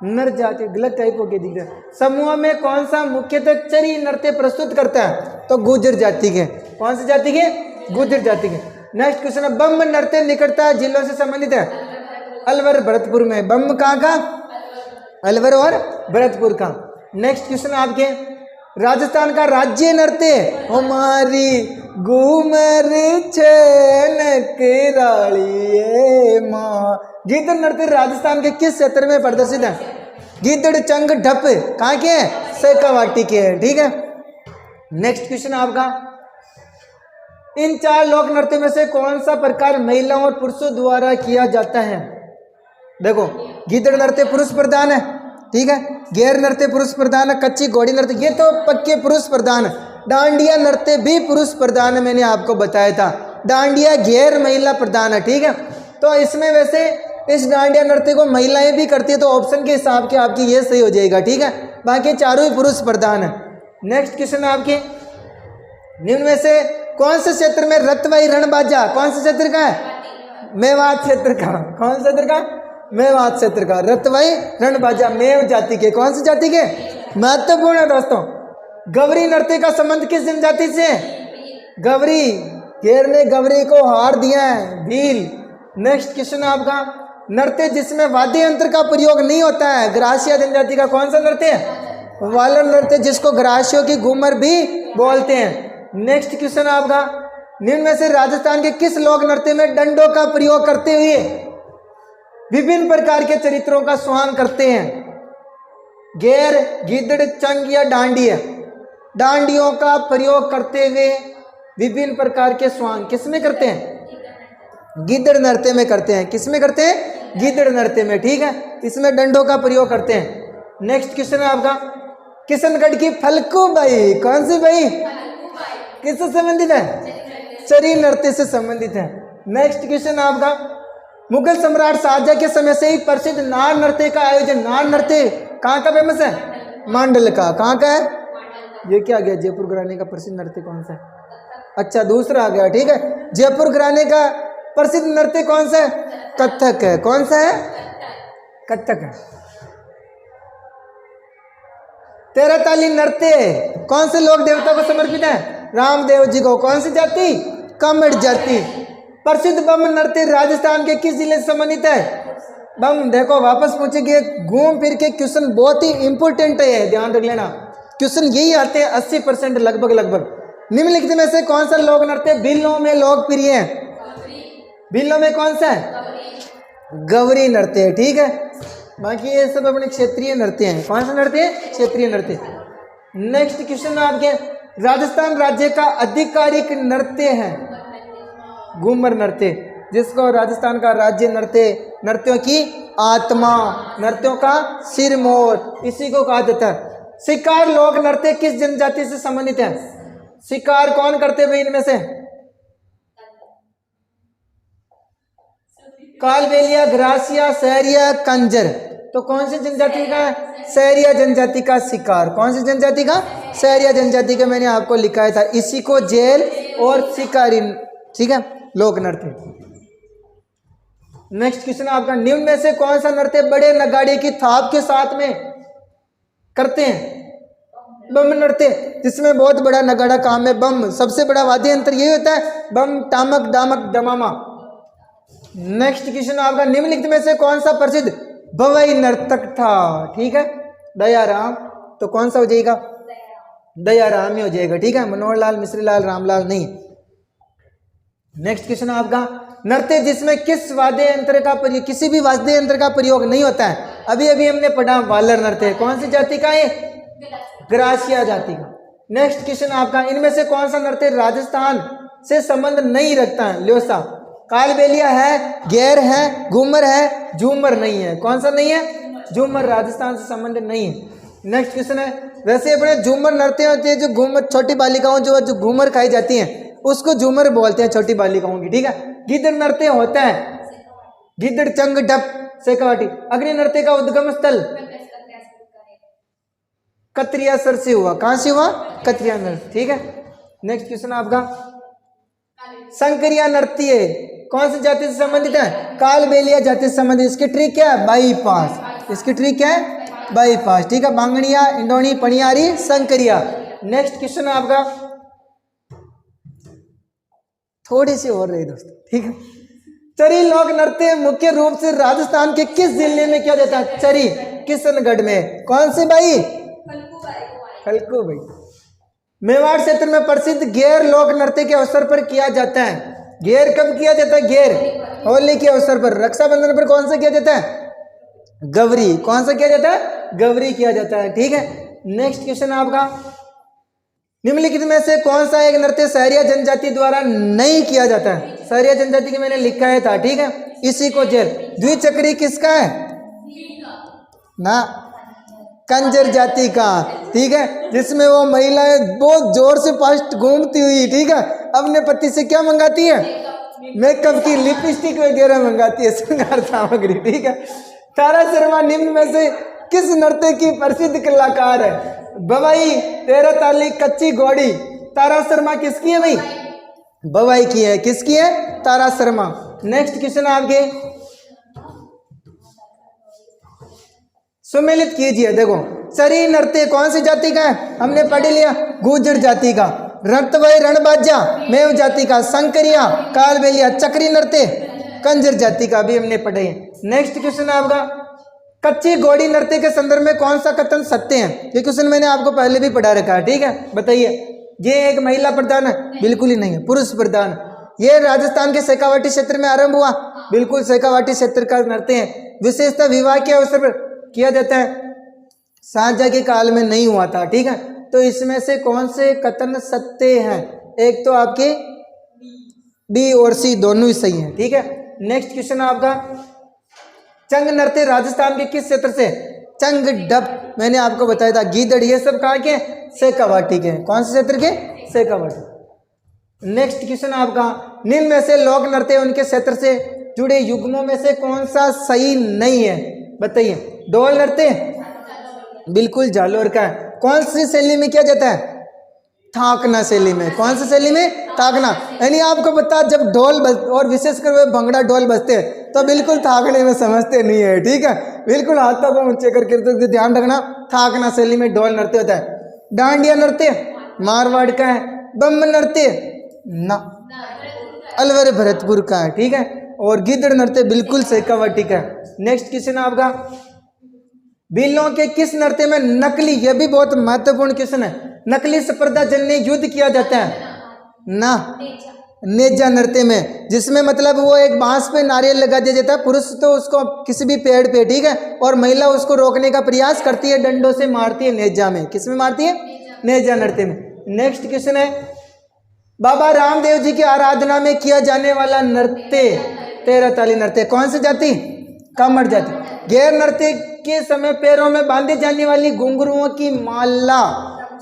नर जाति, गलत टाइप हो गया दिख रहा है, समूह में कौन सा मुख्यतः चरी नृत्य प्रस्तुत करता है? तो गुर्जर जाति के। कौन सी जाति के? गुर्जर जाति के। नेक्स्ट क्वेश्चन है, बम्ब नृत्य निकटता जिलों से संबंधित है? अलवर भरतपुर में। बम्ब कहाँ का? अलवर और भरतपुर का। नेक्स्ट क्वेश्चन आपके, राजस्थान का राज्य नृत्य हमारी घूमर छनक रालिए माँ। गिद्ध नृत्य राजस्थान के किस क्षेत्र में प्रदर्शित है? गिद्ध चंग ढप कहाँ के हैं? शेखावाटी के हैं, ठीक है। नेक्स्ट क्वेश्चन आपका, इन 4 लोक नृत्य में से कौन सा प्रकार महिलाओं और पुरुषों द्वारा किया जाता है? देखो, गिद्ध नृत्य पुरुष प्रधान है, ठीक है। गैर नृत्य पुरुष प्रधान है। कच्ची घोड़ी नृत्य ये तो पक्के पुरुष प्रधान है। डांडिया नृत्य भी पुरुष प्रधान है, मैंने आपको बताया था। डांडिया गैर महिला प्रधान है, ठीक है। तो इसमें वैसे इस डांडिया नृत्य को महिलाएं भी करती है, तो ऑप्शन के हिसाब के आपकी ये सही हो जाएगा, ठीक है। बाकी चारों ही पुरुष प्रधान है। नेक्स्ट क्वेश्चन आपके, निम्न में से कौन से क्षेत्र में रतवाई रणबाजा, कौन से क्षेत्र का है? मेवात क्षेत्र का। कौन से क्षेत्र का? मेवात क्षेत्र का। रतवाई रणबाजा मेव जाति के। कौन सी जाति के? महत्वपूर्ण है दोस्तों। गवरी नृत्य का संबंध किस जनजाति से? गवरी। घेर ने गवरी को हार दिया है, भील। नेक्स्ट क्वेश्चन आपका, नृत्य जिसमें वाद्य यंत्र का प्रयोग नहीं होता है, ग्रासिया जनजाति का कौन सा नृत्य है? वालर नृत्य, जिसको ग्रासियों की घूमर भी बोलते हैं। नेक्स्ट क्वेश्चन आपका, निम्न में से राजस्थान के किस लोक नृत्य में डंडों का प्रयोग करते हुए विभिन्न प्रकार के चरित्रों का स्वांग करते हैं? गैर, गिद्ध, चंग या डांडिया। डांडियों का प्रयोग करते हुए विभिन्न प्रकार के स्वांग किसमें करते हैं? गिद्ध नृत्य में करते हैं। किसमें करते हैं? गिद्ध नृत्य में, ठीक है। इसमें डंडों का प्रयोग करते हैं। नेक्स्ट क्वेश्चन है आपका, किशनगढ़ की फल्गु बाई, कौन सी बाई? किससे संबंधित है? चरी नृत्य से संबंधित है। नेक्स्ट क्वेश्चन आपका, मुगल सम्राट शाहजहां के समय से ही प्रसिद्ध नार नृत्य का आयोजन, नार नृत्य कहाँ का फेमस है? मांडल का। कहाँ का है? ये क्या आ गया? जयपुर घराने का प्रसिद्ध नृत्य कौन सा है? अच्छा, दूसरा आ गया, ठीक है। जयपुर घराने का प्रसिद्ध नृत्य कौन सा है? कथक है। कौन सा है? कथक है। 13 ताली नृत्य कौन से लोक देवता को समर्पित है? रामदेव जी को। कौन सी जाति? कामेड़ जाति। प्रसिद्ध बम नृत्य राजस्थान के किस जिले से संबंधित है? बम। देखो वापस पूछेंगे, घूम फिर के क्वेश्चन बहुत ही इंपॉर्टेंट है, ध्यान रख लेना। क्वेश्चन यही आते हैं 80% लगभग। निम्नलिखित में से कौन सा लोक नृत्य बिल्लों में लोकप्रिय है? बिल्लों में कौन सा है? गौरी नृत्य है, ठीक है। बाकी ये सब अपने क्षेत्रीय नृत्य हैं। कौन सा नृत्य है? क्षेत्रीय नृत्य। नेक्स्ट क्वेश्चन आपके, राजस्थान राज्य का आधिकारिक नृत्य है घूमर नृत्य, जिसको राजस्थान का राज्य नृत्य, नृत्यों की आत्मा, नृत्यों का सिरमौर, इसी को कहा जाता है। शिकार लोक नृत्य किस जनजाति से संबंधित है? शिकार कौन करते भाई इनमें से? कालबेलिया, ग्रासिया, सहरिया, कंजर। तो कौन सी जनजाति का है? सहरिया जनजाति का शिकार। कौन सी जनजाति का? सहरिया जनजाति का। मैंने आपको लिखाया था, इसी को जेल और शिकारी, ठीक है, लोक नृत्य। नेक्स्ट क्वेश्चन आपका, निम्न में से कौन सा नृत्य बड़े नगाड़े की थाप के साथ में करते हैं? बम नृत्य, जिसमें बहुत बड़ा नगाड़ा काम है। बम सबसे बड़ा वाद्य यंत्र यही होता है, बम, टामक, दामक, दमामा। नेक्स्ट क्वेश्चन आपका, निम्नलिखित में से कौन सा प्रसिद्ध भवई नर्तक था? ठीक है, दयाराम। तो कौन सा हो जाएगा? दयाराम ही हो जाएगा, ठीक है, मनोहर लाल, मिश्री लाल, रामलाल नहीं। नेक्स्ट क्वेश्चन आपका, नृत्य जिसमें किस वाद्य यंत्र का प्रयोग, किसी भी वाद्य यंत्र का प्रयोग नहीं होता है। अभी अभी हमने पढ़ा वालर नृत्य, कौन सी जाति का है? ग्रासिया जाति का। नेक्स्ट क्वेश्चन आपका, इनमें से कौन सा नृत्य राजस्थान से संबंध नहीं रखता है? ल्योसा। कालबेलिया है, गैर है, घूमर है, झूमर नहीं है। कौन सा नहीं है? झूमर राजस्थान से संबंधित नहीं है। नेक्स्ट क्वेश्चन है, वैसे अपने झूमर नृत्य होते हैं जो घूमर, छोटी बालिकाओं जो घूमर खाई जाती हैं उसको झूमर बोलते हैं, छोटी बालिकाओं की, ठीक है। गिद्ध नृत्य होता है, गिद्ध, चंग, डप, शेखावाटी। अग्नि नृत्य का उद्गम स्थल कत्रियासर से हुआ। कहां से हुआ? कत्रिया नृत्य, ठीक है। नेक्स्ट क्वेश्चन आपका, संकरिया नृत्य कौन सी जाति से संबंधित है? कालबेलिया जाति से संबंधित। इसकी ट्रिक क्या है? बाईपास। इसकी ट्रिक क्या है? बाईपास, ठीक है। बांगड़िया, इंडोनी, पनियारी, संकरिया। नेक्स्ट क्वेश्चन आपका, थोड़ी सी और रही दोस्तों, ठीक है। चरी लोक नृत्य मुख्य रूप से राजस्थान के किस जिले में किया जाता है? चरी, किशनगढ़ में। कौन से भाई? खलकू भाई। मेवाड़ क्षेत्र में प्रसिद्ध घेर लोक नृत्य के अवसर पर किया जाता है। घेर कब किया जाता है? घेर होली के अवसर पर। रक्षाबंधन पर कौन सा किया जाता है? गौरी। कौन सा किया जाता है? गौरी किया जाता है, ठीक है। नेक्स्ट क्वेश्चन आपका, निम्नलिखित में से कौन सा एक नृत्य सहरिया जनजाति द्वारा नहीं किया जाता है? सहरिया जनजाति के मैंने लिखा है था, ठीक है, इसी को जेल। द्विचक्री किसका है? ना, कंजर जाति का, ठीक है, जिसमें वो महिलाएं बहुत जोर से फास्ट घूमती हुई, ठीक है, अपने पति से क्या मंगाती है? मेकअप की, लिपस्टिक वगैरह मंगाती है, श्रृंगार सामग्री, ठीक है। तारा शर्मा निम्न में से किस नृत्य की प्रसिद्ध कलाकार है? बवाई, 13 ताली, कच्ची घोड़ी। तारा शर्मा किसकी है भाई? बवाई की है। किसकी है? तारा शर्मा। नेक्स्ट क्वेश्चन आपके, सुमेलित कीजिए। देखो, चरी नृत्य कौन सी जाति का है? हमने पढ़ लिया, गुर्जर जाति का। रतवई, रणबाजा, मेव जाति का। संकरिया, कालबेलिया, चक्री नृत्य कंजर जाति का भी हमने पढ़े। नेक्स्ट क्वेश्चन आपका, कच्ची घोड़ी नृत्य के संदर्भ में कौन सा कथन सत्य है? ये क्वेश्चन मैंने आपको पहले भी पढ़ा रखा है, ठीक है, बताइए। ये एक महिला प्रधान है? बिल्कुल ही नहीं है, पुरुष प्रधान। ये राजस्थान के शेखावाटी क्षेत्र में आरंभ हुआ? बिल्कुल, शेखावाटी क्षेत्र का नृत्य है। विशेषता विवाह के अवसर पर किया जाता है, शाहजहां के काल में नहीं हुआ था, ठीक है। तो इसमें से कौन से कथन सत्य हैं? एक तो आपके बी और सी दोनों ही सही हैं, ठीक है। नेक्स्ट क्वेश्चन आपका, चंग नृत्य राजस्थान के किस क्षेत्र से? चंग, डप मैंने आपको बताया था, गीदड़, ये सब कहाँ के? शेखावाटी के। कौन से क्षेत्र के? शेखावाटी। नेक्स्ट क्वेश्चन आपका, निम्न में से लोक नृत्य उनके क्षेत्र से जुड़े युग्मों में से कौन सा सही नहीं है? बताइए। डोल नृत्य बिल्कुल जालोर का है। कौन सी शैली में किया जाता है? थाकना शैली में। कौन सी शैली में? थाकना। यानी आपको पता, जब ढोल बज और विशेषकर वे भंगड़ा ढोल बजते हैं तो बिल्कुल थाकने में समझते नहीं है, ठीक है। बिल्कुल हाथों को ऊंचे करके तो ध्यान रखना, थाकना शैली में ढोल नृत्य होता है। डांडिया नृत्य मारवाड़ का है। बम नृत्य ना अलवर भरतपुर का है, ठीक है। और गिद्ध नृत्य बिल्कुल शेखावाटी का है। नेक्स्ट क्वेश्चन आपका, भीलों के किस नृत्य में नकली, यह भी बहुत महत्वपूर्ण क्वेश्चन है, नकली स्पर्धा जन्य युद्ध किया जाता है ना? नेजा नृत्य में, जिसमें मतलब वो एक बांस पे नारियल लगा दिया जाता है, पुरुष तो उसको किसी भी पेड़ पे, ठीक है, और महिला उसको रोकने का प्रयास करती है, डंडों से मारती है। नेजा में, किस में मारती है? नेजा नृत्य में। नेक्स्ट क्वेश्चन है, बाबा रामदेव जी की आराधना में किया जाने वाला नृत्य, तेरह ताली नृत्य, कौन सी जाति? कामड़ जाति। गैर नृत्य के समय पैरों में बांधे जाने वाली घुंघरुओं की माला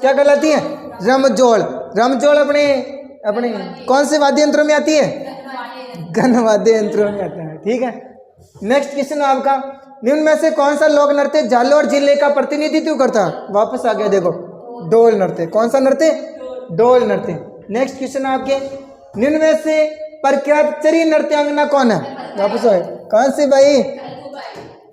क्या कहलाती है? रमजोड़। रमजोड़ अपने अपने कौन से वाद्य यंत्रों में आती है? गण वाद्य यंत्रों में आता है, ठीक है। नेक्स्ट क्वेश्चन आपका, निम्न में से कौन सा लोक नृत्य जालोर जिले का प्रतिनिधित्व करता है? वापस आ गया देखो, डोल नृत्य। कौन सा नृत्य? डोल नृत्य। नेक्स्ट क्वेश्चन आपके, निम्न में से प्रख्यात चरी नृत्यांगना कौन है? वापस आए, कौन सी भाई?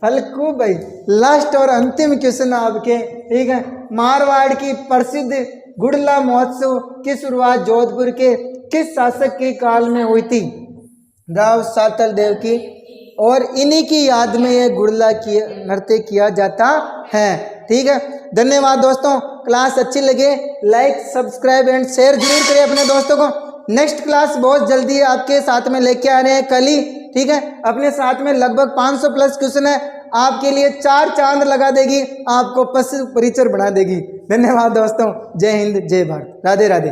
फल्गु भाई। लास्ट और अंतिम क्वेश्चन आपके, ठीक है, मारवाड़ की प्रसिद्ध गुड़ला महोत्सव की शुरुआत जोधपुर के किस शासक के काल में हुई थी? राव सातल देव की, और इन्हीं की याद में यह गुड़ला की नृत्य किया जाता है, ठीक है। धन्यवाद दोस्तों, क्लास अच्छी लगे लाइक सब्सक्राइब एंड शेयर जरूर करें अपने दोस्तों को। नेक्स्ट क्लास बहुत जल्दी आपके साथ में लेके आ रहे हैं कल ही, ठीक है। अपने साथ में लगभग 500 प्लस क्वेश्चन है, आपके लिए 4 चांद लगा देगी, आपको पशु परिचर बना देगी। धन्यवाद दोस्तों, जय हिंद जय भारत, राधे राधे।